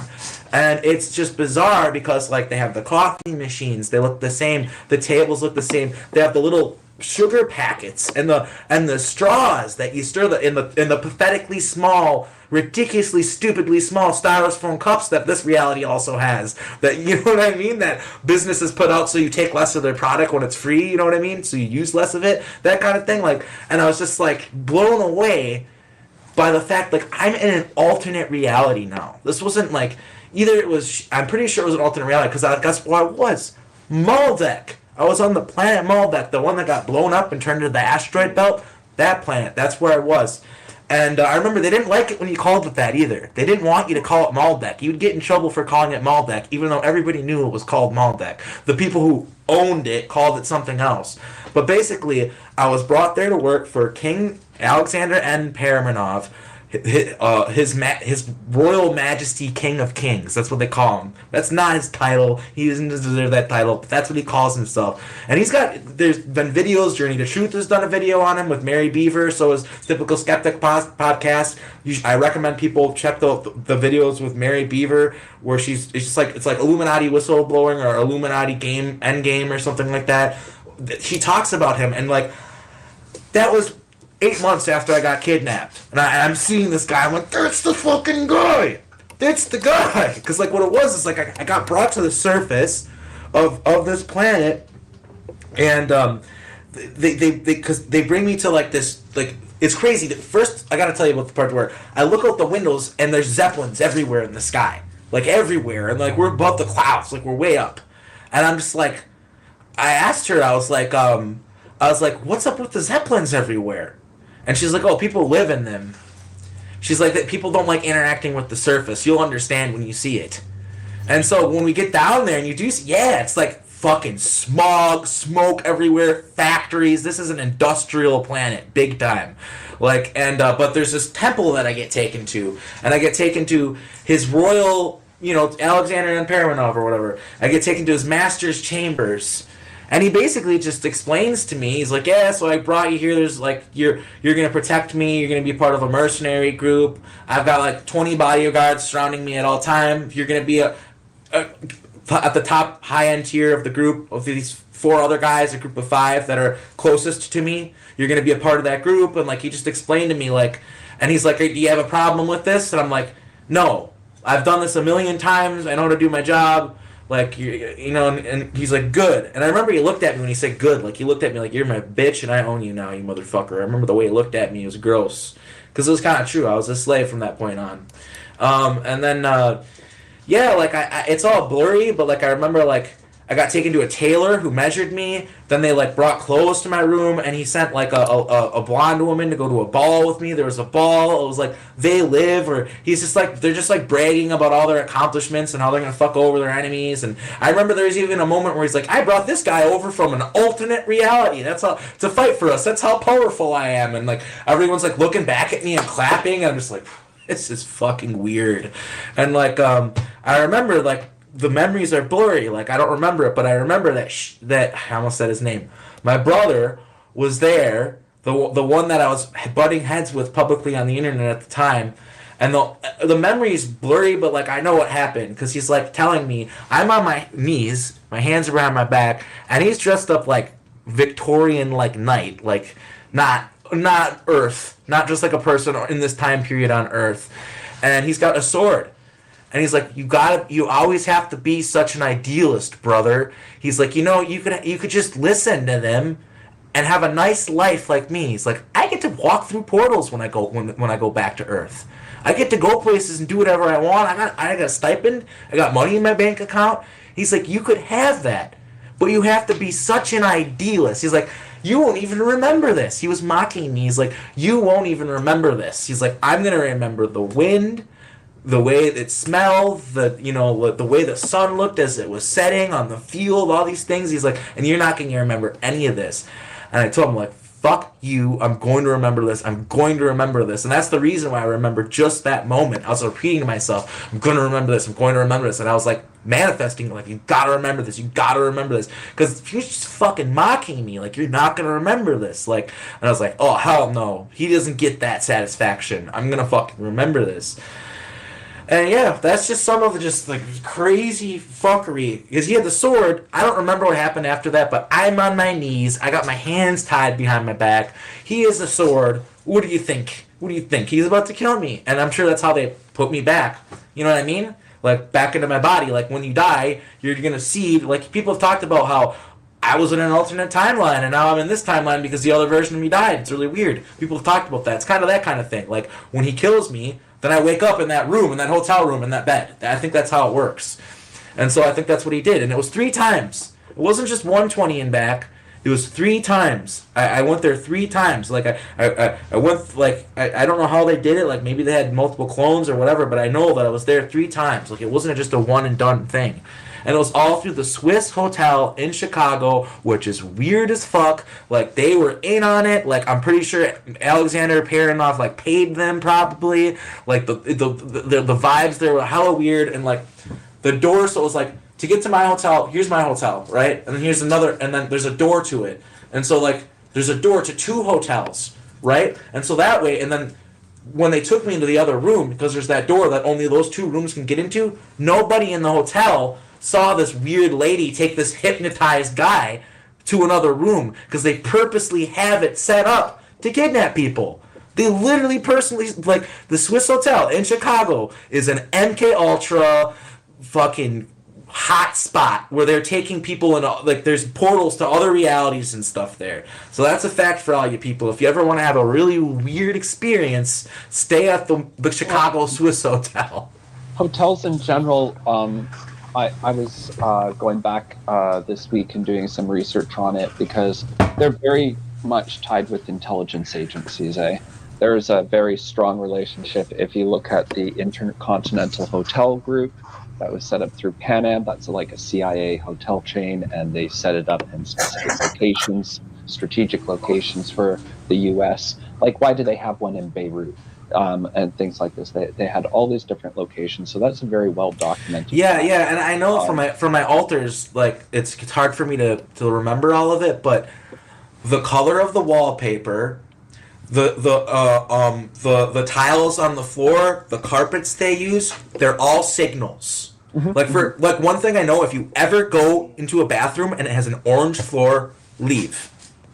And it's just bizarre because, like, they have the coffee machines. They look the same. The tables look the same. They have the little sugar packets and the straws that you stir in the pathetically small, ridiculously, stupidly small styrofoam cups that this reality also has. That, you know what I mean? That businesses put out so you take less of their product when it's free. You know what I mean? So you use less of it. That kind of thing. Like, and I was just like blown away by the fact, like, I'm in an alternate reality now. This wasn't like, either it was, I'm pretty sure it was an alternate reality, because that's where I was. Maldek. I was on the planet Maldek, the one that got blown up and turned into the asteroid belt. That planet, that's where I was. And I remember they didn't like it when you called it that either. They didn't want you to call it Maldek. You'd get in trouble for calling it Maldek, even though everybody knew it was called Maldek. The people who owned it called it something else. But basically, I was brought there to work for King Alexander N. Paramanov his Royal Majesty King of Kings. That's what they call him. That's not his title. He doesn't deserve that title, but that's what he calls himself. And there's been videos. Journey to Truth has done a video on him with Mary Beaver. So is Typical Skeptic podcast. I recommend people check the videos with Mary Beaver, where it's like Illuminati whistleblowing or Illuminati endgame or something like that. She talks about him, and like that was 8 months after I got kidnapped, and I'm seeing this guy. I'm like, that's the fucking guy. That's the guy. Because like what it was is like I got brought to the surface of this planet, and they bring me to like this, like, it's crazy. First, I got to tell you about the part where I look out the windows and there's zeppelins everywhere in the sky, like everywhere, and like we're above the clouds, like we're way up, and I'm just like, I asked her, I was like, what's up with the zeppelins everywhere? And she's like, oh, people live in them. She's like, that people don't like interacting with the surface. You'll understand when you see it. And so when we get down there and you do see, yeah, it's like fucking smog, smoke everywhere, factories. This is an industrial planet, big time. Like, and but there's this temple that I get taken to, and I get taken to his royal, Alexander Permanov or whatever. I get taken to his master's chambers. And he basically just explains to me, he's like, yeah, so I brought you here, there's like, you're going to protect me, you're going to be part of a mercenary group, I've got like 20 bodyguards surrounding me at all times, you're going to be at the top high-end tier of the group, of these 4 other guys, a group of 5 that are closest to me, you're going to be a part of that group, and like, he just explained to me, like, and he's like, hey, do you have a problem with this? And I'm like, no, I've done this a million times, I know how to do my job. Like, and he's like, good. And I remember he looked at me when he said good. Like, he looked at me like, you're my bitch and I own you now, you motherfucker. I remember the way he looked at me. It was gross. Because it was kind of true. I was a slave from that point on. And then, yeah, like, it's all blurry, but, like, I remember, like, I got taken to a tailor who measured me. Then they, like, brought clothes to my room, and he sent, like, a blonde woman to go to a ball with me. There was a ball. It was, like, they live, or he's just, like, they're just, like, bragging about all their accomplishments and how they're going to fuck over their enemies. And I remember there was even a moment where he's like, I brought this guy over from an alternate reality. That's how, to fight for us. That's how powerful I am. And, like, everyone's, like, looking back at me and clapping. And I'm just like, this is fucking weird. And, like, I remember, like, the memories are blurry. Like, I don't remember it, but I remember that I almost said his name. My brother was there, the one that I was butting heads with publicly on the internet at the time, and the memory is blurry, but like I know what happened because he's like telling me I'm on my knees, my hands around my back, and he's dressed up like Victorian, like knight, like not Earth, not just like a person in this time period on Earth, and he's got a sword. And he's like, you always have to be such an idealist, brother. He's like, you could just listen to them and have a nice life like me. He's like, I get to walk through portals when I go back to Earth. I get to go places and do whatever I want. I got a stipend. I got money in my bank account. He's like, you could have that, but you have to be such an idealist. He's like, you won't even remember this. He was mocking me. He's like, you won't even remember this. He's like, I'm gonna remember the wind, the way it smelled, the way the sun looked as it was setting on the field, all these things. He's like, and you're not going to remember any of this. And I told him, like, fuck you, I'm going to remember this, I'm going to remember this. And that's the reason why I remember just that moment. I was repeating to myself, I'm going to remember this, I'm going to remember this. And I was like manifesting, like, you got to remember this, you got to remember this. Because if you're just fucking mocking me, like, you're not going to remember this. Like, and I was like, oh, hell no, he doesn't get that satisfaction. I'm going to fucking remember this. And yeah, that's just some of the just like crazy fuckery. Because he had the sword. I don't remember what happened after that, but I'm on my knees. I got my hands tied behind my back. He has the sword. What do you think? What do you think? He's about to kill me. And I'm sure that's how they put me back. You know what I mean? Like, back into my body. Like, when you die, you're going to see, like, people have talked about how I was in an alternate timeline, and now I'm in this timeline because the other version of me died. It's really weird. People have talked about that. It's kind of that kind of thing. Like, when he kills me, then I wake up in that room, in that hotel room, in that bed. I think that's how it works. And so I think that's what he did. And it was 3 times. It wasn't just 120 and back. It was 3 times. I went there 3 times. Like I went like I don't know how they did it. Like maybe they had multiple clones or whatever. But I know that I was there 3 times. Like it wasn't just a one and done thing. And it was all through the Swiss Hotel in Chicago, which is weird as fuck. Like they were in on it. Like I'm pretty sure Alexander Perinoff like paid them probably. Like the vibes there were hella weird, and like the door. So it was like, to get to my hotel, here's my hotel, right? And then here's another, and then there's a door to it. And so, like, there's a door to 2 hotels, right? And so that way, and then when they took me into the other room, because there's that door that only those 2 rooms can get into, nobody in the hotel saw this weird lady take this hypnotized guy to another room, because they purposely have it set up to kidnap people. They literally personally, like, the Swiss Hotel in Chicago is an MK Ultra fucking hot spot where they're taking people in, like, there's portals to other realities and stuff there. So that's a fact for all you people. If you ever want to have a really weird experience, stay at the Chicago Swiss Hotel. Hotels in general, I was going back this week and doing some research on it, because they're very much tied with intelligence agencies. There's a very strong relationship. If you look at the Intercontinental Hotel Group, that was set up through Pan Am. That's like a CIA hotel chain, and they set it up in specific locations, strategic locations for the U.S. Like, why do they have one in Beirut? And things like this. They had all these different locations, so that's a very well documented. Yeah, and I know from my alters, like it's hard for me to remember all of it, but the color of the wallpaper, the tiles on the floor, the carpets they use, they're all signals. Mm-hmm. Like one thing I know, if you ever go into a bathroom and it has an orange floor, leave.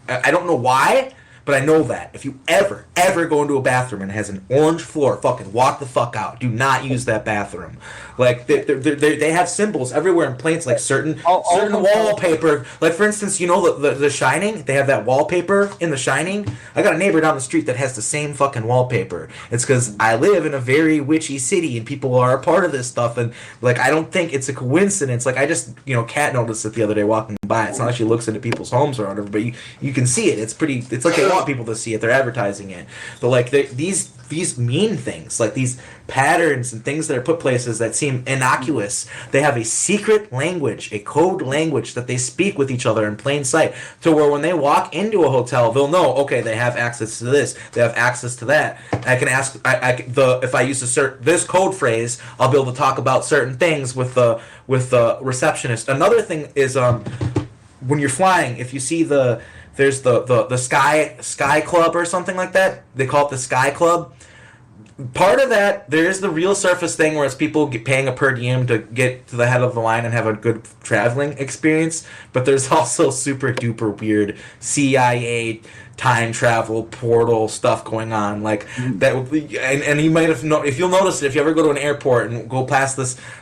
I don't know why, but I know that if you ever go into a bathroom and it has an orange floor, fucking walk the fuck out. Do not use that bathroom. Like they have symbols everywhere in planes, like certain wallpaper. Like for instance, you know the Shining. They have that wallpaper in The Shining. I got a neighbor down the street that has the same fucking wallpaper. It's because I live in a very witchy city and people are a part of this stuff. And like I don't think it's a coincidence. Like I just Kat noticed it the other day walking by. It's not like she looks into people's homes or whatever, but you can see it. It's like they want people to see it. They're advertising it. But like these mean things, like these patterns and things that are put places that seem innocuous, they have a secret language, a code language that they speak with each other in plain sight, to where when they walk into a hotel, they'll know, okay, they have access to this, they have access to that. I can ask, if I use this code phrase, I'll be able to talk about certain things with the receptionist. Another thing is when you're flying, if you see there's the Sky Club or something like that. They call it the Sky Club. Part of that, there is the real surface thing where it's people paying a per diem to get to the head of the line and have a good traveling experience. But there's also super duper weird CIA time travel portal stuff going on, like that. And you might have if you'll notice it, if you ever go to an airport and go past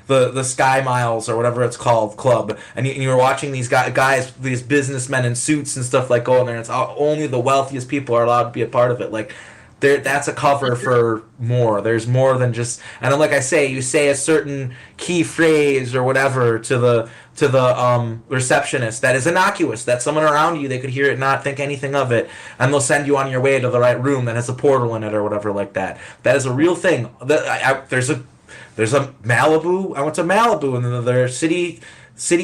the Sky Miles or whatever it's called club, and you're watching these guys, these businessmen in suits and stuff, like going there, and it's only the wealthiest people are allowed to be a part of it. Like that's a cover for more. There's more than just, and like I say, you say a certain key phrase or whatever to the receptionist that is innocuous, that someone around you, they could hear it, not think anything of it, and they'll send you on your way to the right room that has a portal in it or whatever like that. That is a real thing. There's a Malibu. I went to Malibu and their City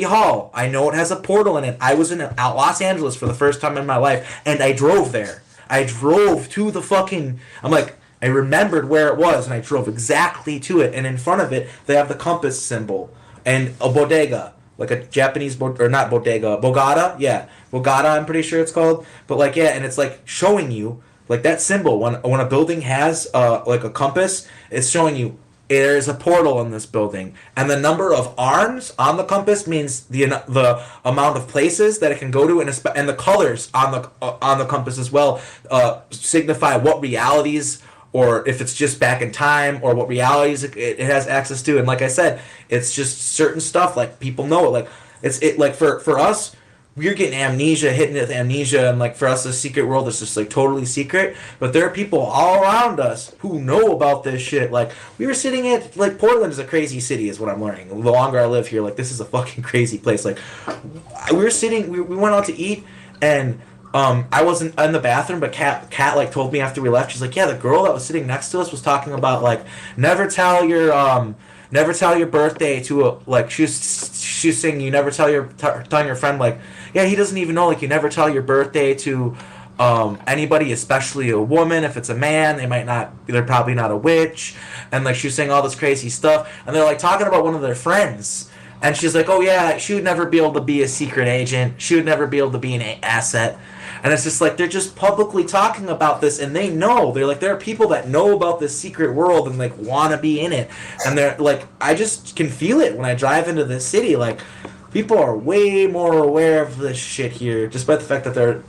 Hall. I know it has a portal in it. I was in Los Angeles for the first time in my life, and I drove there. I drove to the fucking, I'm like, I remembered where it was, and I drove exactly to it, and in front of it, they have the compass symbol, and a bodega, like a Japanese, or not bodega, bogata, yeah, bogata, I'm pretty sure it's called, but like, yeah, and it's like showing you, like that symbol, when a building has, like a compass, it's showing you, there's a portal in this building, and the number of arms on the compass means the amount of places that it can go to, and the colors on the compass as well signify what realities, or if it's just back in time, or what realities it has access to. And like I said, it's just certain stuff, like people know it. Like it's like for us, we're getting hitting with amnesia, and like for us, the secret world is just like totally secret. But there are people all around us who know about this shit. Like we were sitting at, like, Portland is a crazy city, is what I'm learning. The longer I live here, like this is a fucking crazy place. Like we were sitting, we went out to eat, And I wasn't in the bathroom, but Kat like told me after we left. She's like, yeah, the girl that was sitting next to us was talking about like never tell your birthday to a like she's saying you never telling your friend like, yeah, he doesn't even know, like, you never tell your birthday to anybody, especially a woman. If it's a man, they're probably not a witch. And like she was saying all this crazy stuff, and they're like talking about one of their friends. And she's like, oh yeah, she would never be able to be a secret agent. She would never be able to be an asset. And it's just like they're just publicly talking about this, and they know. They're like, there are people that know about this secret world and like want to be in it. And they're like, I just can feel it when I drive into the city. Like, people are way more aware of this shit here, despite the fact that there are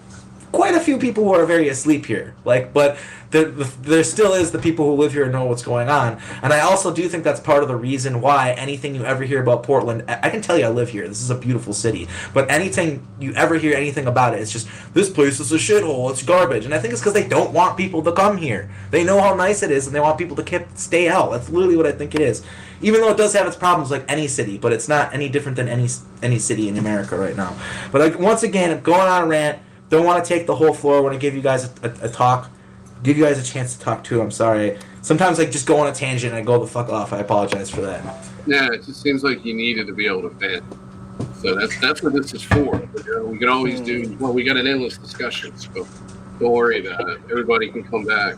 quite a few people who are very asleep here. Like, but there still is the people who live here and know what's going on. And I also do think that's part of the reason why anything you ever hear about Portland, I can tell you I live here. This is a beautiful city. But anything you ever hear anything about it, it's just, this place is a shithole, it's garbage. And I think it's because they don't want people to come here. They know how nice it is, and they want people to stay out. That's literally what I think it is. Even though it does have its problems like any city, but it's not any different than any city in America right now. But like, once again, I'm going on a rant. Don't want to take the whole floor. I want to give you guys a talk. Give you guys a chance to talk too. I'm sorry. Sometimes I just go on a tangent and I go the fuck off. I apologize for that. Yeah, it just seems like you needed to be able to vent. So that's what this is for. We can always do. Well, we got an endless discussion, so don't worry about it. Everybody can come back.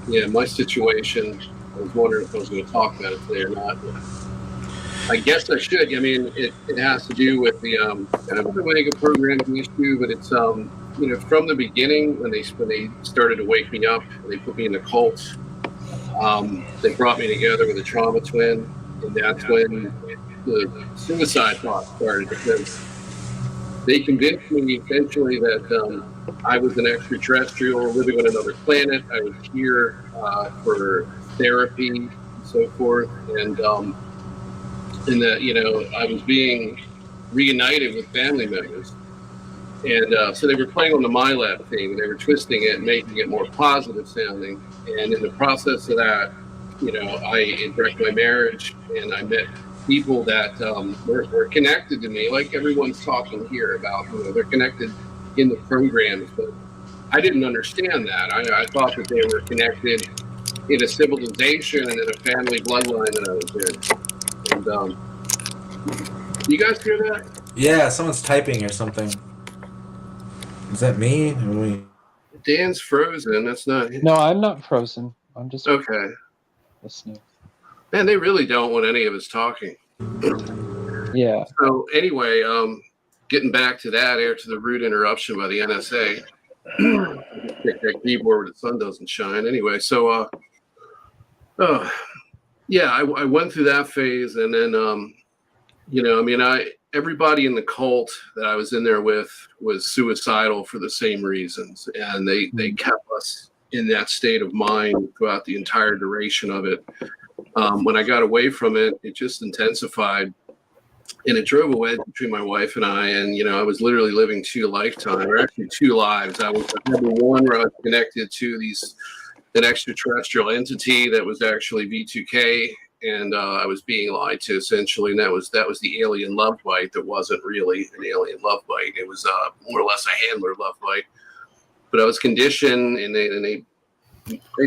Yeah, my situation. I was wondering if I was going to talk about it today or not. But I guess I should. I mean, it has to do with the kind of like a programming issue, but it's from the beginning when they started to wake me up, they put me in the cult. They brought me together with a trauma twin, and that's when the suicide thought started, because they convinced me essentially that I was an extraterrestrial living on another planet. I was here for therapy and so forth, and that I was being reunited with family members. And so they were playing on the MILAB thing. They were twisting it and making it more positive sounding. And in the process of that, I wrecked my marriage, and I met people that were connected to me, like everyone's talking here about. They're connected in the programs, but I didn't understand that. I thought that they were connected in a civilization and in a family bloodline that I was in. And you guys hear that? Yeah, someone's typing or something. Is that me? Dan's frozen. That's not. No, I'm not frozen. I'm just okay. Listening. Man, they really don't want any of us talking. Yeah. So anyway, getting back to that, to the rude interruption by the NSA. Pick that keyboard where the sun doesn't shine. Anyway, so yeah, I went through that phase, and then everybody in the cult that I was in there with was suicidal for the same reasons, and they kept us in that state of mind throughout the entire duration of it. When I got away from it, it just intensified, and it drove a wedge between my wife and I. And I was literally living two lifetimes, or actually two lives. I was number one where I was connected to an extraterrestrial entity that was actually V2K. And I was being lied to, essentially, and that was the alien love bite. That wasn't really an alien love bite. It was more or less a handler love bite. But I was conditioned, and they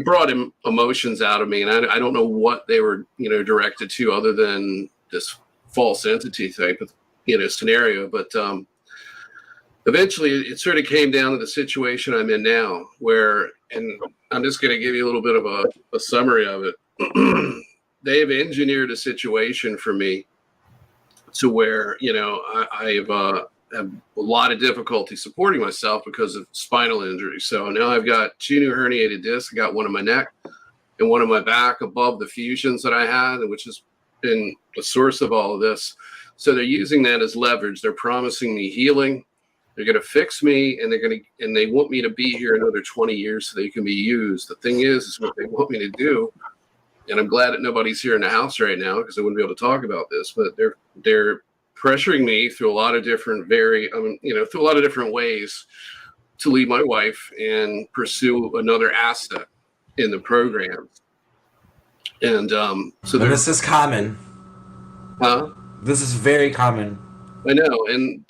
brought emotions out of me, and I don't know what they were directed to, other than this false entity type of scenario. But eventually, it sort of came down to the situation I'm in now, where, and I'm just going to give you a little bit of a summary of it. They've engineered a situation for me to where, I have a lot of difficulty supporting myself because of spinal injury. So now I've got 2 new herniated discs. I got one in my neck and one in my back above the fusions that I had, which has been the source of all of this. So they're using that as leverage. They're promising me healing. They're going to fix me, and they want me to be here another 20 years so they can be used. The thing is what they want me to do. And I'm glad that nobody's here in the house right now, because I wouldn't be able to talk about this. But they're pressuring me through a lot of different through a lot of different ways to leave my wife and pursue another asset in the program. And this is common. Huh? This is very common. I know, and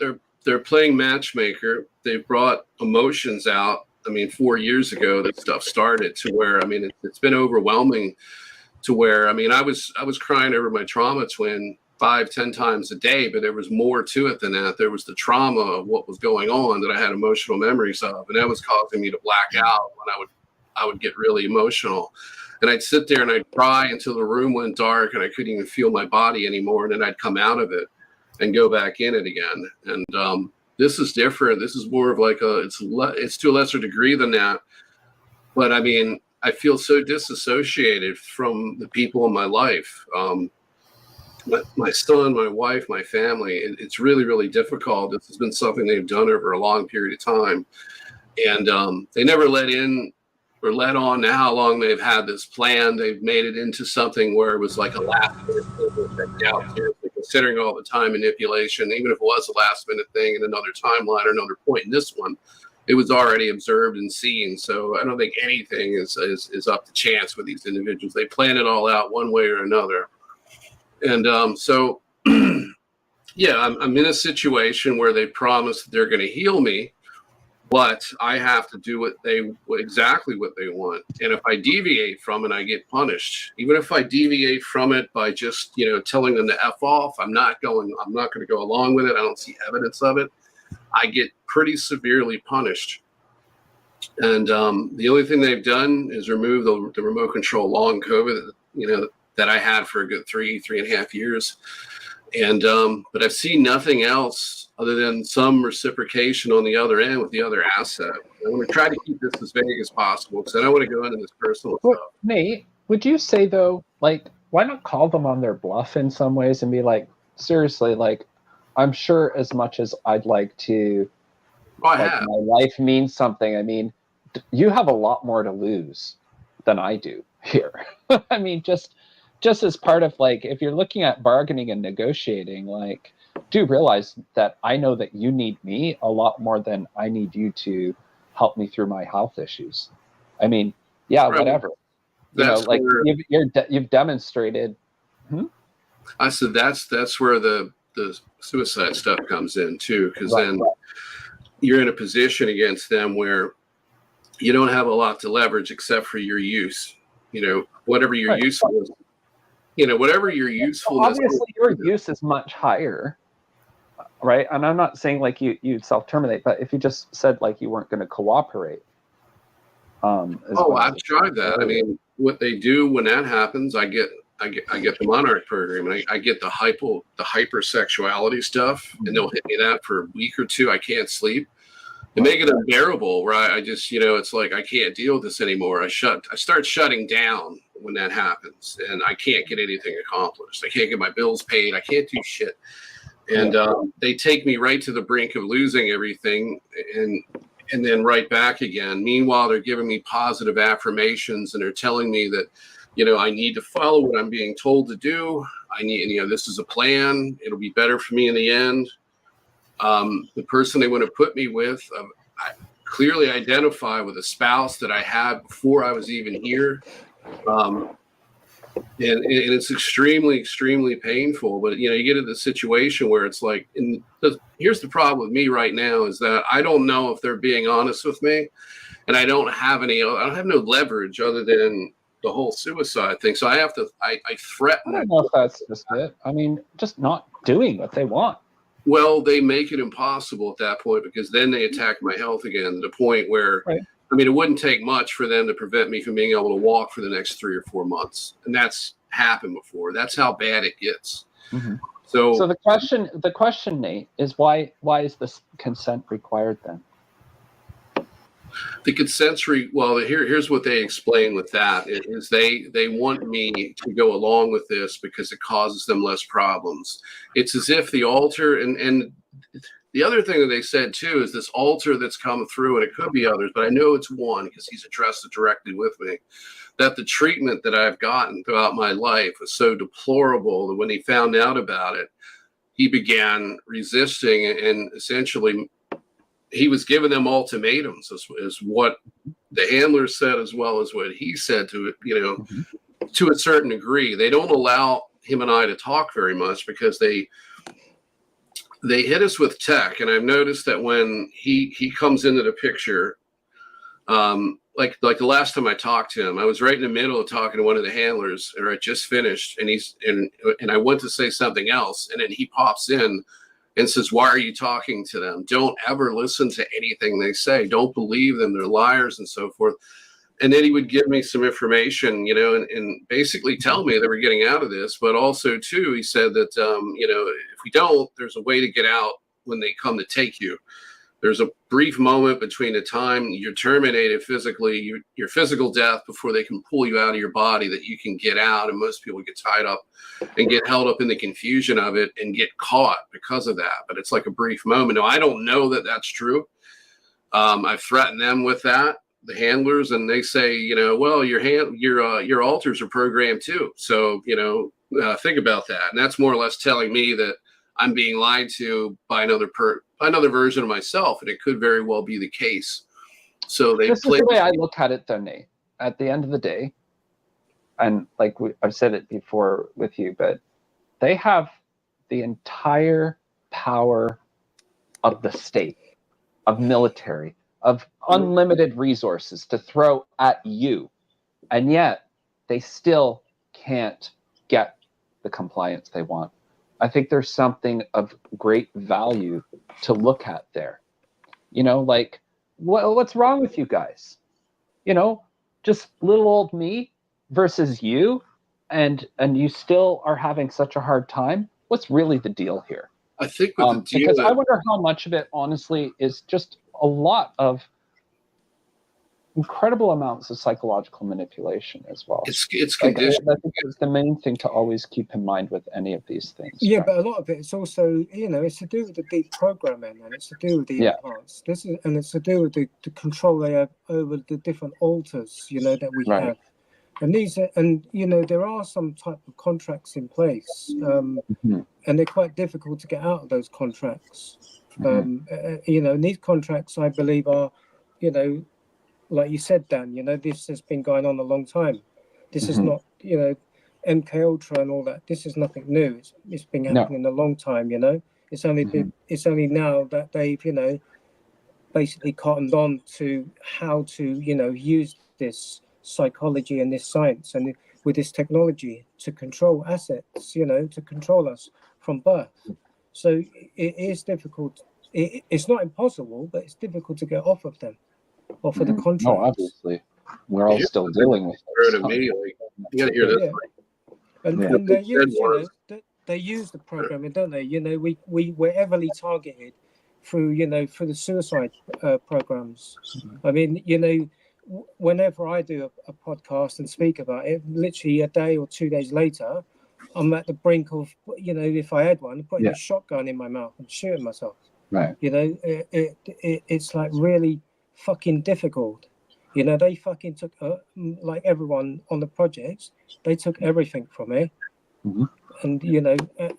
they're playing matchmaker. They've brought emotions out. I mean, 4 years ago, that stuff started to where, I mean, it's been overwhelming to where, I mean, I was crying over my trauma twin 5-10 times a day, but there was more to it than that. There was the trauma of what was going on that I had emotional memories of, and that was causing me to black out when I would get really emotional. And I'd sit there and I'd cry until the room went dark and I couldn't even feel my body anymore. And then I'd come out of it and go back in it again. And this is different. This is more of like it's to a lesser degree than that. But I mean, I feel so disassociated from the people in my life. My son, my wife, my family, it's really, really difficult. This has been something they've done over a long period of time. And they never let in or let on to how long they've had this plan. They've made it into something where it was like a last minute thing, considering all the time manipulation, even if it was a last minute thing in another timeline or another point in this one, it was already observed and seen. So I don't think anything is up to chance with these individuals. They plan it all out one way or another. And so, yeah, I'm in a situation where they promise that they're going to heal me, but I have to do exactly what they want. And if I deviate from it, I get punished. Even if I deviate from it by just, telling them to F off, I'm not going to go along with it. I don't see evidence of it. I get pretty severely punished. And the only thing they've done is remove the remote control long COVID, that I had for a good 3.5 years. And but I've seen nothing else other than some reciprocation on the other end with the other asset. I'm going to try to keep this as vague as possible because I don't want to go into this personal stuff. Nate, would you say though, like, why not call them on their bluff in some ways and be like, seriously, like, I'm sure as much as I'd like to, my life means something. I mean, you have a lot more to lose than I do here. I mean, just as part of, like, if you're looking at bargaining and negotiating, like, do realize that I know that you need me a lot more than I need you to help me through my health issues. I mean, yeah, right. Whatever. You've demonstrated. I said that's where the suicide stuff comes in too, because then you're in a position against them where you don't have a lot to leverage except for your use. Whatever your useful is. Whatever your usefulness. Obviously, your use is much higher, right? And I'm not saying like you'd self-terminate, but if you just said like you weren't going to cooperate. I've tried that. I mean, what they do when that happens, I get the Monarch program, and I get the hypersexuality stuff, and they'll hit me that for a week or two. I can't sleep. They make it unbearable, right? I just, it's like I can't deal with this anymore. I start shutting down when that happens, and I can't get anything accomplished. I can't get my bills paid. I can't do shit. And they take me right to the brink of losing everything, and then right back again. Meanwhile, they're giving me positive affirmations, and they're telling me that, I need to follow what I'm being told to do. I need, this is a plan. It'll be better for me in the end. The person they want to put me with, I clearly identify with a spouse that I had before I was even here. And it's extremely, extremely painful. But, you get into the situation where it's like, here's the problem with me right now is that I don't know if they're being honest with me, and I don't have no leverage other than the whole suicide thing. So I threaten. I don't know if that's just it. I mean, just not doing what they want. Well, they make it impossible at that point because then they attack my health again to the point where, I mean, it wouldn't take much for them to prevent me from being able to walk for the next 3 or 4 months. And that's happened before. That's how bad it gets. Mm-hmm. So the question, Nate, is why is this consent required then? The consent here's what they explain with that is they want me to go along with this because it causes them less problems. It's as if the altar and the other thing that they said too is this altar that's come through, and it could be others, but I know it's one because he's addressed it directly with me, that the treatment that I've gotten throughout my life was so deplorable that when he found out about it, he began resisting, and essentially he was giving them ultimatums is what the handler said, as well as what he said to it, to a certain degree. They don't allow him and I to talk very much because they they hit us with tech, and I've noticed that when he comes into the picture, like the last time I talked to him, I was right in the middle of talking to one of the handlers, or I just finished, and I went to say something else, and then he pops in and says, "Why are you talking to them? Don't ever listen to anything they say. Don't believe them. They're liars," and so forth. And then he would give me some information, and basically tell me that we're getting out of this. But also, too, he said that, if we don't, there's a way to get out when they come to take you. There's a brief moment between the time you're terminated physically, your physical death, before they can pull you out of your body, that you can get out. And most people get tied up and get held up in the confusion of it and get caught because of that. But it's like a brief moment. Now, I don't know that that's true. I've threatened them with that, the handlers, and they say, well, your alters are programmed too. So, think about that. And that's more or less telling me that I'm being lied to by another version of myself, and it could very well be the case. So this is the way I look at it, though, Nate. At the end of the day, and like I've said it before with you, but they have the entire power of the state, of military, of unlimited resources to throw at you, and yet they still can't get the compliance they want. I think there's something of great value to look at there. Like, what's wrong with you guys? Just little old me versus you, and you still are having such a hard time. What's really the deal here? I think with the deal, because I wonder how much of it, honestly, is just a lot of incredible amounts of psychological manipulation as well. It's conditioned. I think it's the main thing to always keep in mind with any of these things. Yeah, right? But a lot of it is also, it's to do with the deep programming, and it's to do with the implants. And it's to do with the control they have over the different alters, that we have. And there are some type of contracts in place, and they're quite difficult to get out of those contracts. And these contracts, I believe, are, like you said, Dan, this has been going on a long time. This is not, MK Ultra and all that. This is nothing new. It's been happening a long time. It's only now that they've, basically cottoned on to how to, use this psychology and this science and with this technology to control assets, to control us from birth. So it is difficult. It's not impossible, but it's difficult to get off of them. Or for the contract. No, obviously, we're all still dealing with it. You gotta hear this. And they use the programming, don't they? We're heavily targeted through the suicide programs. I mean, whenever I do a podcast and speak about it, literally a day or 2 days later, I'm at the brink of, if I had one, putting a shotgun in my mouth and shooting myself. Right. It's like really fucking difficult. They fucking took like everyone on the projects, they took everything from me. And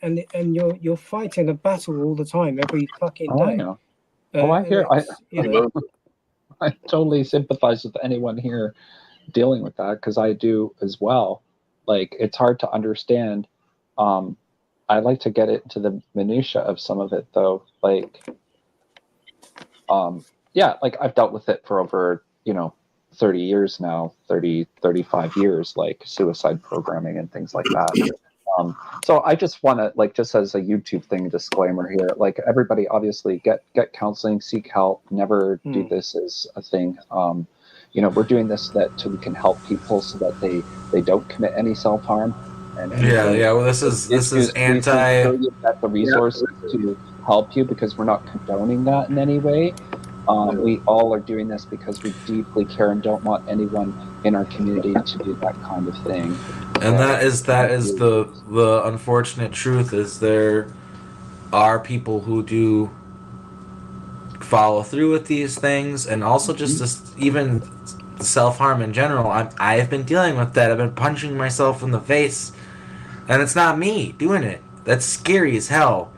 and you're fighting a battle all the time, every fucking day. I know. I hear. I totally sympathize with anyone here dealing with that, because I do as well. Like, it's hard to understand. I like to get into the minutia of some of it, though. Like, like I've dealt with it for over, 30 years now, 35 years, like suicide programming and things like that. So I just want to, like, just as a YouTube thing, disclaimer here, like, everybody obviously get counseling, seek help, never do this as a thing. We're doing this so that we can help people so that they don't commit any self-harm. Well, this is anti. The resources to help you, because we're not condoning that in any way. We all are doing this because we deeply care and don't want anyone in our community to do that kind of thing. And that is the unfortunate truth, is there are people who do follow through with these things, and also just even self-harm in general. I've been dealing with that. I've been punching myself in the face, and it's not me doing it. That's scary as hell.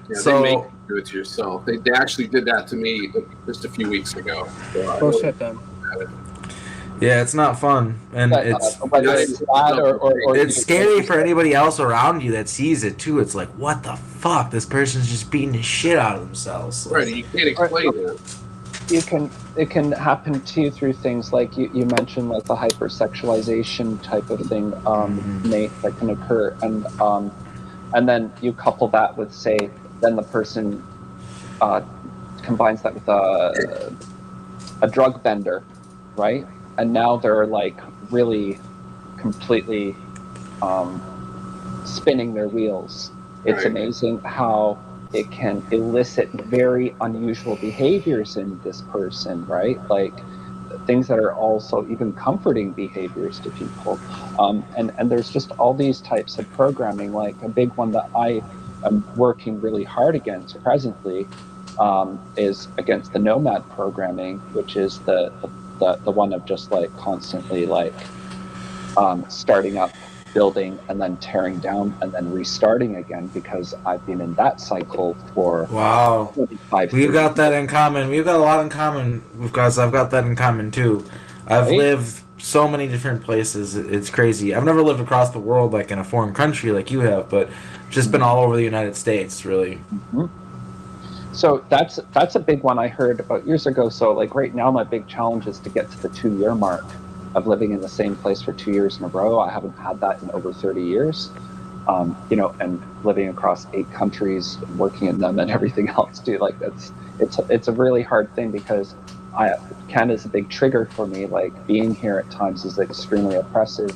Yeah, so they make you do it to yourself. They actually did that to me just a few weeks ago. Yeah, it's not fun, and But, whether It's- it's bad or it's scary for anybody else around you that sees it too. It's like, what the fuck? This person's just beating the shit out of themselves. right. You can't explain that. it can happen too through things like you mentioned, like the hypersexualization type of thing, Nate, that can occur, and then you couple that with, say, then the person combines that with a drug bender, right? And now they're like really completely spinning their wheels. It's Right. amazing how it can elicit very unusual behaviors in this person, right? Like things that are also even comforting behaviors to people. And there's just all these types of programming. Like a big one that I am working really hard against presently is against the nomad programming, which is the one of just like constantly like starting up, building, and then tearing down and then restarting again, because I've been in that cycle for Wow. 25 We've 30 got that in common. We've got a lot in common because I've got that in common too. I've Right? lived so many different places. It's crazy. I've never lived across the world like in a foreign country like you have, but just been all over the United States, really. Mhm. So that's a big one I heard about years ago. So like right now, my big challenge is to get to the 2-year mark of living in the same place for 2 years in a row. I haven't had that in over 30 years. You know, and living across 8 countries, working in them, and everything else too. Like it's a really hard thing, because Canada's a big trigger for me. Like being here at times is extremely oppressive.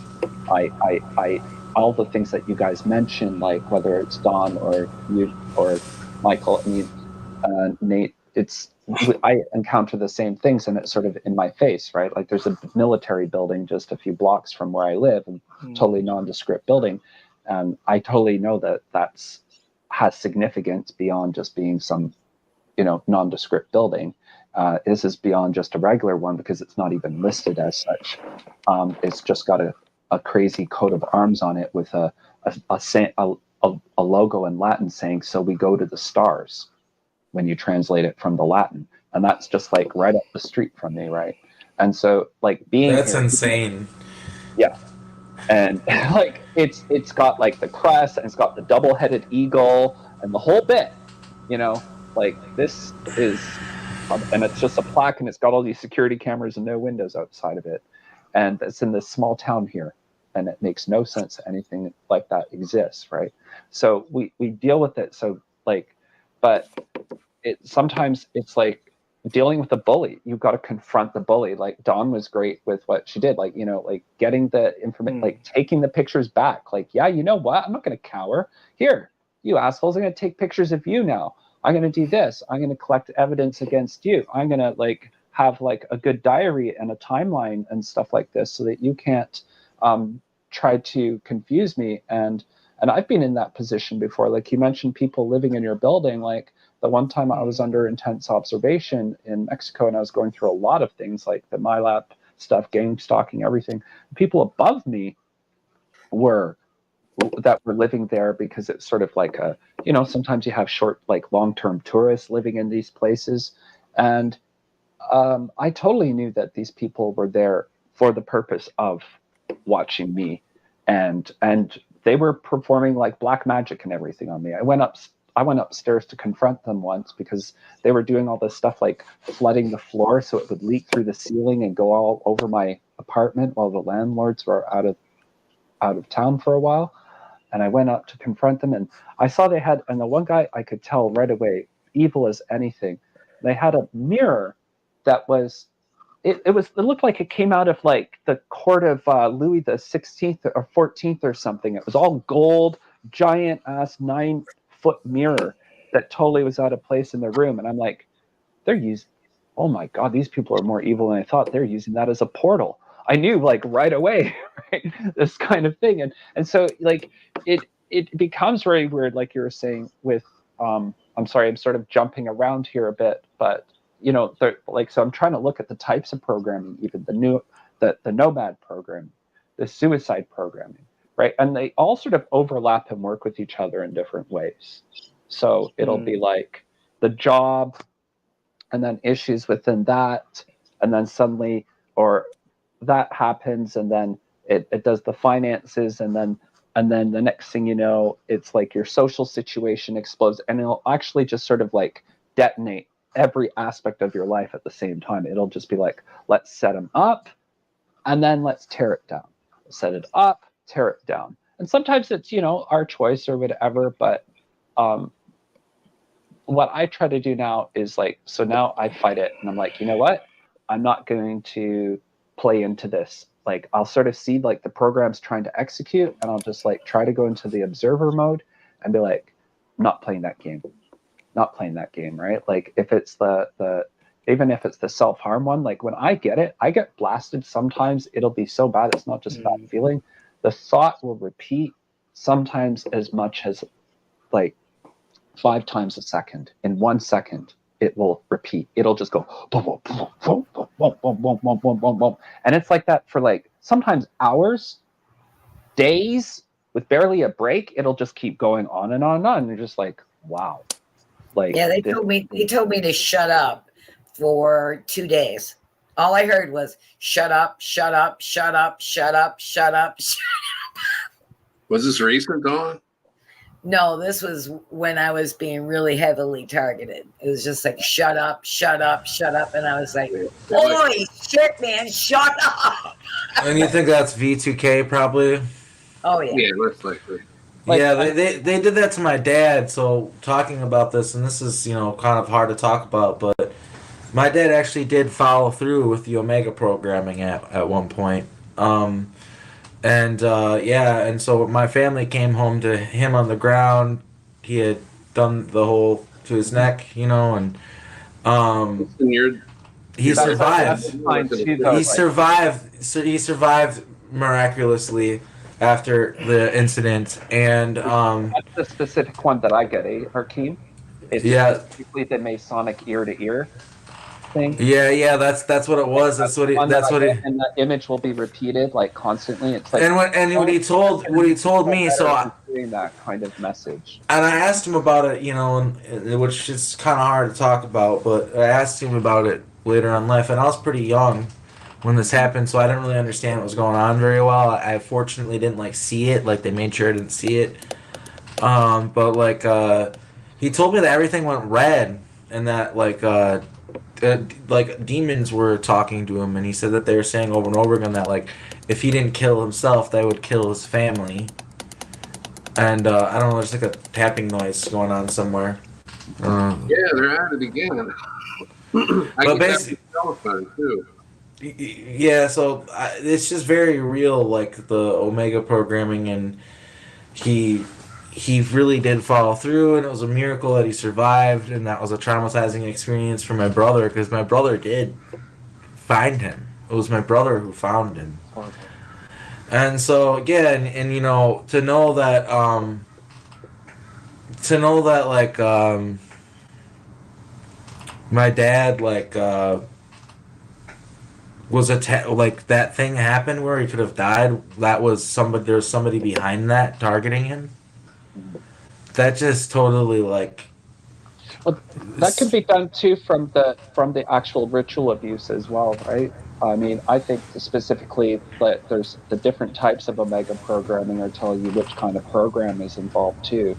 I all the things that you guys mentioned, like whether it's Don or you or Michael, I mean, Nate, I encounter the same things, and it's sort of in my face, right? Like there's a military building just a few blocks from where I live, and totally nondescript building. And I totally know that has significance beyond just being some, nondescript building. This is beyond just a regular one, because it's not even listed as such. It's just got a crazy coat of arms on it with a logo in Latin saying, "So we go to the stars," when you translate it from the Latin. And that's just like right up the street from me, right? And so like being That's here, insane. yeah. And like it's got like the crest, and it's got the double-headed eagle and the whole bit, like this is, and it's just a plaque, and it's got all these security cameras and no windows outside of it. And it's in this small town here, and it makes no sense anything like that exists, right? So we deal with it. So like, but sometimes it's like dealing with a bully. You've got to confront the bully. Like Dawn was great with what she did, like like getting the information, like taking the pictures back. Like, yeah, you know what, I'm not going to cower. Here, you assholes, I'm going to take pictures of you now. I'm going to do this. I'm going to collect evidence against you. I'm going to like have like a good diary and a timeline and stuff like this, so that you can't try to confuse me. And I've been in that position before. Like you mentioned people living in your building. Like the one time I was under intense observation in Mexico, and I was going through a lot of things like the MILAB stuff, gang stalking, everything. People above me were living there, because it's sort of like a, sometimes you have short, like long-term tourists living in these places. And I totally knew that these people were there for the purpose of watching me, and they were performing like black magic and everything on me. I went upstairs to confront them once, because they were doing all this stuff like flooding the floor so it would leak through the ceiling and go all over my apartment while the landlords were out of town for a while. And I went up to confront them, and I saw they had, and the one guy I could tell right away, evil as anything. They had a mirror that was, it looked like it came out of like the court of Louis the 16th or 14th or something. It was all gold, giant ass 9-foot mirror that totally was out of place in the room. And I'm like, oh my God, these people are more evil than I thought. They're using that as a portal. I knew like right away, right? This kind of thing. And so like it becomes very weird, like you were saying with, I'm sorry, I'm sort of jumping around here a bit, but so I'm trying to look at the types of programming, even the nomad programming, the suicide programming, right? And they all sort of overlap and work with each other in different ways. So it'll be like the job, and then issues within that, and then suddenly, or that happens, and then it does the finances, and then the next thing you know, it's like your social situation explodes, and it'll actually just sort of like detonate every aspect of your life at the same time. It'll just be like, let's set them up, and then let's tear it down. Set it up, tear it down. And sometimes it's, our choice or whatever, but what I try to do now is like, so now I fight it, and I'm like, you know what? I'm not going to play into this. Like, I'll sort of see like the program's trying to execute, and I'll just like try to go into the observer mode and be like, I'm not playing that game. Not playing that game, right? Like if it's even if it's the self-harm one, like when I get blasted sometimes, it'll be so bad, it's not just that feeling. The thought will repeat sometimes as much as like 5 times a second. In 1 second, it will repeat. It'll just go boom, boom, boom, boom, boom, boom, boom, boom, boom, boom, boom, boom. And it's like that for like sometimes hours, days, with barely a break. It'll just keep going on and on and on. And you're just like, wow. Like, yeah, they told me to shut up for 2 days. All I heard was shut up, shut up, shut up, shut up, shut up, shut up. Was this recent, Dawn? No, this was when I was being really heavily targeted. It was just like shut up, shut up, shut up, and I was like, holy shit, man, shut up. And you think that's V2K probably? Oh yeah. Yeah, most likely. Like, yeah, they did that to my dad. So talking about this, and this is kind of hard to talk about, but my dad actually did follow through with the Omega programming at one point. And so my family came home to him on the ground. He had done the whole to his neck, and he survived. He survived. So he survived miraculously after the incident, and that's the specific one that I get, Arkheim. It's specifically the Masonic ear-to-ear thing. Yeah, that's what it was. That's what and that image will be repeated like constantly. It's like what he told me. So doing that kind of message. And I asked him about it, which is kind of hard to talk about, but I asked him about it later on in life, and I was pretty young when this happened, so I didn't really understand what was going on very well. I fortunately didn't see it, they made sure I didn't see it. But he told me that everything went red, and that demons were talking to him, and he said that they were saying over and over again that if he didn't kill himself, they would kill his family. And I don't know, there's a tapping noise going on somewhere. Yeah, they're at it again. I get that telephone too. Yeah, so it's just very real, the Omega programming, and he really did follow through, and it was a miracle that he survived, and that was a traumatizing experience for my brother, because my brother did find him. It was my brother who found him. And so again, and to know that my dad was that thing happened where he could have died. That was there's somebody behind that targeting him. That just totally well, that could be done too from the actual ritual abuse as well, right? I mean, I think specifically that there's the different types of Omega programming are telling you which kind of program is involved too.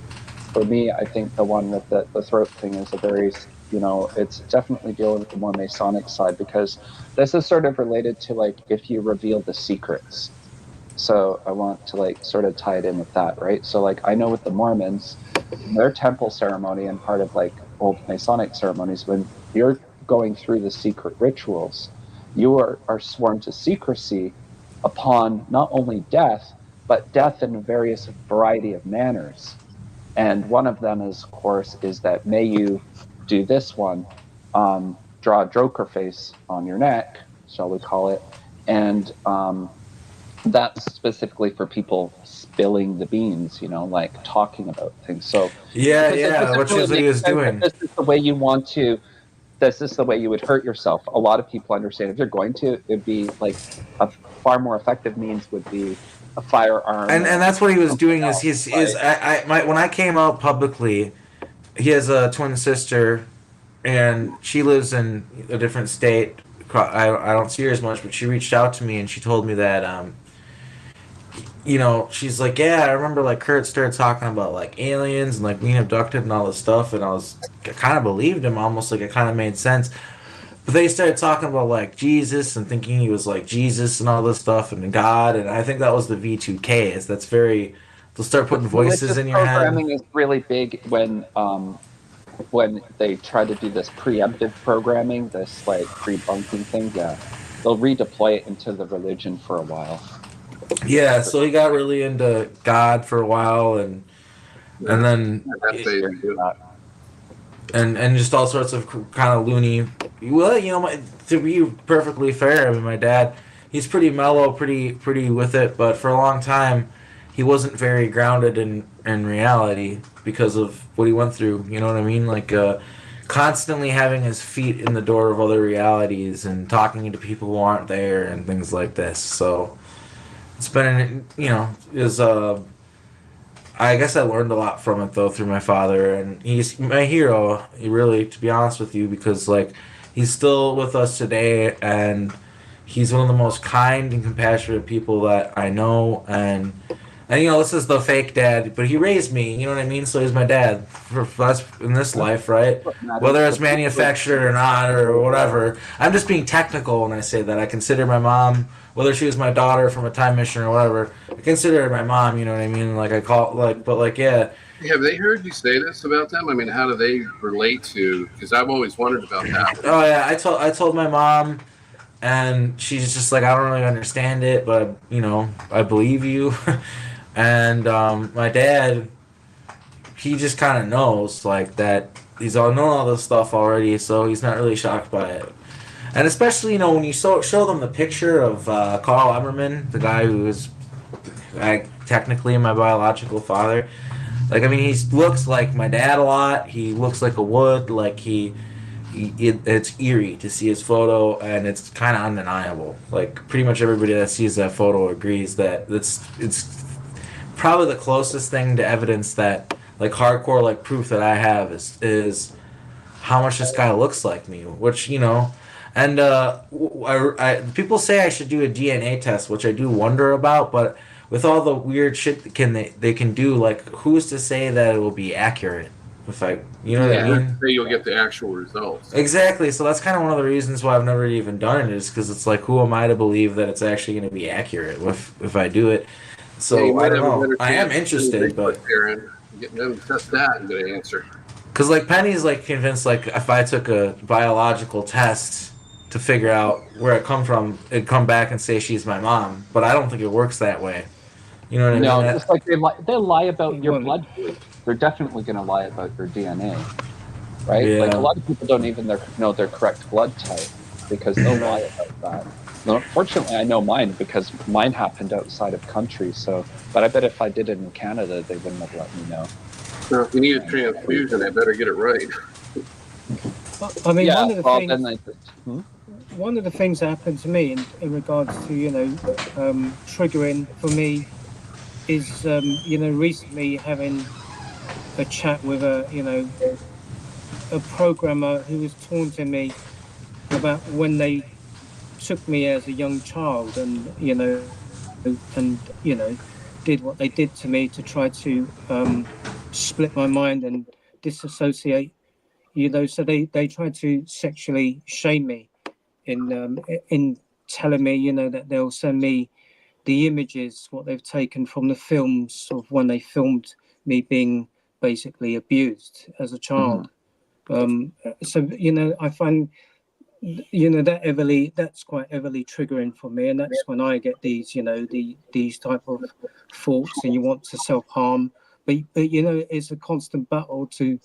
For me, I think the one with the throat thing is a very, it's definitely dealing with the more Masonic side, because this is sort of related to if you reveal the secrets. So I want to sort of tie it in with that, right? So I know with the Mormons, their temple ceremony and part of old Masonic ceremonies, when you're going through the secret rituals, you are sworn to secrecy upon not only death, but death in various variety of manners. And one of them is, of course, is that may you do this one, draw a joker face on your neck, shall we call it, and that's specifically for people spilling the beans, talking about things. So which is what he was doing. This is the way you want to. This is the way you would hurt yourself. A lot of people understand if you're going to, it'd be a far more effective means would be a firearm. And that's what he was doing. When I came out publicly, he has a twin sister, and she lives in a different state I don't see her as much, but she reached out to me and she told me that she's like, yeah, I remember like Kurt started talking about like aliens and like being abducted and all this stuff, and I kind of believed him, almost like it kind of made sense. But they started talking about like Jesus and thinking he was like Jesus and all this stuff and God, and I think that was the V2K. That's very. They'll start putting voices Religious in your head. programming is really big when they try to do this preemptive programming, this like debunking thing. Yeah, they'll redeploy it into the religion for a while. Yeah, so he got really into God for a while, and then and just all sorts of kind of loony. Well, to be perfectly fair, I mean, my dad, he's pretty mellow, pretty with it, but for a long time, he wasn't very grounded in reality because of what he went through. You know what I mean? Like constantly having his feet in the door of other realities and talking to people who aren't there and things like this. So it's been, I guess I learned a lot from it though through my father, and he's my hero. Really, to be honest with you, because like he's still with us today, and he's one of the most kind and compassionate people that I know. And this is the fake dad, but he raised me. You know what I mean? So he's my dad for us in this life, right? Whether it's manufactured or not or whatever. I'm just being technical when I say that. I consider my mom, whether she was my daughter from a time mission or whatever, I consider her my mom. You know what I mean? Like I call yeah. Have they heard you say this about them? I mean, how do they relate to? Because I've always wondered about that. Oh yeah, I told my mom, and she's just like, I don't really understand it, but I believe you. And my dad, he just kind of knows like that he's all known all this stuff already, so he's not really shocked by it. And especially when you show them the picture of Carl Emmerman, the guy who is technically my biological father. Like I mean, he looks like my dad a lot. He looks like a wood. Like it's eerie to see his photo, and it's kind of undeniable. Like pretty much everybody that sees that photo agrees that it's probably the closest thing to evidence that like hardcore like proof that I have is how much this guy looks like me, which and people say I should do a DNA test, which I do wonder about, but with all the weird shit that they can do, like who's to say that it will be accurate? If what I mean? You'll get the actual results. Exactly. So that's kind of one of the reasons why I've never even done it, is because it's like, who am I to believe that it's actually going to be accurate if I do it? So I don't know. I am interested, but getting them to test that and get an answer. Because like Penny's like convinced like if I took a biological test to figure out where it come from, it'd come back and say she's my mom. But I don't think it works that way. You know what I mean? No, just like they lie about your blood group. They're definitely going to lie about your DNA, right? Yeah. Like a lot of people don't even know their correct blood type because they'll lie about that. No, fortunately, I know mine because mine happened outside of country. So, but I bet if I did it in Canada, they wouldn't have let me know. So if you need a transfusion, they better get it right. I mean, one of the things that happened to me in regards to triggering for me is recently having a chat with a programmer who was taunting me about when they took me as a young child and did what they did to me to try to split my mind and disassociate, so they tried to sexually shame me in telling me that they'll send me the images what they've taken from the films of when they filmed me being basically abused as a child. So I find that's quite heavily triggering for me, and that's when I get these these type of thoughts and you want to self-harm, but it's a constant battle to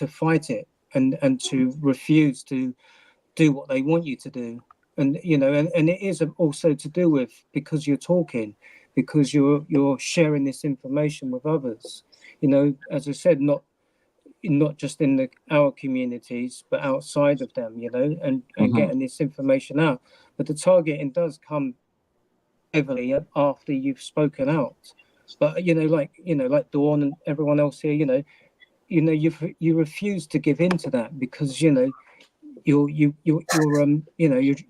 fight it and to refuse to do what they want you to do, and and it is also to do with because you're talking, because you're sharing this information with others, as I said, not just in our communities, but outside of them, and getting this information out. But the targeting does come heavily after you've spoken out. But like Dawn and everyone else here, you refuse to give in to that because you're you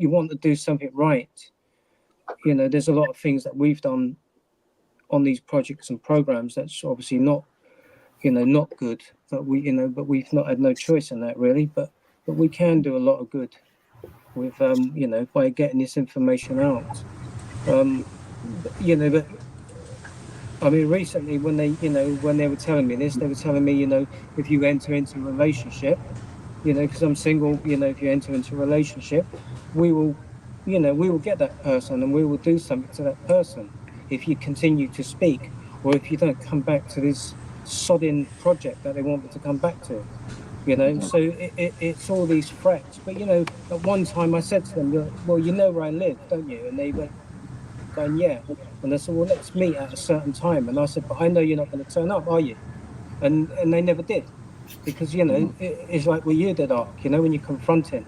want to do something right. There's a lot of things that we've done on these projects and programs that's obviously not not good, but but we've not had no choice in that really, but we can do a lot of good with by getting this information out. But I mean, recently when they were telling me this, they were telling me, if you enter into a relationship, because I'm single, if you enter into a relationship, we will get that person and we will do something to that person if you continue to speak, or if you don't come back to this sodding project that they want me to come back to. So it's all these threats. But at one time I said to them, well, you know where I live, don't you? And they went, going, yeah. And they said, well, let's meet at a certain time. And I said, but I know you're not going to turn up, are you? And they never did, because it's like what you did, Ark. When you confront him.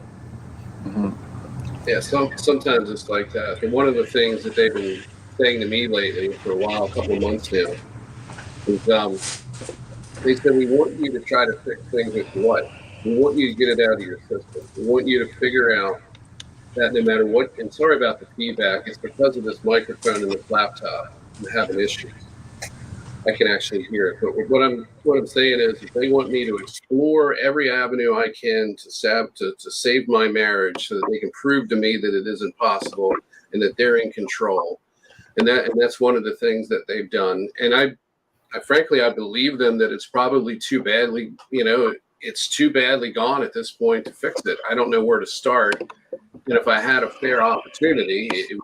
Yeah, sometimes it's like that. And one of the things that they've been saying to me lately for a while, a couple of months now, is they said, we want you to try to fix things with what? We want you to get it out of your system. We want you to figure out that no matter what, and sorry about the feedback, it's because of this microphone and this laptop I'm having issues. I can actually hear it. But what I'm saying is that they want me to explore every avenue I can to save my marriage, so that they can prove to me that it isn't possible and that they're in control. And that's one of the things that they've done. And I frankly, I believe them that it's probably too badly, it's too badly gone at this point to fix it. I don't know where to start. And if I had a fair opportunity, it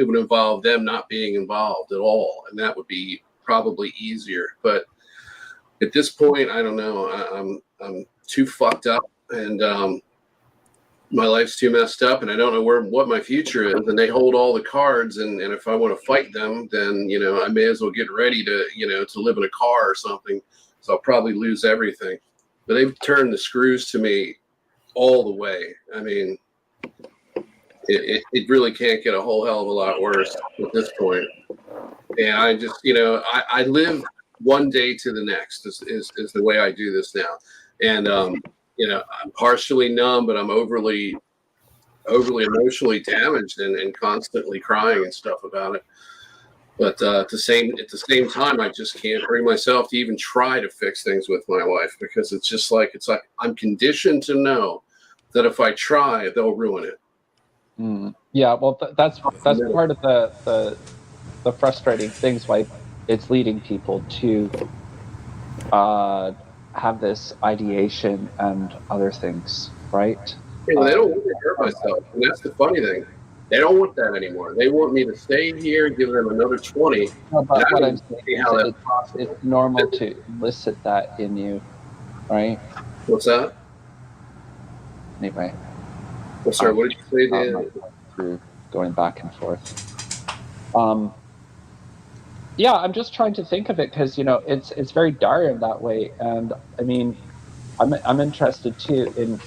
would involve them not being involved at all. And that would be probably easier. But at this point, I don't know. I'm too fucked up, and my life's too messed up, and I don't know what my future is. And they hold all the cards, and if I want to fight them, then I may as well get ready to to live in a car or something. So I'll probably lose everything. But they've turned the screws to me all the way. I mean, it really can't get a whole hell of a lot worse at this point. And I just, I live one day to the next is the way I do this now. And, I'm partially numb, but I'm overly emotionally damaged and constantly crying and stuff about it. But at the same time, I just can't bring myself to even try to fix things with my wife, because it's like I'm conditioned to know that if I try, they'll ruin it. Yeah, well, that's part of the frustrating things, why it's leading people to have this ideation and other things, right? Yeah, well, they don't want me to hurt myself, and that's the funny thing. They don't want that anymore. They want me to stay here, give them another 20. No, but what I'm saying is it's normal to elicit that in you, right? What's that? Anyway. Well, sorry, what did you say, Dan? Through going back and forth. Yeah, I'm just trying to think of it, because it's very dire in that way, and I mean, I'm interested too in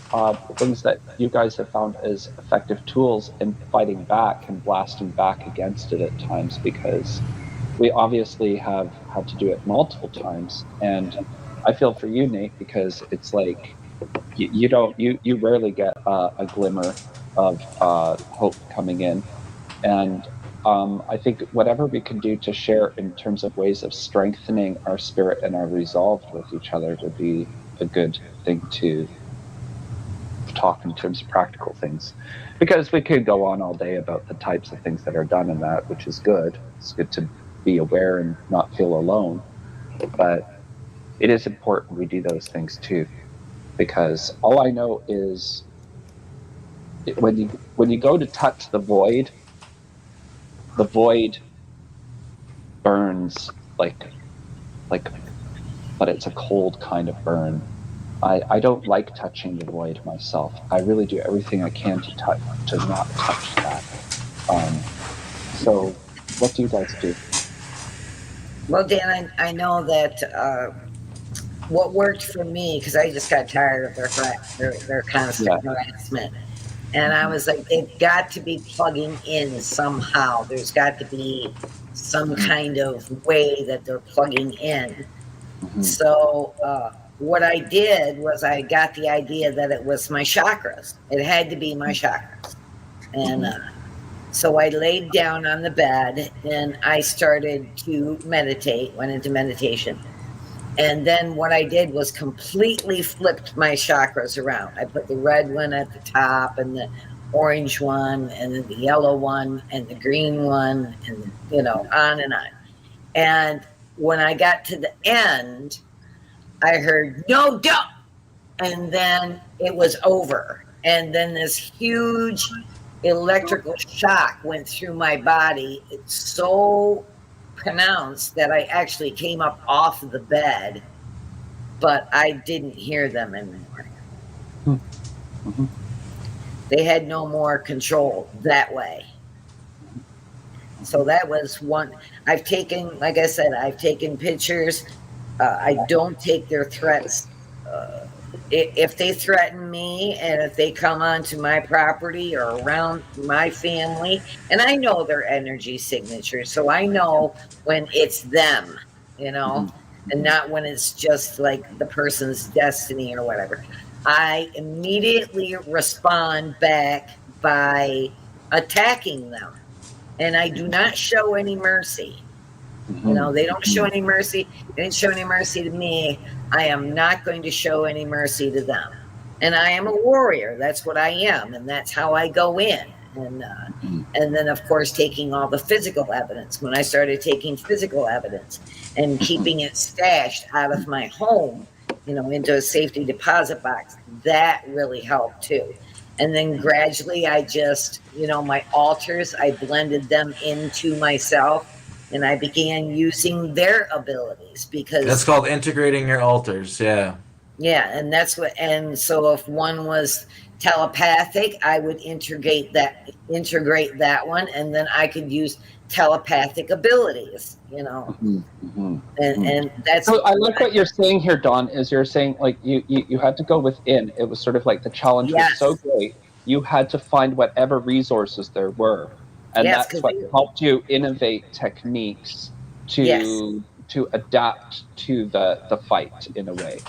things that you guys have found as effective tools in fighting back and blasting back against it at times, because we obviously have had to do it multiple times, and I feel for you, Nate, because it's like you rarely get a glimmer of hope coming in, and I think whatever we can do to share in terms of ways of strengthening our spirit and our resolve with each other would be a good thing to talk in terms of practical things, because we could go on all day about the types of things that are done in that, which is good. It's good to be aware and not feel alone, but it is important we do those things too, because all I know is when you go to touch the void burns like, but it's a cold kind of burn. I don't like touching the void myself. I really do everything I can to not touch that. So what do you guys do? Well, Dan, I know that what worked for me, because I just got tired of their constant harassment. And I was like, they've got to be plugging in somehow. There's got to be some kind of way that they're plugging in. So what I did was I got the idea that it was my chakras. It had to be my chakras. And so I laid down on the bed and I started to meditate, went into meditation. And then what I did was completely flipped my chakras around. I put the red one at the top and the orange one and then the yellow one and the green one and, you know, on and on. And when I got to the end, I heard, no, don't. And then it was over. And then this huge electrical shock went through my body. It's so pronounced that I actually came up off of the bed, but I didn't hear them anymore. Mm-hmm. They had no more control that way. So that was one. I've taken, like I said, I've taken pictures. I don't take their threats. If they threaten me and if they come onto my property or around my family, and I know their energy signatures, so I know when it's them, you know, and not when it's just like the person's destiny or whatever. I immediately respond back by attacking them. And I do not show any mercy. You know, they don't show any mercy. They didn't show any mercy to me. I am not going to show any mercy to them. And I am a warrior. That's what I am. And that's how I go in. And then, of course, taking all the physical evidence. When I started taking physical evidence and keeping it stashed out of my home, you know, into a safety deposit box, that really helped too. And then gradually I just, you know, my altars, I blended them into myself and I began using their abilities because That's called integrating your altars. Yeah. Yeah. And that's what, and so if one was telepathic, I would integrate that one. And then I could use telepathic abilities, you know, and that's. So I like what you're saying here, Dawn, is you're saying like you had to go within. It was sort of like the challenge was so great. You had to find whatever resources there were. And that's what helped you innovate techniques to adapt to the fight in a way.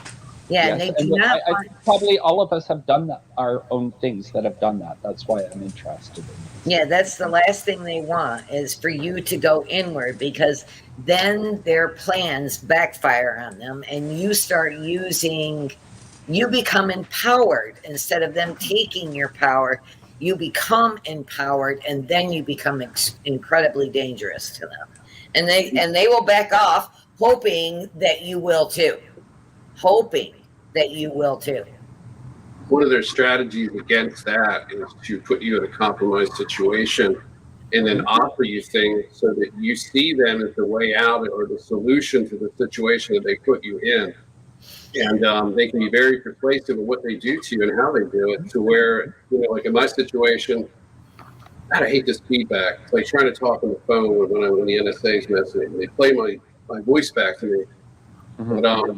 Yeah, yes. And they do not. I think probably all of us have done that, our own things that have done that. That's why I'm interested in it. Yeah, that's the last thing they want is for you to go inward because then their plans backfire on them and you start using, you become empowered instead of them taking your power. You become empowered and then you become incredibly dangerous to them. And they will back off hoping that you will too. One of their strategies against that is to put you in a compromised situation and then offer you things so that you see them as the way out or the solution to the situation that they put you in. And they can be very persuasive in what they do to you and how they do it to where, you know, like in my situation, God, I hate this feedback. It's like trying to talk on the phone when the NSA's messaging. They play my voice back to me. But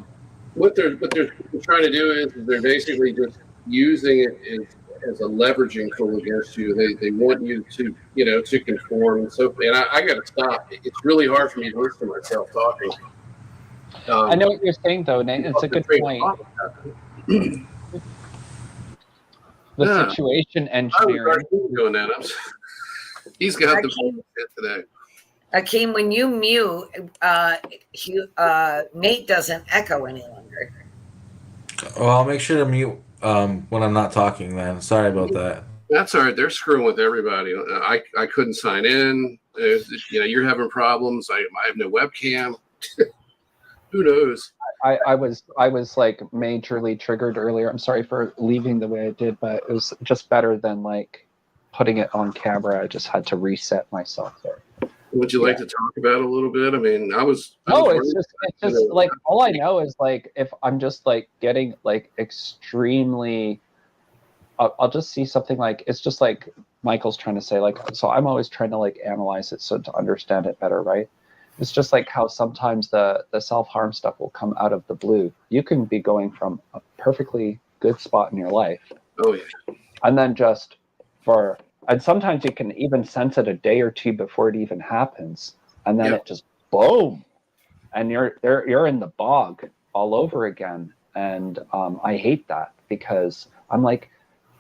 what they're trying to do is they're basically just using it as a leveraging tool against you. They want you to, you know, to conform and so. And I got to stop. It's really hard for me to listen to myself talking. I know what you're saying, though, Nate. It's a good point. The situation engineering. Doing that. He's got the bullshit today. Akeem, when you mute, Nate doesn't echo any longer. Well, I'll make sure to mute when I'm not talking then. Sorry about that. That's all right. They're screwing with everybody. I couldn't sign in. You know, you're having problems. I have no webcam. Who knows? I was like majorly triggered earlier. I'm sorry for leaving the way I did, but it was just better than like putting it on camera. I just had to reset myself there. Would you like to talk about it a little bit? I mean, it's just like all I know is like if I'm just like getting like extremely, I'll just see something like it's just like Michael's trying to say like so I'm always trying to like analyze it so to understand it better, right? It's just like how sometimes the self-harm stuff will come out of the blue. You can be going from a perfectly good spot in your life. Oh yeah. And then and sometimes you can even sense it a day or two before it even happens. And then it just boom. And you're in the bog all over again. And I hate that because I'm like,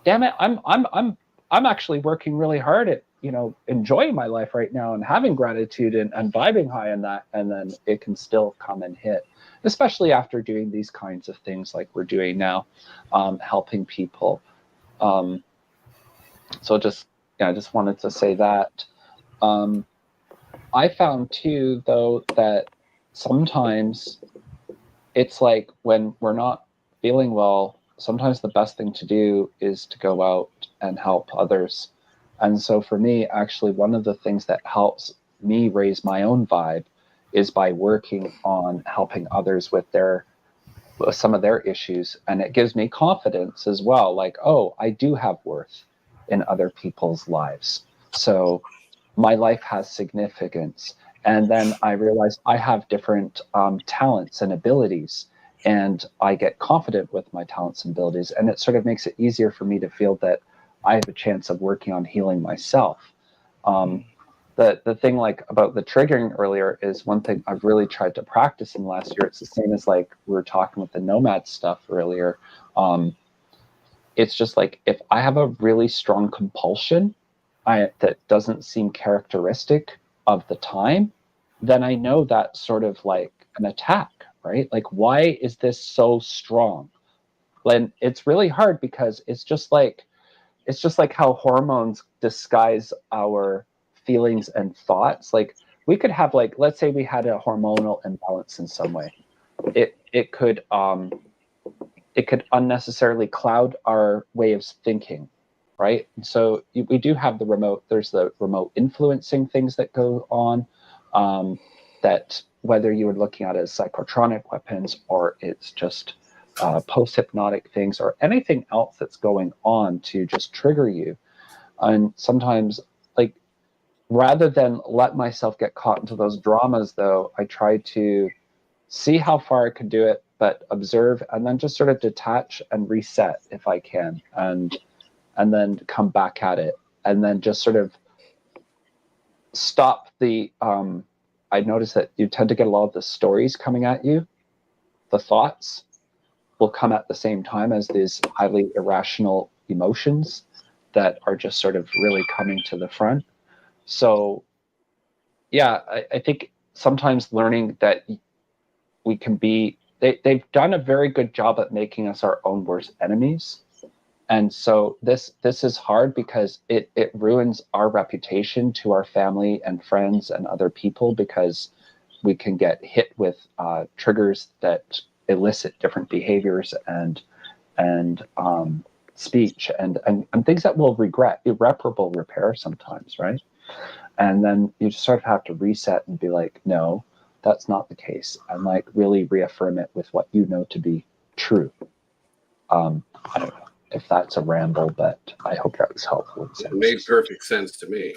damn it, I'm actually working really hard at, you know, enjoying my life right now and having gratitude and vibing high in that, and then it can still come and hit, especially after doing these kinds of things like we're doing now, helping people. So just, yeah, I just wanted to say that. I found too, though, that sometimes it's like when we're not feeling well, sometimes the best thing to do is to go out and help others. And so for me, actually, one of the things that helps me raise my own vibe is by working on helping others with some of their issues. And it gives me confidence as well. Like, oh, I do have worth in other people's lives. So my life has significance. And then I realize I have different talents and abilities, and I get confident with my talents and abilities. And it sort of makes it easier for me to feel that I have a chance of working on healing myself. The thing like about the triggering earlier is one thing I've really tried to practice in the last year. It's the same as like we were talking with the nomad stuff earlier. It's just like if I have a really strong compulsion that doesn't seem characteristic of the time, then I know that's sort of like an attack, right? Like, why is this so strong? And it's really hard because it's just like how hormones disguise our feelings and thoughts. Like we could have, like, let's say we had a hormonal imbalance in some way. It could unnecessarily cloud our way of thinking, right? So we do have there's the remote influencing things that go on, that whether you were looking at it as psychotronic weapons or it's just post-hypnotic things or anything else that's going on to just trigger you. And sometimes, like, rather than let myself get caught into those dramas, though, I try to see how far I could do it, but observe and then just sort of detach and reset if I can, and then come back at it, and then just sort of stop the I notice that you tend to get a lot of the stories coming at you. The thoughts will come at the same time as these highly irrational emotions that are just sort of really coming to the front. So yeah, I think sometimes learning that we can be, they've done a very good job at making us our own worst enemies. And so this is hard because it ruins our reputation to our family and friends and other people, because we can get hit with triggers that elicit different behaviors and speech and things that we'll regret, irreparable repair sometimes, right? And then you just sort of have to reset and be like, no, that's not the case, and like really reaffirm it with what you know to be true. I don't know if that's a ramble, but I hope that was helpful. It made perfect sense to me.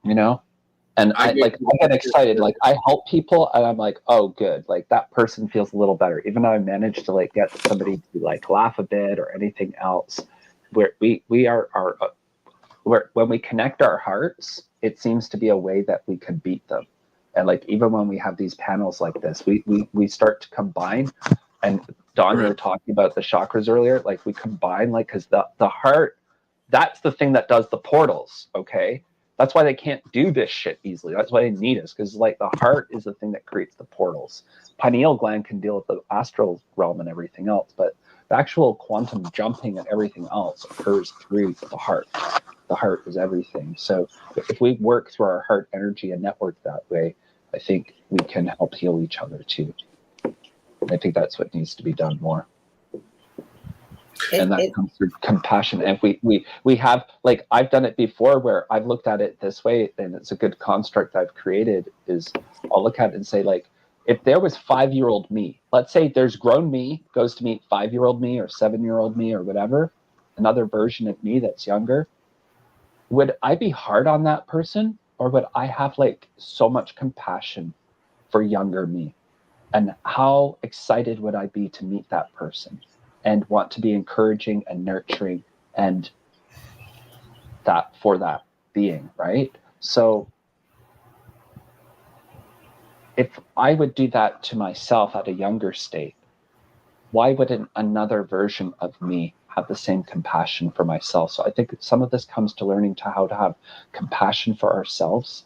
You know, and I get excited. Like I help people, and I'm like, oh, good. Like that person feels a little better, even though I managed to like get somebody to like laugh a bit or anything else. Where we are when we connect our hearts, it seems to be a way that we can beat them. And like even when we have these panels like this, we start to combine. And Don, you were talking about the chakras earlier. Like we combine, like, because the heart, that's the thing that does the portals. Okay, that's why they can't do this shit easily. That's why they need us, because like the heart is the thing that creates the portals. Pineal gland can deal with the astral realm and everything else, but the actual quantum jumping and everything else occurs through the heart. The heart is everything. So if we work through our heart energy and network that way, I think we can help heal each other too. I think that's what needs to be done more. And that comes through compassion. And if we have, like, I've done it before where I've looked at it this way, and it's a good construct I've created, is I'll look at it and say, like, if there was 5-year-old me, let's say there's grown me goes to meet 5-year-old me or 7-year-old me or whatever, another version of me that's younger, would I be hard on that person, or would I have like so much compassion for younger me? And how excited would I be to meet that person and want to be encouraging and nurturing and that for that being, right? So if I would do that to myself at a younger state, why wouldn't another version of me have the same compassion for myself? So I think some of this comes to learning to how to have compassion for ourselves.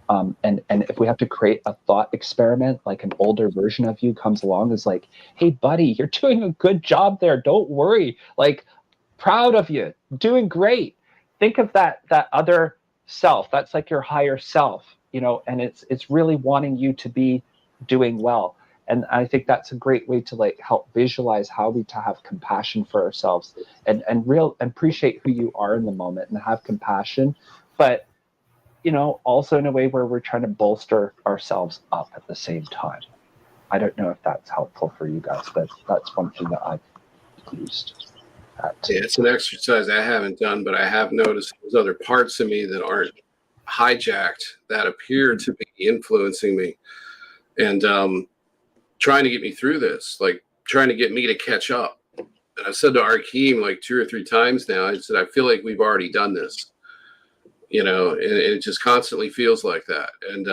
And if we have to create a thought experiment, like an older version of you comes along, is like, hey, buddy, you're doing a good job there. Don't worry. Like, proud of you, doing great. Think of that other self. That's like your higher self, and it's really wanting you to be doing well. And I think that's a great way to like help visualize how we to have compassion for ourselves and appreciate who you are in the moment and have compassion, but also in a way where we're trying to bolster ourselves up at the same time. I don't know if that's helpful for you guys, but that's one thing that I've used. Yeah, it's an exercise I haven't done, but I have noticed there's other parts of me that aren't hijacked that appear to be influencing me and trying to get me through this, like trying to get me to catch up. And I've said to Arkheim like 2 or 3 times now, I said, I feel like we've already done this, and it just constantly feels like that. And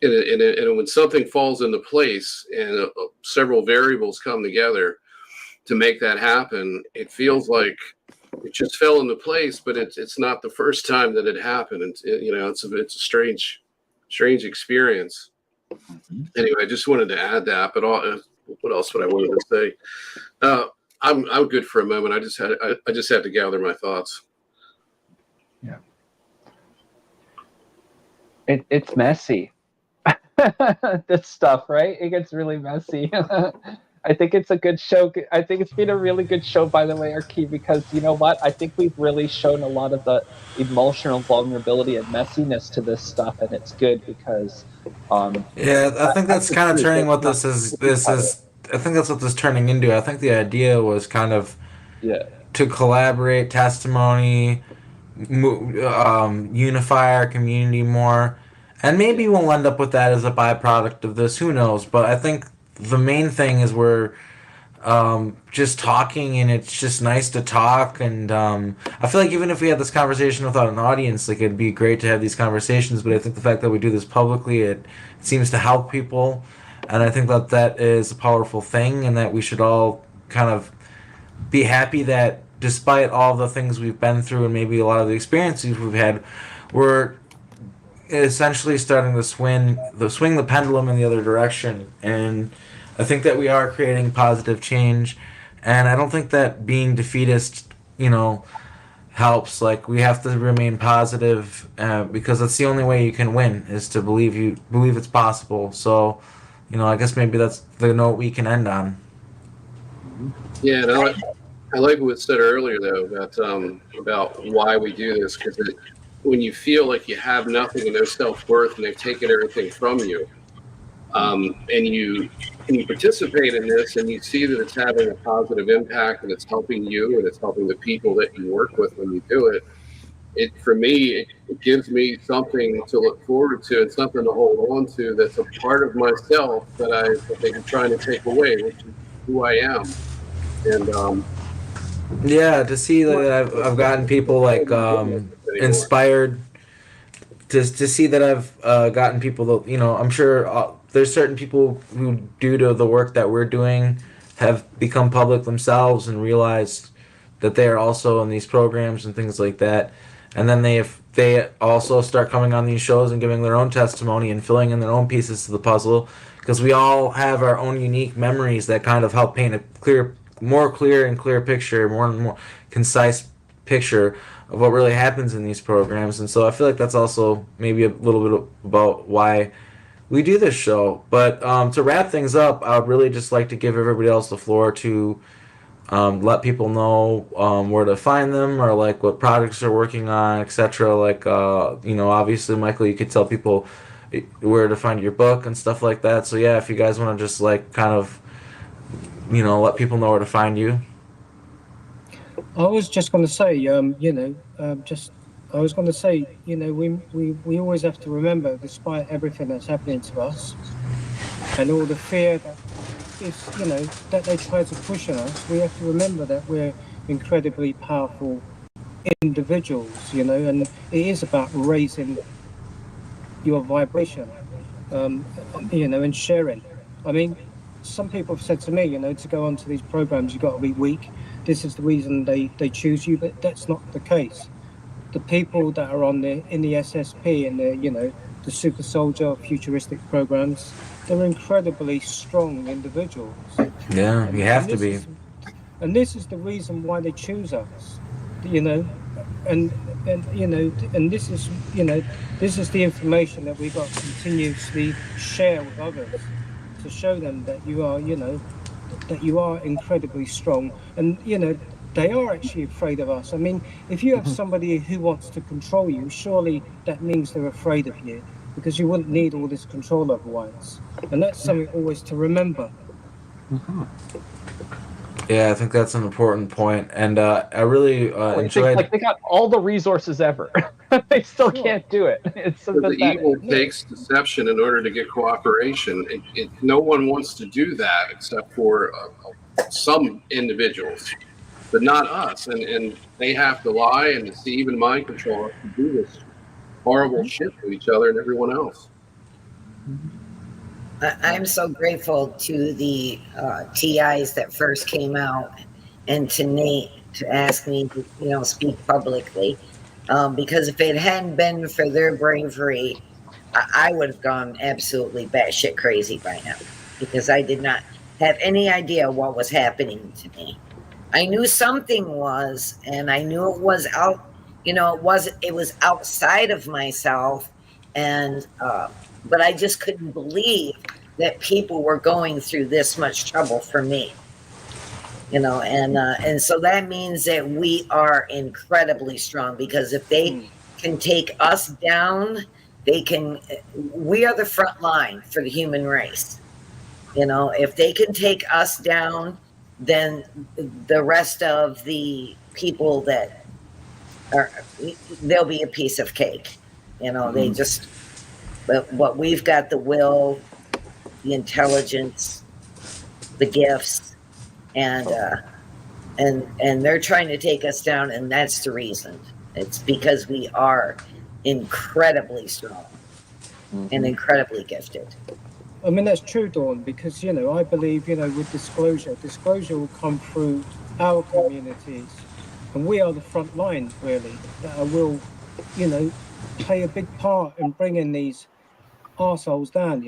when something falls into place and several variables come together to make that happen, it feels like it just fell into place, but it's not the first time that it happened. And it's a strange experience. Anyway, I just wanted to add that. But what else would I wanted to say? I'm good for a moment. I just had to gather my thoughts. Yeah, it's messy. This stuff, right? It gets really messy. I think it's a good show. I think it's been a really good show, by the way, Arkheim, because you know what? I think we've really shown a lot of the emotional vulnerability and messiness to this stuff, and it's good because. Yeah, I think that's kind of turning what this is. I think that's what this is turning into. I think the idea was kind of to collaborate, testimony, unify our community more, and maybe we'll end up with that as a byproduct of this. Who knows? But I think the main thing is we're just talking, and it's just nice to talk. And I feel like even if we had this conversation without an audience, like it'd be great to have these conversations. But I think the fact that we do this publicly, it seems to help people, and I think that is a powerful thing, and that we should all kind of be happy that despite all the things we've been through and maybe a lot of the experiences we've had, we're essentially starting to swing the pendulum in the other direction. And I think that we are creating positive change, and I don't think that being defeatist, helps. Like, we have to remain positive because that's the only way you can win, is to believe it's possible. So, I guess maybe that's the note we can end on. Yeah, and I like what was said earlier though about why we do this, because when you feel like you have nothing and no self-worth and they've taken everything from you, and you participate in this and you see that it's having a positive impact and it's helping you and it's helping the people that you work with when you do it, for me, it gives me something to look forward to and something to hold on to that's a part of myself that I think I'm trying to take away, which is who I am. And yeah, to see that I've gotten people like inspired, to see that I've gotten people that, I'm sure there's certain people who, due to the work that we're doing, have become public themselves and realized that they are also in these programs and things like that. And then they also start coming on these shows and giving their own testimony and filling in their own pieces to the puzzle, because we all have our own unique memories that kind of help paint a more clear picture, more and more concise picture of what really happens in these programs. And so I feel like that's also maybe a little bit about why we do this show. But to wrap things up, I would really just like to give everybody else the floor to let people know where to find them, or like what projects they're working on, etc. Like obviously, Michael, you could tell people where to find your book and stuff like that. So yeah, if you guys want to just like kind of let people know where to find you. I was just going to say, I was going to say, we always have to remember, despite everything that's happening to us and all the fear that is, that they try to push on us, we have to remember that we're incredibly powerful individuals, and it is about raising your vibration, and sharing. I mean, some people have said to me, to go onto these programs, you've got to be weak. This is the reason they choose you, but that's not the case. The people that are in the SSP and the super soldier futuristic programs, they're incredibly strong individuals. Yeah, you have to be. And this is the reason why they choose us, and this is this is the information that we got to continuously share with others to show them that you are that you are incredibly strong, and they are actually afraid of us. I mean, if you have somebody who wants to control you, surely that means they're afraid of you, because you wouldn't need all this control otherwise. And that's something always to remember. Yeah, I think that's an important point, and I really enjoyed. Like they got all the resources ever, they still can't do it. It's so the pathetic. evil takes deception in order to get cooperation. No one wants to do that except for some individuals, but not us. And they have to lie and deceive and mind control us to do this horrible shit to each other and everyone else. I'm so grateful to the TIs that first came out, and to Nate to ask me to speak publicly, because if it hadn't been for their bravery, I would have gone absolutely batshit crazy by now, because I did not have any idea what was happening to me. I knew something was, and I knew it was out. It was outside of myself, and but I just couldn't believe that people were going through this much trouble for me. And so that means that we are incredibly strong, because if they can take us down, we are the front line for the human race. If they can take us down, then the rest of the people they'll be a piece of cake. They just, but we've got the will, the intelligence, the gifts, and they're trying to take us down, and that's the reason. It's because we are incredibly strong and incredibly gifted. I mean, that's true, Dawn, because I believe with disclosure will come through our communities, and we are the front line, really, that will play a big part in bringing these arseholes down.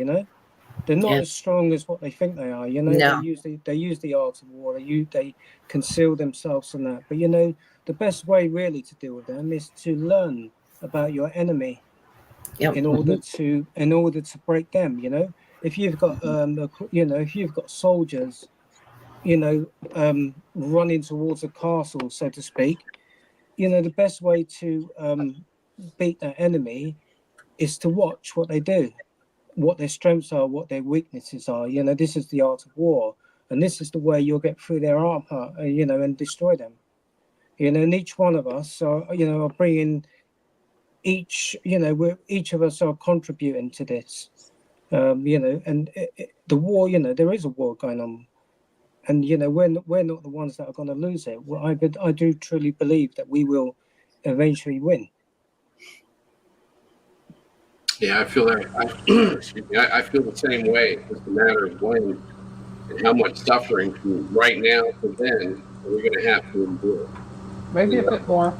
They're not as strong as what they think they are. No. They use the art of war. They conceal themselves in that. But the best way really to deal with them is to learn about your enemy. Yep. In order to break them. If you've got if you've got soldiers, running towards a castle, so to speak, the best way to beat that enemy is to watch what they do, what their strengths are, what their weaknesses are. This is the art of war, and this is the way you'll get through their armor, and destroy them. And each one of us are bringing each of us are contributing to this, and the war. There is a war going on, and we're not the ones that are going to lose it. Well, I do truly believe that we will eventually win. Yeah, I feel that. Excuse me. I feel the same way. It's just a matter of when and how much suffering from right now to then we're going to have to endure. Maybe a bit more.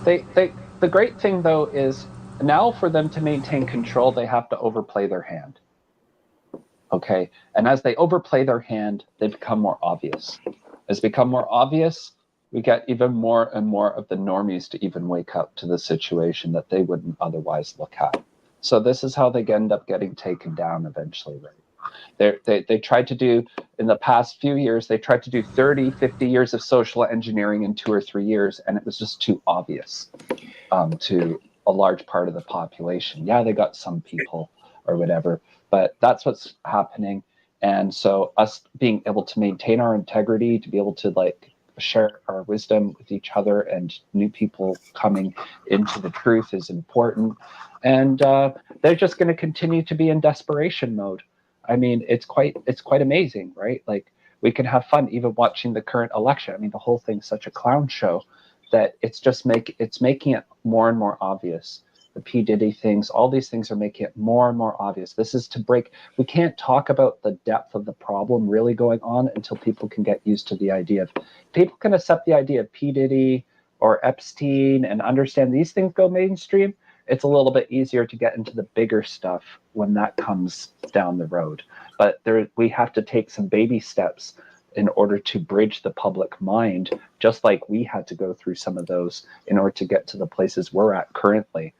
The great thing though is now for them to maintain control, they have to overplay their hand. Okay, and as they overplay their hand, they become more obvious. As they become more obvious, we get even more and more of the normies to even wake up to the situation that they wouldn't otherwise look at. So this is how they end up getting taken down eventually, right? They tried to do, in the past few years, they tried to do 30, 50 years of social engineering in 2 or 3 years, and it was just too obvious to a large part of the population. Yeah, they got some people or whatever, but that's what's happening. And so us being able to maintain our integrity, to be able to share our wisdom with each other, and new people coming into the truth is important. And they're just going to continue to be in desperation mode. I mean, it's quite amazing, right? Like, we can have fun even watching the current election. I mean, the whole thing's such a clown show that it's just making it more and more obvious the P. Diddy things, all these things are making it more and more obvious. This is to break, we can't talk about the depth of the problem really going on until people can get used to the idea of, people can accept the idea of P. Diddy or Epstein and understand these things go mainstream. It's a little bit easier to get into the bigger stuff when that comes down the road. But we have to take some baby steps in order to bridge the public mind, just like we had to go through some of those in order to get to the places we're at currently.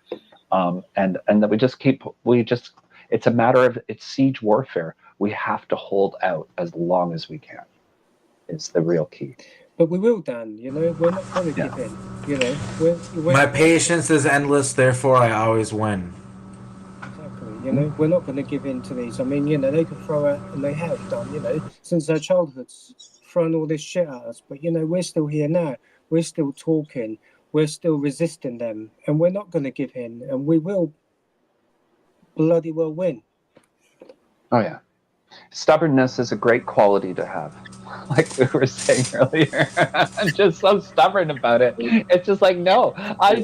And that it's a matter of, it's siege warfare. We have to hold out as long as we can, is the real key. But we will, Dan, we're not going to give in, we're My patience is endless, therefore I always win. Exactly, we're not going to give in to these. I mean, they can throw out, and they have done, since our childhoods, thrown all this shit at us. But, we're still here now. We're still talking. We're still resisting them. And we're not going to give in. And we will bloody well win. Oh, yeah. Stubbornness is a great quality to have. Like we were saying earlier, I'm just so stubborn about it. It's just like, no, I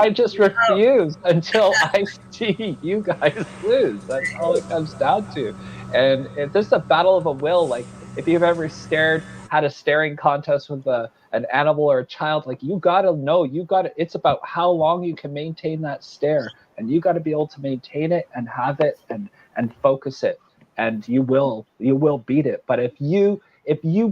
just refuse until I see you guys lose. That's all it comes down to. And it's just a battle of a will. Like if you've ever had a staring contest with an animal or a child, like you gotta know, it's about how long you can maintain that stare, and you gotta be able to maintain it and have it and focus it, and you will beat it. But if you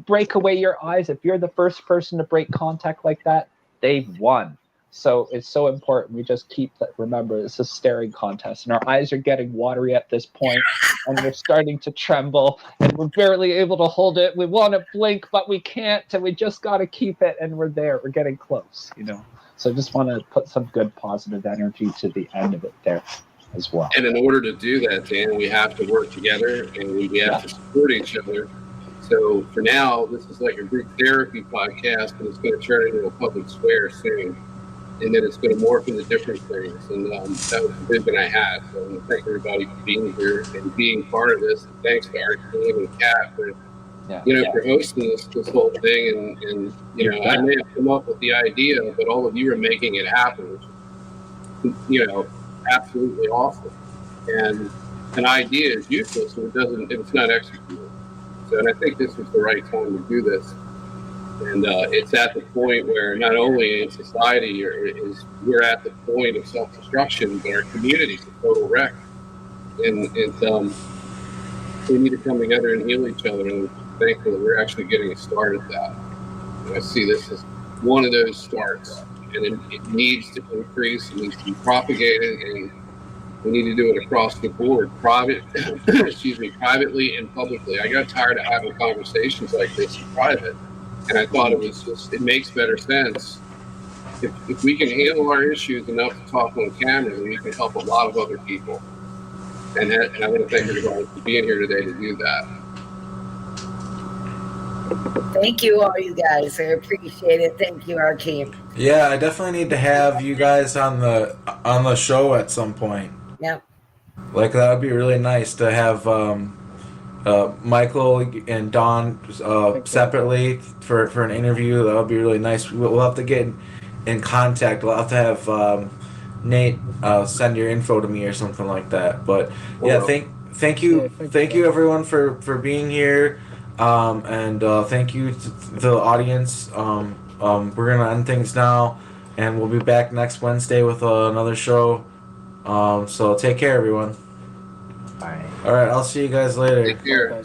break away your eyes, if you're the first person to break contact like that, they've won. So it's so important. We just remember it's a staring contest, and our eyes are getting watery at this point, and we're starting to tremble, and we're barely able to hold it. We want to blink, but we can't, and we just got to keep it, and we're there. We're getting close, So I just want to put some good positive energy to the end of it there as well. And in order to do that, Dan, we have to work together, and we have to support each other. So for now, this is like a group therapy podcast, but it's going to turn into a public square soon. And then it's going to morph into different things. And that was the vision I had. So I want to thank everybody for being here and being part of this. And thanks to Arkheim and Kat for, for hosting this whole thing. And I may have come up with the idea, but all of you are making it happen, which is, absolutely awesome. And an idea is useless if it's not executed. So, and I think this is the right time to do this. And it's at the point where not only in society we're at the point of self-destruction, but our community's a total wreck. And we need to come together and heal each other. And thankfully, we're actually getting a start at that. And I see this as one of those starts. And it needs to increase. It needs to be propagated. And we need to do it across the board, privately and publicly. I got tired of having conversations like this in private. And I thought it makes better sense. If we can handle our issues enough to talk on camera, then we can help a lot of other people. And I want to thank everybody for being here today to do that. Thank you, all you guys. I appreciate it. Thank you, Arkheim. Yeah, I definitely need to have you guys on the show at some point. Yep. Like that would be really nice to have Michael and Don separately for an interview. That would be really nice. We'll have to get in contact. We'll have to have Nate send your info to me or something like that. But yeah, thank you everyone for being here, and thank you to the audience. We're gonna end things now, and we'll be back next Wednesday with another show. So take care, everyone. Bye. All right, I'll see you guys later. Take care.